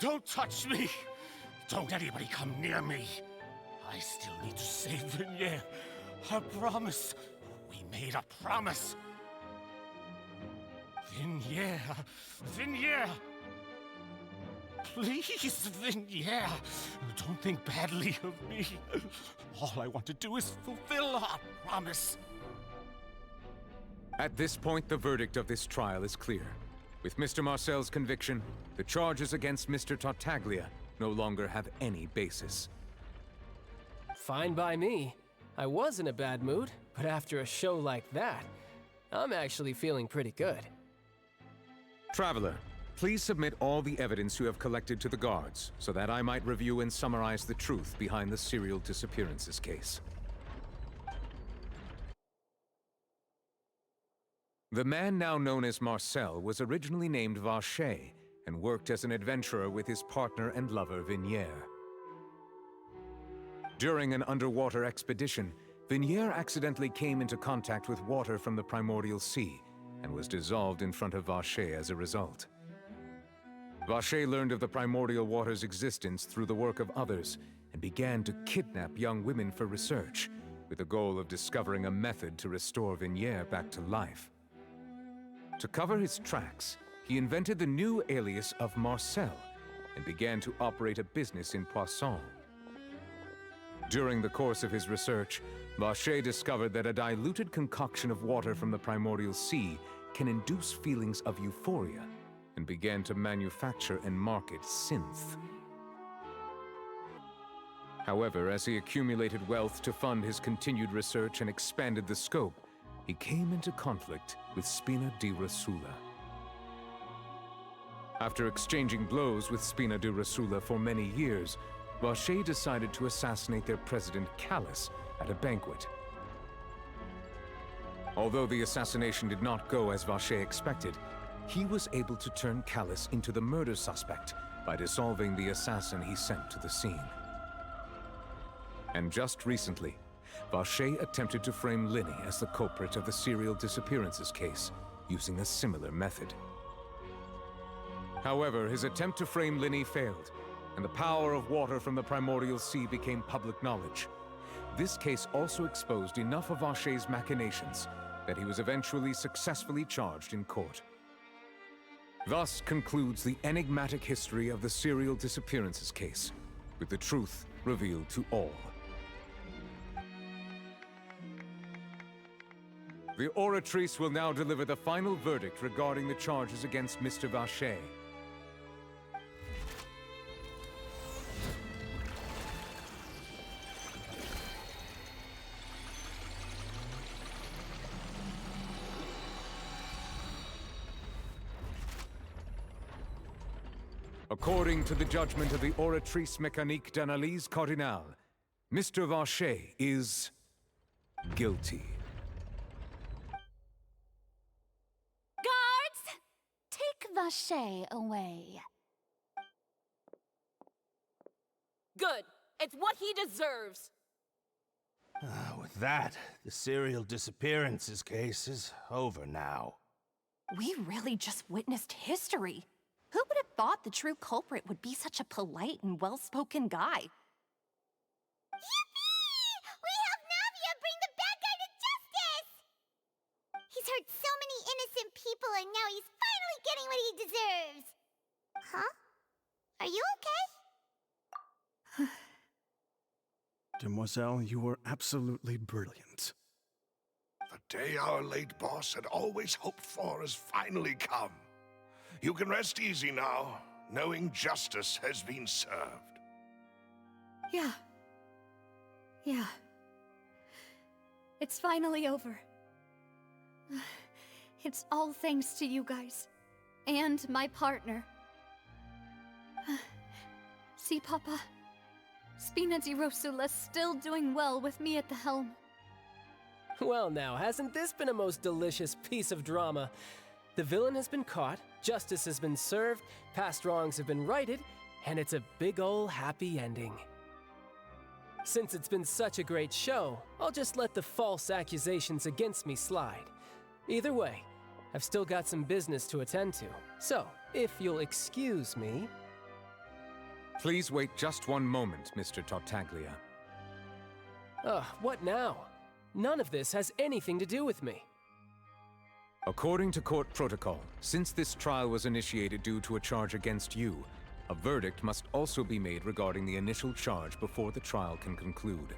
Don't touch me! Don't anybody come near me! I still need to save Vignier. A promise. We made a promise. Vignier. Vignier! Please, Vignier. Don't think badly of me. All I want to do is fulfill our promise. At this point, the verdict of this trial is clear. With Mr. Marcel's conviction, the charges against Mr. Tartaglia no longer have any basis. Fine by me. I was in a bad mood, but after a show like that, I'm actually feeling pretty good. Traveler, please submit all the evidence you have collected to the guards, so that I might review and summarize the truth behind the serial disappearances case. The man now known as Marcel was originally named Vacher and worked as an adventurer with his partner and lover Vignier. During an underwater expedition, Vignier accidentally came into contact with water from the primordial sea and was dissolved in front of Vacher as a result. Vacher learned of the primordial water's existence through the work of others and began to kidnap young women for research, with the goal of discovering a method to restore Vignier back to life. To cover his tracks, he invented the new alias of Marcel and began to operate a business in Poisson. During the course of his research, Vacher discovered that a diluted concoction of water from the primordial sea can induce feelings of euphoria and began to manufacture and market synth. However, as he accumulated wealth to fund his continued research and expanded the scope, he came into conflict with Spina di Rosula. After exchanging blows with Spina di Rosula for many years, Vacher decided to assassinate their president Callus at a banquet. Although the assassination did not go as Vacher expected, he was able to turn Callus into the murder suspect by dissolving the assassin he sent to the scene. And just recently, Vacher attempted to frame lynei as the culprit of the serial disappearances case, using a similar method. However, his attempt to frame lynei failed, and the power of water from the primordial sea became public knowledge. This case also exposed enough of Vacher's machinations that he was eventually successfully charged in court. Thus concludes the enigmatic history of the serial disappearances case, with the truth revealed to all. The oratrice will now deliver the final verdict regarding the charges against Mr. Vacher. According to the judgment of the oratrice mécanique d'analyse cardinale, Mr. Vacher is guilty. Guards! Vache away. Good. It's what he deserves. With that, the serial disappearances case is over now. We really just witnessed history. Who would have thought the true culprit would be such a polite and well-spoken guy? Yippee! We helped Navia bring the bad guy to justice! He's hurt so many innocent people and now he's finally getting what he deserves. Huh? Are you okay? Demoiselle, you were absolutely brilliant. The day our late boss had always hoped for has finally come. You can rest easy now, knowing justice has been served. Yeah. Yeah. It's finally over. It's all thanks to you guys. And my partner. See, Papa? Spina di Rosula's still doing well with me at the helm. Well now, hasn't this been a most delicious piece of drama? The villain has been caught, justice has been served, past wrongs have been righted, and it's a big ol' happy ending. Since it's been such a great show, I'll just let the false accusations against me slide. Either way, I've still got some business to attend to, so if you'll excuse me... Please wait just one moment, Mr. Tartaglia. What now? None of this has anything to do with me. According to court protocol, since this trial was initiated due to a charge against you, a verdict must also be made regarding the initial charge before the trial can conclude.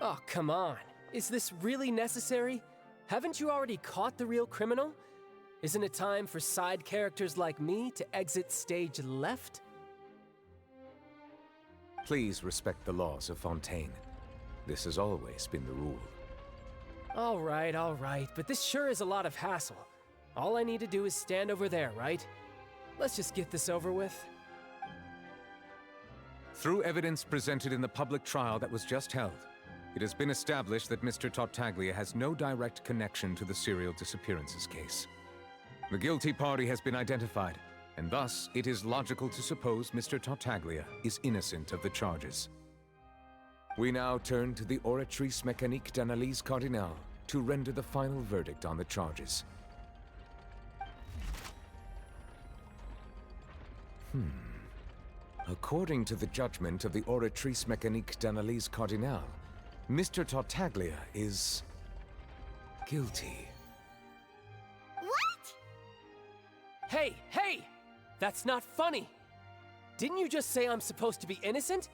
Oh, come on. Is this really necessary? Haven't you already caught the real criminal? Isn't it time for side characters like me to exit stage left? Please respect the laws of Fontaine. This has always been the rule. All right, but this sure is a lot of hassle. All I need to do is stand over there, right? Let's just get this over with. Through evidence presented in the public trial that was just held, it has been established that Mr. Tartaglia has no direct connection to the serial disappearances case. The guilty party has been identified, and thus it is logical to suppose Mr. Tartaglia is innocent of the charges. We now turn to the Oratrice Mécanique d'Analyse Cardinale to render the final verdict on the charges. According to the judgment of the Oratrice Mécanique d'Analyse Cardinale, Mr. Tartaglia is... guilty. What? Hey! That's not funny! Didn't you just say I'm supposed to be innocent?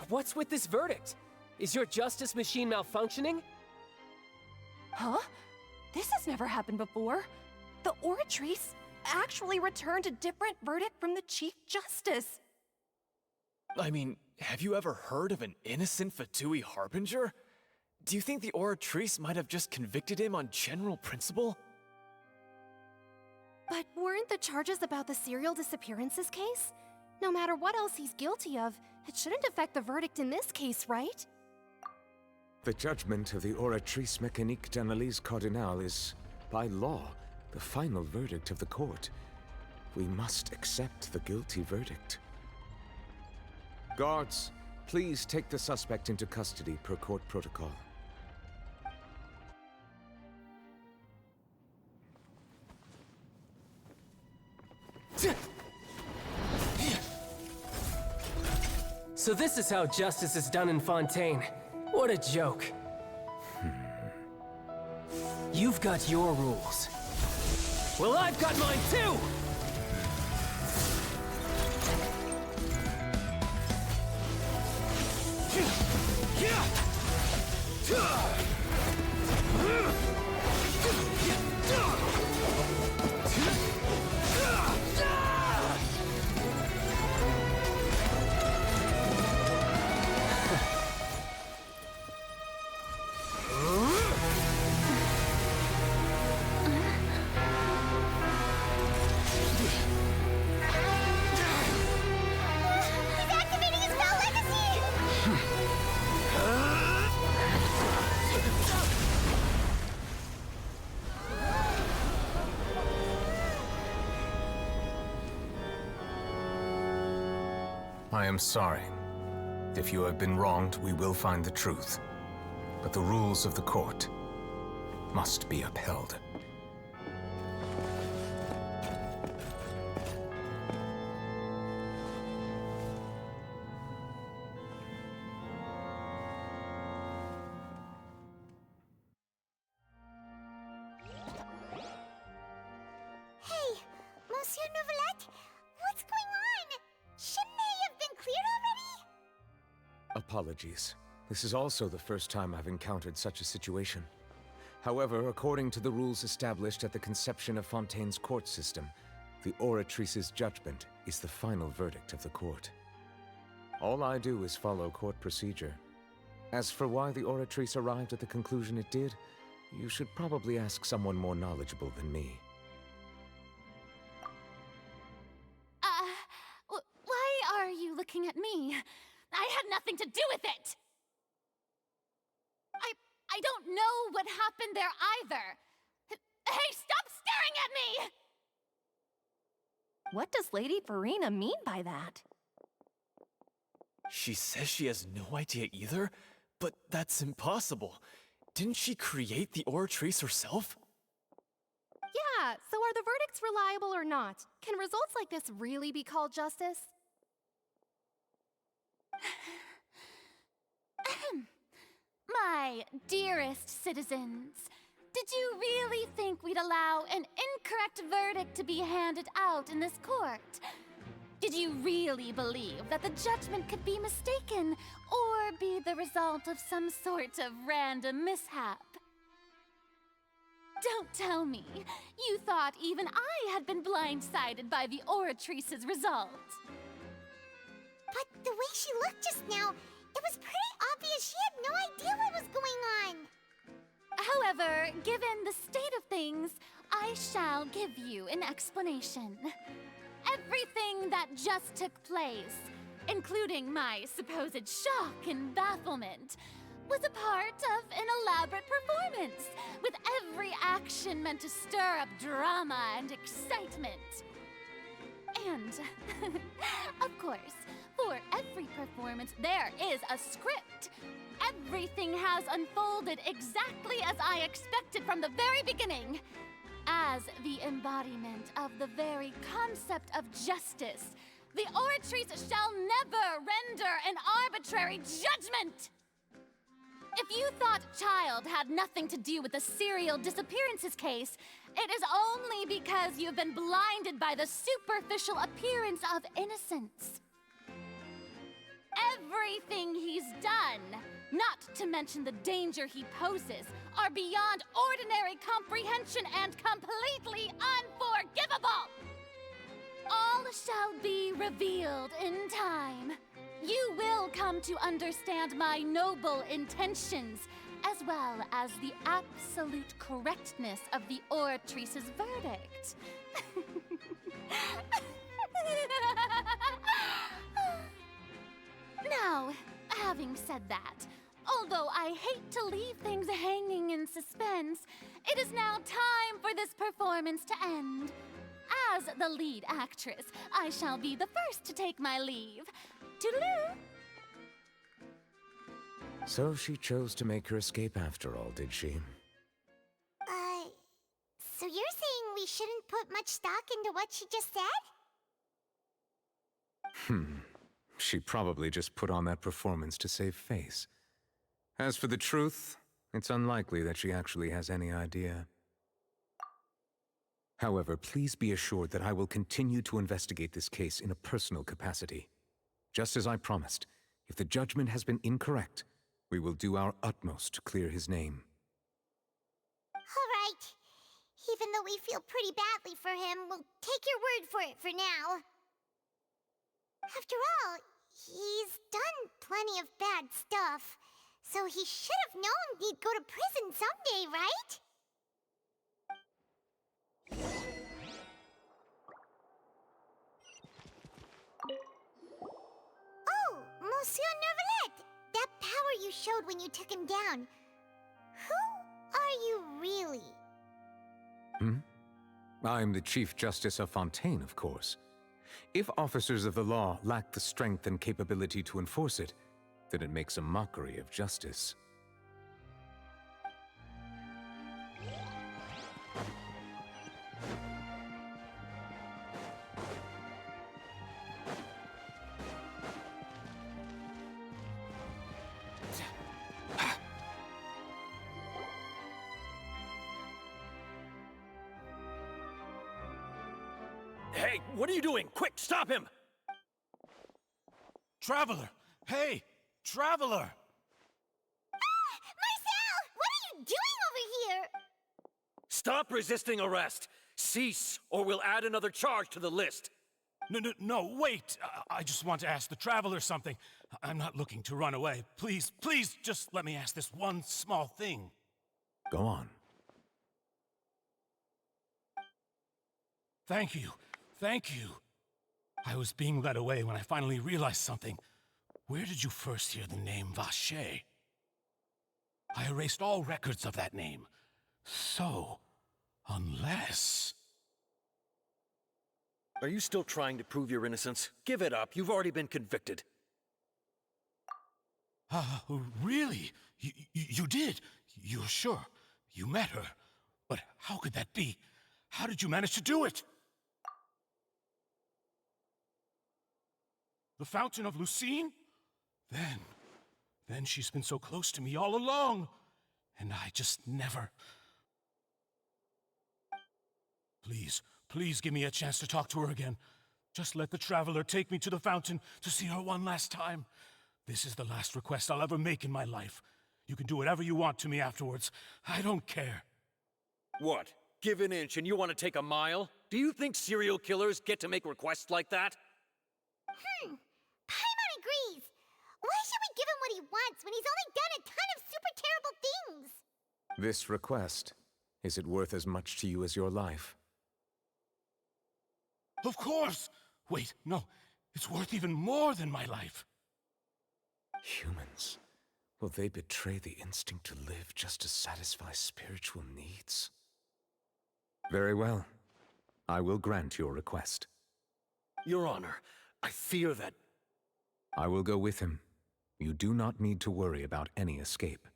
What's with this verdict? Is your justice machine malfunctioning? Huh? This has never happened before. The Oratrice actually returned a different verdict from the Chief Justice. I mean, have you ever heard of an innocent Fatui Harbinger? Do you think the Oratrice might have just convicted him on general principle? But weren't the charges about the serial disappearances case? No matter what else he's guilty of, it shouldn't affect the verdict in this case, right? The judgment of the Oratrice Mécanique d'Analyse Cardinale is, by law, the final verdict of the court. We must accept the guilty verdict. Guards, please take the suspect into custody per court protocol. So this is how justice is done in Fontaine. What a joke. You've got your rules. Well, I've got mine too! I am sorry. If you have been wronged, we will find the truth. But the rules of the court must be upheld. Hey, Monsieur Nouvelette, what's going on? Shouldn't they have been cleared already? Apologies. This is also the first time I've encountered such a situation. However, according to the rules established at the conception of Fontaine's court system, the oratrice's judgment is the final verdict of the court. All I do is follow court procedure. As for why the oratrice arrived at the conclusion it did, you should probably ask someone more knowledgeable than me. Why are you looking at me? I had nothing to do with it! I don't know what happened there either. Hey, stop staring at me! What does Lady Verena mean by that? She says she has no idea either, but that's impossible. Didn't she create the oratrice herself? Yeah, so are the verdicts reliable or not? Can results like this really be called justice? My dearest citizens, did you really think we'd allow an incorrect verdict to be handed out in this court? Did you really believe that the judgment could be mistaken or be the result of some sort of random mishap? Don't tell me you thought even I had been blindsided by the oratrice's result. But the way she looked just now, it was pretty obvious she had no idea what was going on. However, given the state of things, I shall give you an explanation. Everything that just took place, including my supposed shock and bafflement, was a part of an elaborate performance, with every action meant to stir up drama and excitement. And, of course, for every performance, there is a script. Everything has unfolded exactly as I expected from the very beginning. As the embodiment of the very concept of justice, the oratrice shall never render an arbitrary judgment! If you thought Child had nothing to do with the serial disappearances case, it is only because you've been blinded by the superficial appearance of innocence. Everything he's done, not to mention the danger he poses, are beyond ordinary comprehension and completely unforgivable! All shall be revealed in time. You will come to understand my noble intentions, as well as the absolute correctness of the oratrice's verdict. Now, having said that, although I hate to leave things hanging in suspense, it is now time for this performance to end. As the lead actress, I shall be the first to take my leave. Toodaloo! So she chose to make her escape after all, did she? So you're saying we shouldn't put much stock into what she just said? She probably just put on that performance to save face. As for the truth, it's unlikely that she actually has any idea. However, please be assured that I will continue to investigate this case in a personal capacity. Just as I promised, if the judgment has been incorrect, we will do our utmost to clear his name. All right. Even though we feel pretty badly for him, we'll take your word for it for now. After all, he's done plenty of bad stuff, so he should have known he'd go to prison someday, right? Oh, Monsieur Nervalette! That power you showed when you took him down. Who are you really? I'm the Chief Justice of Fontaine, of course. If officers of the law lack the strength and capability to enforce it, then it makes a mockery of justice. Hey, what are you doing? Quick, stop him! Traveler! Hey! Traveler! Marcel! What are you doing over here? Stop resisting arrest! Cease, or we'll add another charge to the list. No, wait! I just want to ask the Traveler something. I'm not looking to run away. Please, just let me ask this one small thing. Go on. Thank you. I was being led away when I finally realized something. Where did you first hear the name Vacher? I erased all records of that name. So, unless... Are you still trying to prove your innocence? Give it up. You've already been convicted. Really? You did? You're sure? You met her? But how could that be? How did you manage to do it? The Fountain of Lucine? Then she's been so close to me all along. And I just never... Please give me a chance to talk to her again. Just let the Traveler take me to the fountain to see her one last time. This is the last request I'll ever make in my life. You can do whatever you want to me afterwards. I don't care. What? Give an inch and you want to take a mile? Do you think serial killers get to make requests like that? Paimon agrees. Why should we give him what he wants when he's only done a ton of super terrible things? This request, is it worth as much to you as your life? Of course! Wait, no. It's worth even more than my life. Humans. Will they betray the instinct to live just to satisfy spiritual needs? Very well. I will grant your request. Your Honor, I fear that... I will go with him. You do not need to worry about any escape.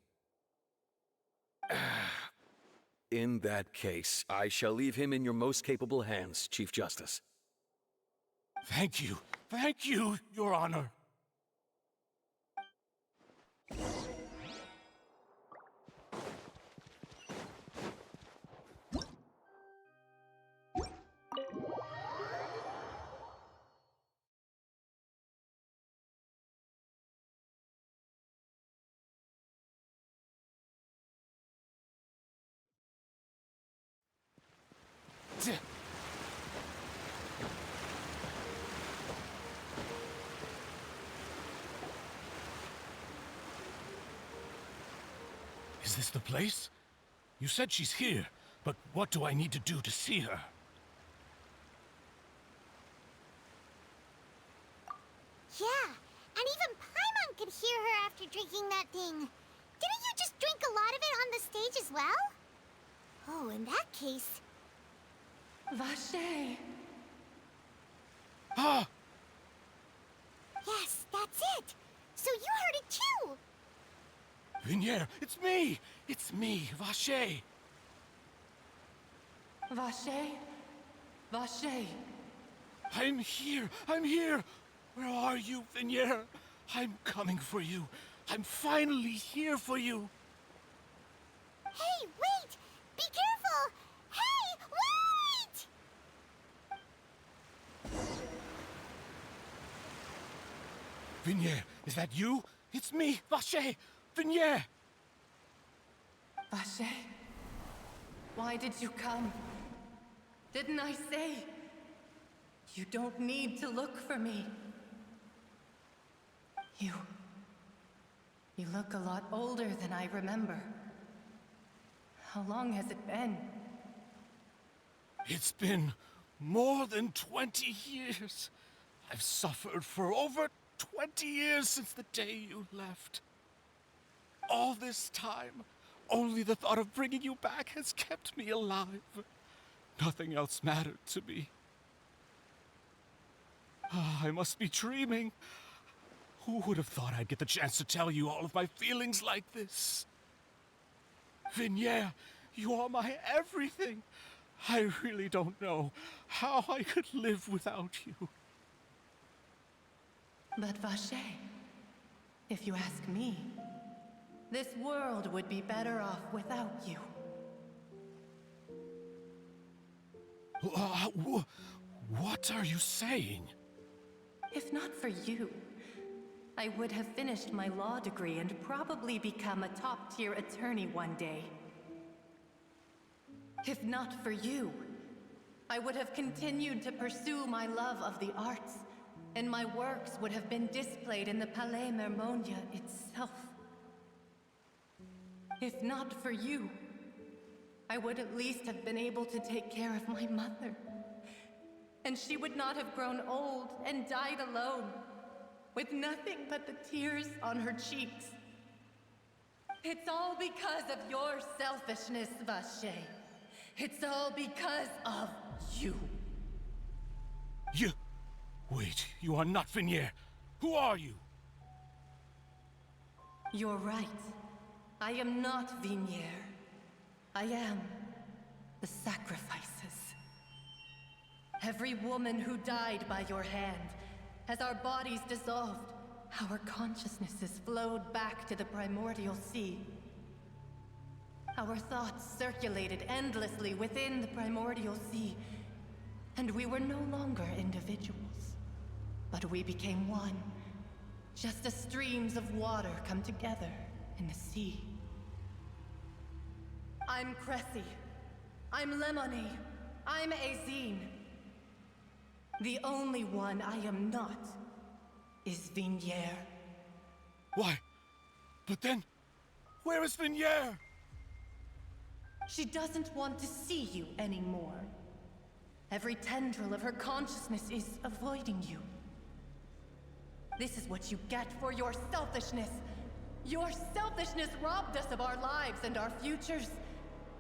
In that case, I shall leave him in your most capable hands, Chief Justice. Thank you, Your Honor. Is this the place? You said she's here, but what do I need to do to see her? Yeah, and even Paimon could hear her after drinking that thing. Didn't you just drink a lot of it on the stage as well? Oh, in that case... Vacher. Ah! Yes, that's it. So you heard it too. Vignier, it's me! It's me, Vacher! Vacher? Vacher. I'm here! Where are you, Vignier? I'm coming for you. I'm finally here for you. Hey, wait! Be careful! Hey, wait! Vignier, is that you? It's me, Vacher! Vignier! Vacher? Why did you come? Didn't I say? You don't need to look for me. You look a lot older than I remember. How long has it been? It's been more than 20 years. I've suffered for over 20 years since the day you left. All this time, only the thought of bringing you back has kept me alive. Nothing else mattered to me. I must be dreaming. Who would have thought I'd get the chance to tell you all of my feelings like this? Vignere, you are my everything. I really don't know how I could live without you. But Vache, if you ask me, this world would be better off without you. What are you saying? If not for you, I would have finished my law degree and probably become a top-tier attorney one day. If not for you, I would have continued to pursue my love of the arts, and my works would have been displayed in the Palais Mermonia itself. If not for you, I would at least have been able to take care of my mother. And she would not have grown old and died alone, with nothing but the tears on her cheeks. It's all because of your selfishness, Vache. It's all because of you. Wait, you are not Vignere. Who are you? You're right. I am not Vignere. I am the sacrifices. Every woman who died by your hand, as our bodies dissolved, our consciousnesses flowed back to the primordial sea. Our thoughts circulated endlessly within the primordial sea, and we were no longer individuals, but we became one, just as streams of water come together in the sea. I'm Cressy. I'm Lemony. I'm Azine. The only one I am not is Vignere. Why? But then, where is Vignere? She doesn't want to see you anymore. Every tendril of her consciousness is avoiding you. This is what you get for your selfishness. Your selfishness robbed us of our lives and our futures.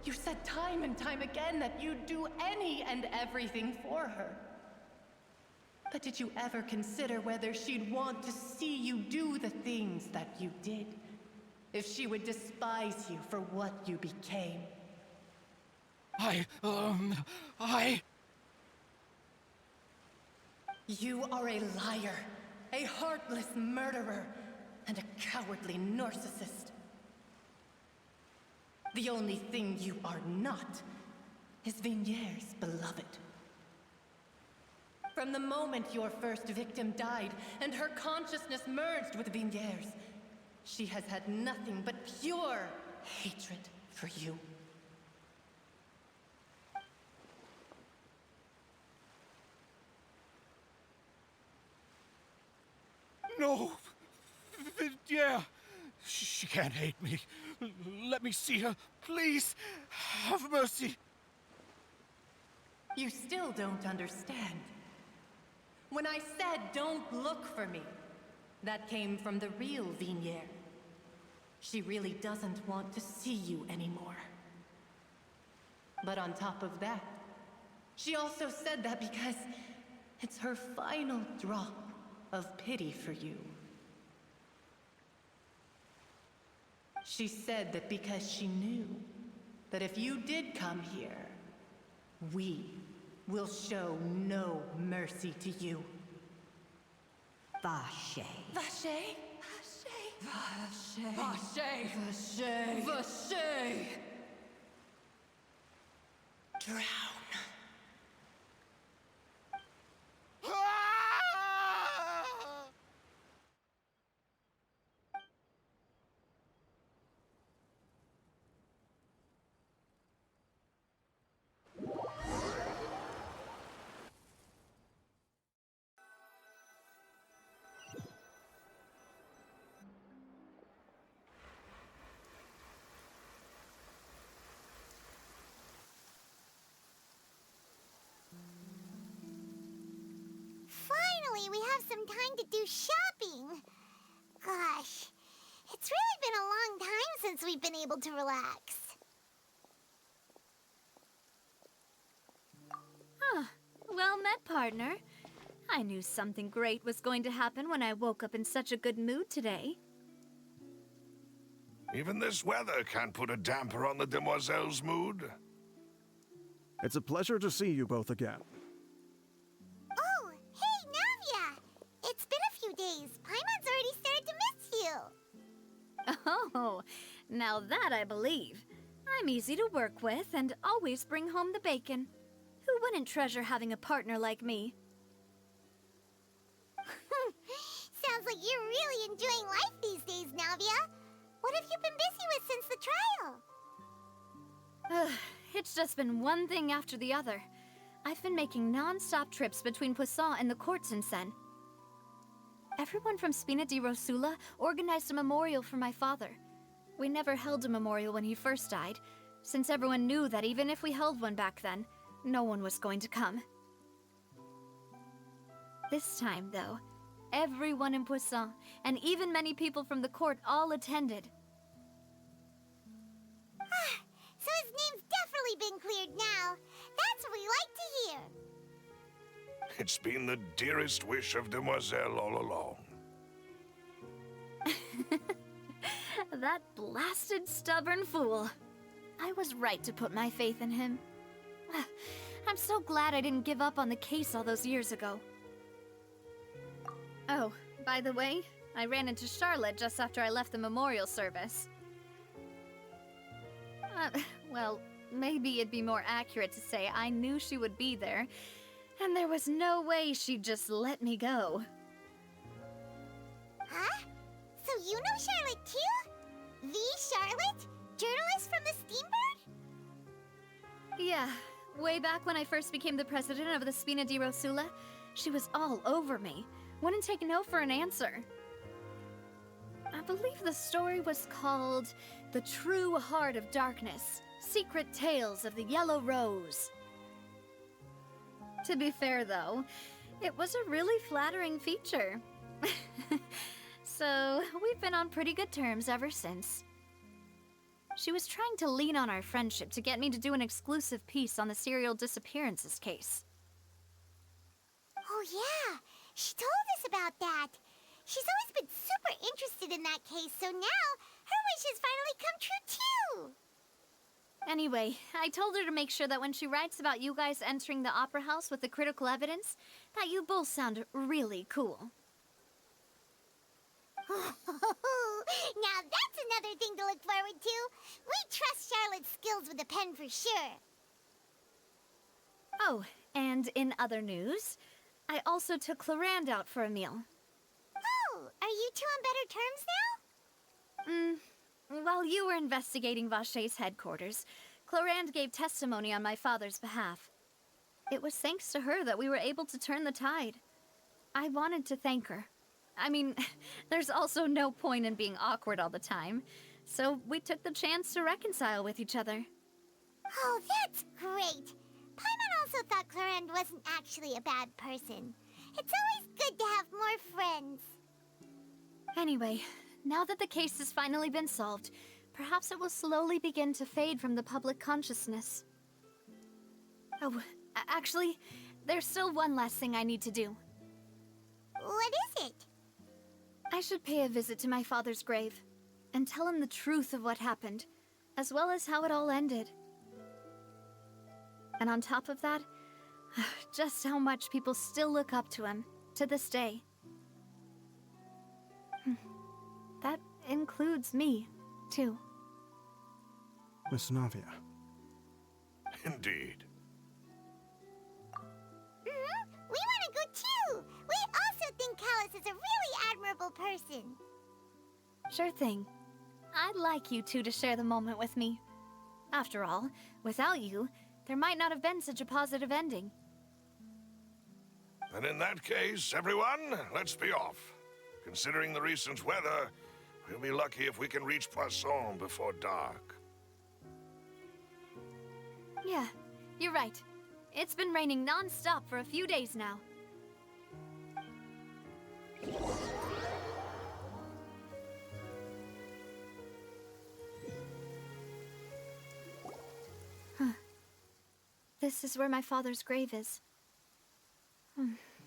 You said time and time again that you'd do any and everything for her. But did you ever consider whether she'd want to see you do the things that you did? If she would despise you for what you became? You are a liar, a heartless murderer, and a cowardly narcissist. The only thing you are not is Vignere's beloved. From the moment your first victim died and her consciousness merged with Vignere's, she has had nothing but pure hatred for you. No! Vignere! She can't hate me. Let me see her. Please, have mercy. You still don't understand. When I said don't look for me, that came from the real Vignere. She really doesn't want to see you anymore. But on top of that, she also said that because it's her final drop of pity for you. She said that because she knew that if you did come here, we will show no mercy to you. Vache. Vache? Vache. Vache. Vache. Vache. Drown. Finally, we have some time to do shopping. Gosh, it's really been a long time since we've been able to relax. Well met, partner. I knew something great was going to happen when I woke up in such a good mood today. Even this weather can't put a damper on the demoiselle's mood. It's a pleasure to see you both again. Oh, hey, Navia! It's been a few days. Paimon's already started to miss you. Oh, now that I believe. I'm easy to work with and always bring home the bacon. Who wouldn't treasure having a partner like me? Sounds like you're really enjoying life these days, Navia. What have you been busy with since the trial? It's just been one thing after the other. I've been making non-stop trips between Poisson and the courts in Sen. Everyone from Spina di Rosula organized a memorial for my father. We never held a memorial when he first died, since everyone knew that even if we held one back then, no one was going to come. This time, though, everyone in Poisson, and even many people from the court, all attended. So his name's definitely been cleared now. That's what we like to hear. It's been the dearest wish of Demoiselle all along. That blasted stubborn fool. I was right to put my faith in him. I'm so glad I didn't give up on the case all those years ago. Oh, by the way, I ran into Charlotte just after I left the memorial service. Well, maybe it'd be more accurate to say I knew she would be there, and there was no way she'd just let me go. Huh? So you know Charlotte too? The Charlotte? Journalist from the Steambird? Yeah, way back when I first became the president of the Spina di Rosula, she was all over me. Wouldn't take no for an answer. I believe the story was called The True Heart of Darkness, Secret Tales of the Yellow Rose. To be fair, though, it was a really flattering feature. So, we've been on pretty good terms ever since. She was trying to lean on our friendship to get me to do an exclusive piece on the serial disappearances case. Oh yeah, she told us about that. She's always been super interested in that case, so now her wish has finally come true too. Anyway, I told her to make sure that when she writes about you guys entering the opera house with the critical evidence, that you both sound really cool. Now that's another thing to look forward to. We trust Charlotte's skills with a pen for sure. Oh, and in other news, I also took Clorand out for a meal. Oh, are you two on better terms now? While you were investigating Vaché's headquarters, Clorand gave testimony on my father's behalf. It was thanks to her that we were able to turn the tide. I wanted to thank her. I mean, there's also no point in being awkward all the time, so we took the chance to reconcile with each other. Oh, that's great. Paimon also thought Clorand wasn't actually a bad person. It's always good to have more friends. Anyway, now that the case has finally been solved, perhaps it will slowly begin to fade from the public consciousness. Oh, actually, there's still one last thing I need to do. What is it? I should pay a visit to my father's grave, and tell him the truth of what happened, as well as how it all ended. And on top of that, just how much people still look up to him, to this day. That includes me, too. Miss Navia. Indeed. We want to go too! We also think Callus is a really admirable person. Sure thing. I'd like you two to share the moment with me. After all, without you, there might not have been such a positive ending. And in that case, everyone, let's be off. Considering the recent weather, we'll be lucky if we can reach Poisson before dark. Yeah, you're right. It's been raining non-stop for a few days now. This is where my father's grave is.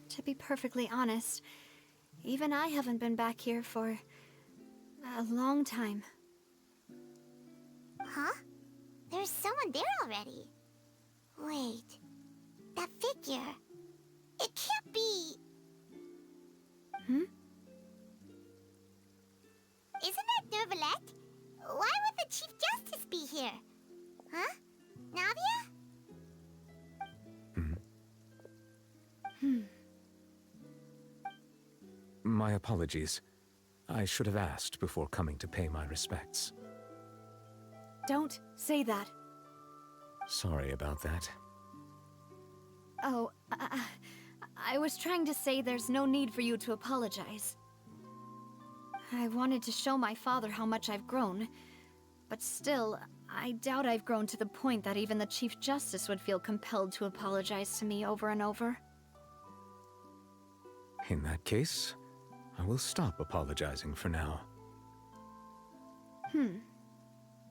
To be perfectly honest, even I haven't been back here for a long time. Huh? There's someone there already. Wait, that figure. It can't be... Hmm? Isn't that Nervalette? Why would the Chief Justice be here? Huh? Navia? My apologies. I should have asked before coming to pay my respects. Don't say that. Sorry about that. Oh, I was trying to say there's no need for you to apologize. I wanted to show my father how much I've grown, but still, I doubt I've grown to the point that even the Chief Justice would feel compelled to apologize to me over and over. In that case, I will stop apologizing for now.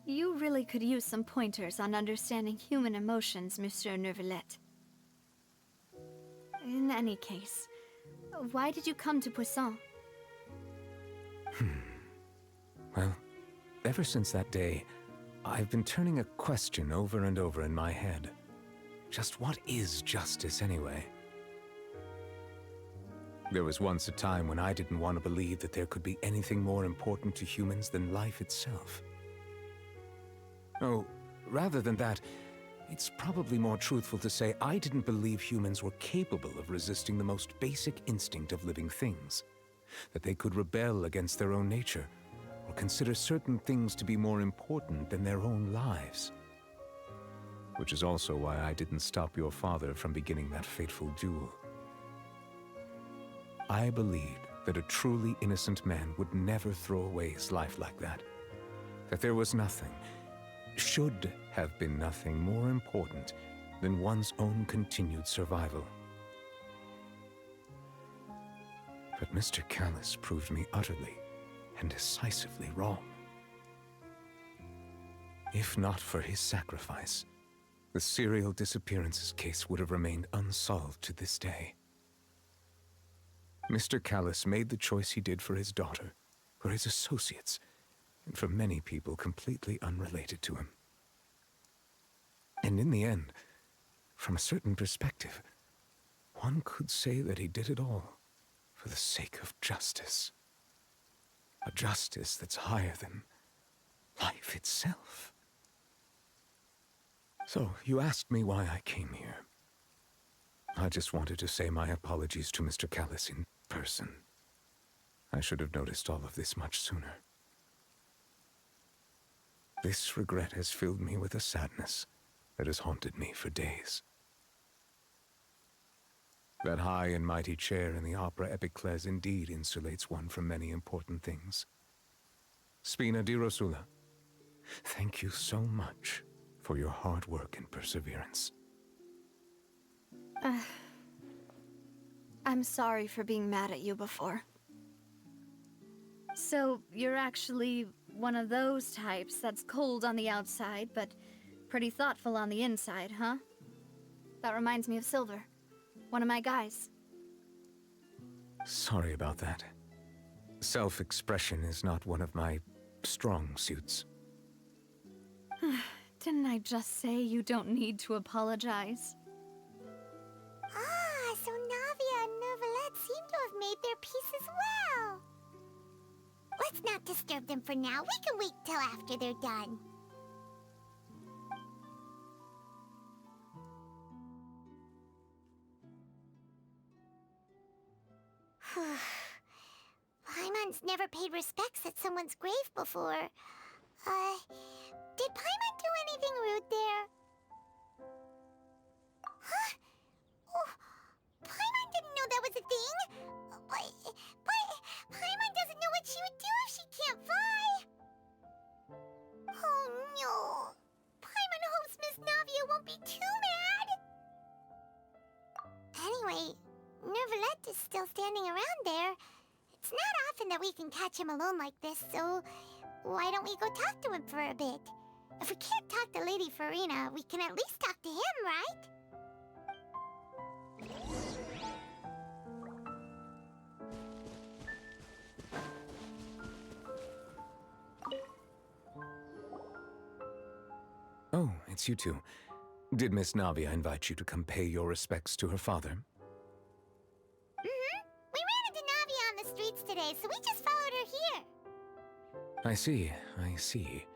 You really could use some pointers on understanding human emotions, Monsieur Nervalette. In any case, why did you come to Poisson? Well, ever since that day, I've been turning a question over and over in my head. Just what is justice anyway? There was once a time when I didn't want to believe that there could be anything more important to humans than life itself. Oh, rather than that, it's probably more truthful to say I didn't believe humans were capable of resisting the most basic instinct of living things. That they could rebel against their own nature, or consider certain things to be more important than their own lives. Which is also why I didn't stop your father from beginning that fateful duel. I believed that a truly innocent man would never throw away his life like that. That there was nothing, should have been nothing more important than one's own continued survival. But Mr. Callis proved me utterly and decisively wrong. If not for his sacrifice, the serial disappearances case would have remained unsolved to this day. Mr. Callis made the choice he did for his daughter, for his associates, and for many people completely unrelated to him. And in the end, from a certain perspective, one could say that he did it all for the sake of justice. A justice that's higher than life itself. So, you asked me why I came here. I just wanted to say my apologies to Mr. Callis in person. I should have noticed all of this much sooner. This regret has filled me with a sadness that has haunted me for days. That high and mighty chair in the Opera Epiclese indeed insulates one from many important things. Spina di Rosula, thank you so much for your hard work and perseverance. I'm sorry for being mad at you before. So, you're actually one of those types that's cold on the outside, but pretty thoughtful on the inside, huh? That reminds me of Silver, one of my guys. Sorry about that. Self-expression is not one of my strong suits. Didn't I just say you don't need to apologize? Ah, so Navia and Nervalette seem to have made their peace as well. Let's not disturb them for now. We can wait till after they're done. Paimon's never paid respects at someone's grave before. Did Paimon do anything rude there? Huh? Oh, Paimon didn't know that was a thing. But Paimon doesn't know what she would do if she can't fly. Oh no. Paimon hopes Miss Navia won't be too mad. Anyway, Nervalette is still standing around there. It's not often that we can catch him alone like this, so why don't we go talk to him for a bit? If we can't talk to Lady Farina, we can at least talk to him, right? Oh, it's you two. Did Miss Navia invite you to come pay your respects to her father? Mm-hmm. We ran into Navia on the streets today, so we just followed her here. I see, I see.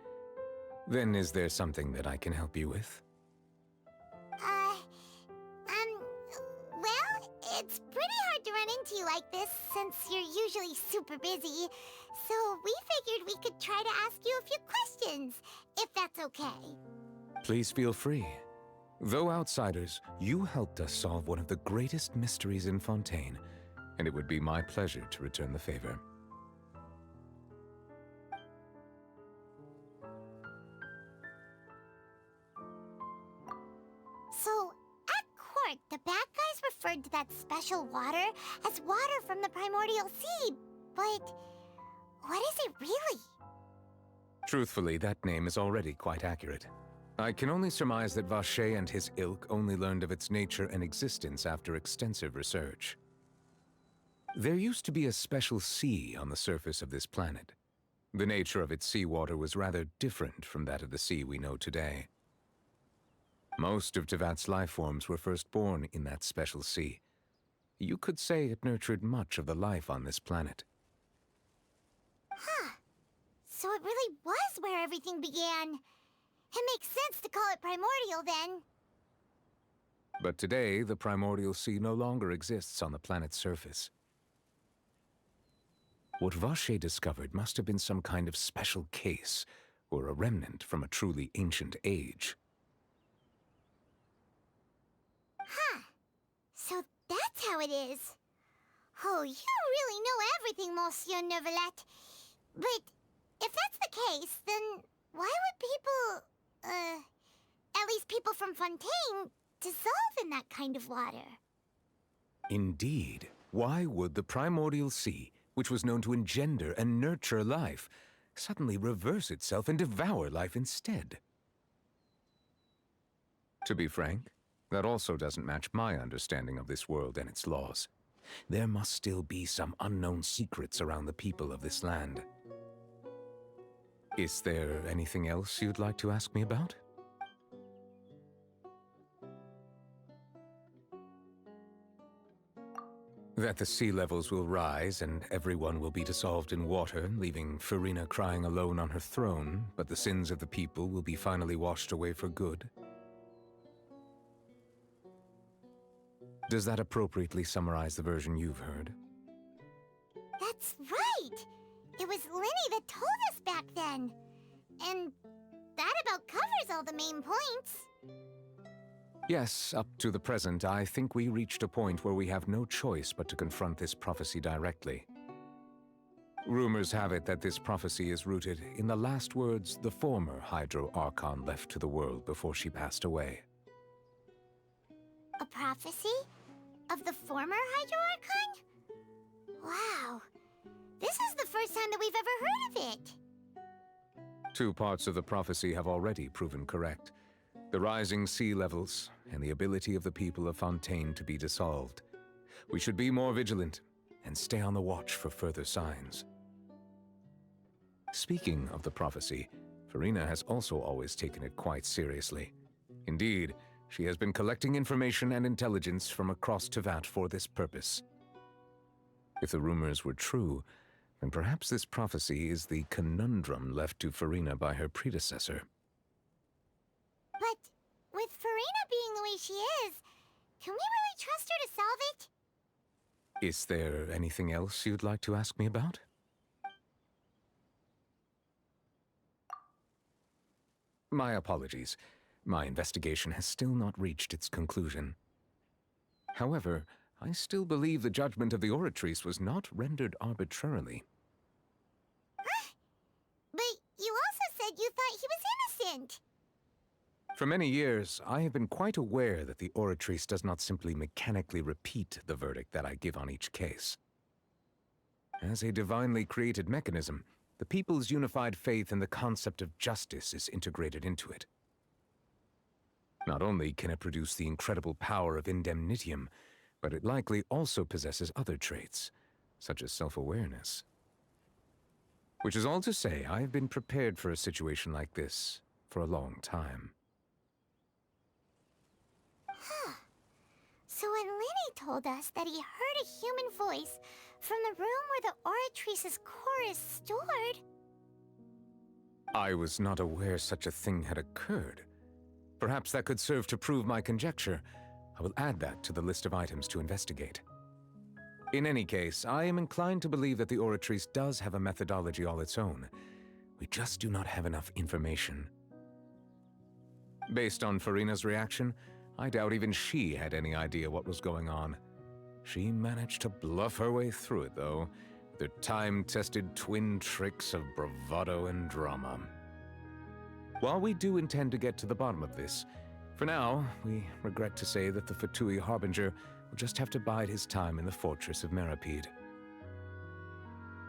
Then is there something that I can help you with? Well, it's pretty hard to run into you like this, since you're usually super busy. So we figured we could try to ask you a few questions, if that's okay. Please feel free. Though outsiders, you helped us solve one of the greatest mysteries in Fontaine, and it would be my pleasure to return the favor. So, at court, the bad guys referred to that special water as water from the primordial sea, but what is it really? Truthfully, that name is already quite accurate. I can only surmise that Vacher and his ilk only learned of its nature and existence after extensive research. There used to be a special sea on the surface of this planet. The nature of its seawater was rather different from that of the sea we know today. Most of Tevat's life forms were first born in that special sea. You could say it nurtured much of the life on this planet. Huh. So it really was where everything began. It makes sense to call it primordial, then. But today, the primordial sea no longer exists on the planet's surface. What Vacher discovered must have been some kind of special case, or a remnant from a truly ancient age. Huh. So that's how it is. Oh, you really know everything, Monsieur Neuvillette. But if that's the case, then why would people, at least people from Fontaine, dissolve in that kind of water? Indeed. Why would the primordial sea, which was known to engender and nurture life, suddenly reverse itself and devour life instead? To be frank, that also doesn't match my understanding of this world and its laws. There must still be some unknown secrets around the people of this land. Is there anything else you'd like to ask me about? That the sea levels will rise and everyone will be dissolved in water, leaving Farina crying alone on her throne, but the sins of the people will be finally washed away for good. Does that appropriately summarize the version you've heard? That's right! It was Lynei that told us back then. And that about covers all the main points. Yes, up to the present, I think we reached a point where we have no choice but to confront this prophecy directly. Rumors have it that this prophecy is rooted in the last words the former Hydro Archon left to the world before she passed away. A prophecy? Of the former Hydro Archon? Wow. This is the first time that we've ever heard of it. Two parts of the prophecy have already proven correct. The rising sea levels, and the ability of the people of Fontaine to be dissolved. We should be more vigilant, and stay on the watch for further signs. Speaking of the prophecy, Farina has also always taken it quite seriously. Indeed, she has been collecting information and intelligence from across Tevat for this purpose. If the rumors were true, then perhaps this prophecy is the conundrum left to Farina by her predecessor. But with Farina being the way she is, can we really trust her to solve it? Is there anything else you'd like to ask me about? My apologies. My investigation has still not reached its conclusion. However, I still believe the judgment of the Oratrice was not rendered arbitrarily. Huh? But you also said you thought he was innocent. For many years, I have been quite aware that the Oratrice does not simply mechanically repeat the verdict that I give on each case. As a divinely created mechanism, the people's unified faith in the concept of justice is integrated into it. Not only can it produce the incredible power of indemnitium, but it likely also possesses other traits, such as self-awareness. Which is all to say, I have been prepared for a situation like this for a long time. told us that he heard a human voice from the room where the Oratrice's core is stored. I was not aware such a thing had occurred. Perhaps that could serve to prove my conjecture. I will add that to the list of items to investigate. In any case, I am inclined to believe that the Oratrice does have a methodology all its own. We just do not have enough information. Based on Farina's reaction, I doubt even she had any idea what was going on. She managed to bluff her way through it, though, with her time-tested twin tricks of bravado and drama. While we do intend to get to the bottom of this, for now, we regret to say that the Fatui Harbinger will just have to bide his time in the fortress of Meripede.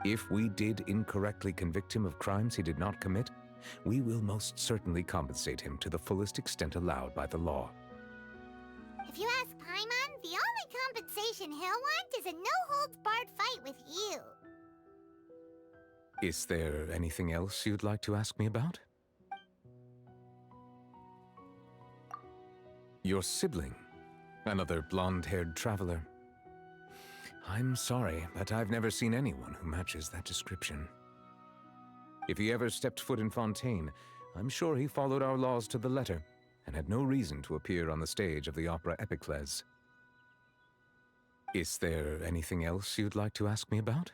If we did incorrectly convict him of crimes he did not commit, we will most certainly compensate him to the fullest extent allowed by the law. If you ask Paimon, the only compensation he'll want is a no-holds-barred fight with you. Is there anything else you'd like to ask me about? Your sibling, another blonde-haired traveler. I'm sorry, but I've never seen anyone who matches that description. If he ever stepped foot in Fontaine, I'm sure he followed our laws to the letter and had no reason to appear on the stage of the opera Epiclese. Is there anything else you'd like to ask me about?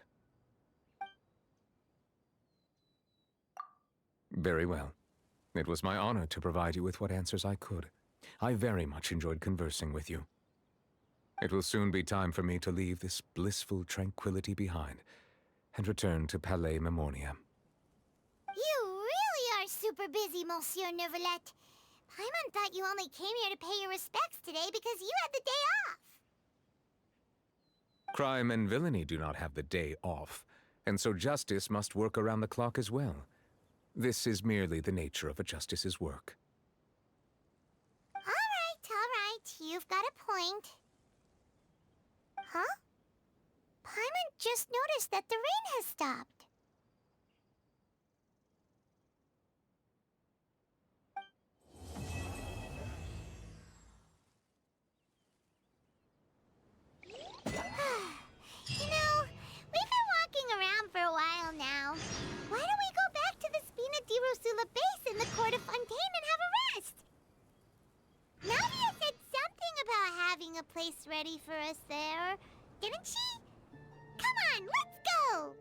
Very well. It was my honor to provide you with what answers I could. I very much enjoyed conversing with you. It will soon be time for me to leave this blissful tranquility behind and return to Palais Memornia. You really are super busy, Monsieur Neuvillette. Paimon thought you only came here to pay your respects today because you had the day off. Crime and villainy do not have the day off, and so justice must work around the clock as well. This is merely the nature of a justice's work. All right. You've got a point. Huh? Paimon just noticed that the rain has stopped. You know, we've been walking around for a while now. Why don't we go back to the Spina di Rosula base in the court of Fontaine and have a rest? Nadia said something about having a place ready for us there, didn't she? Come on, let's go!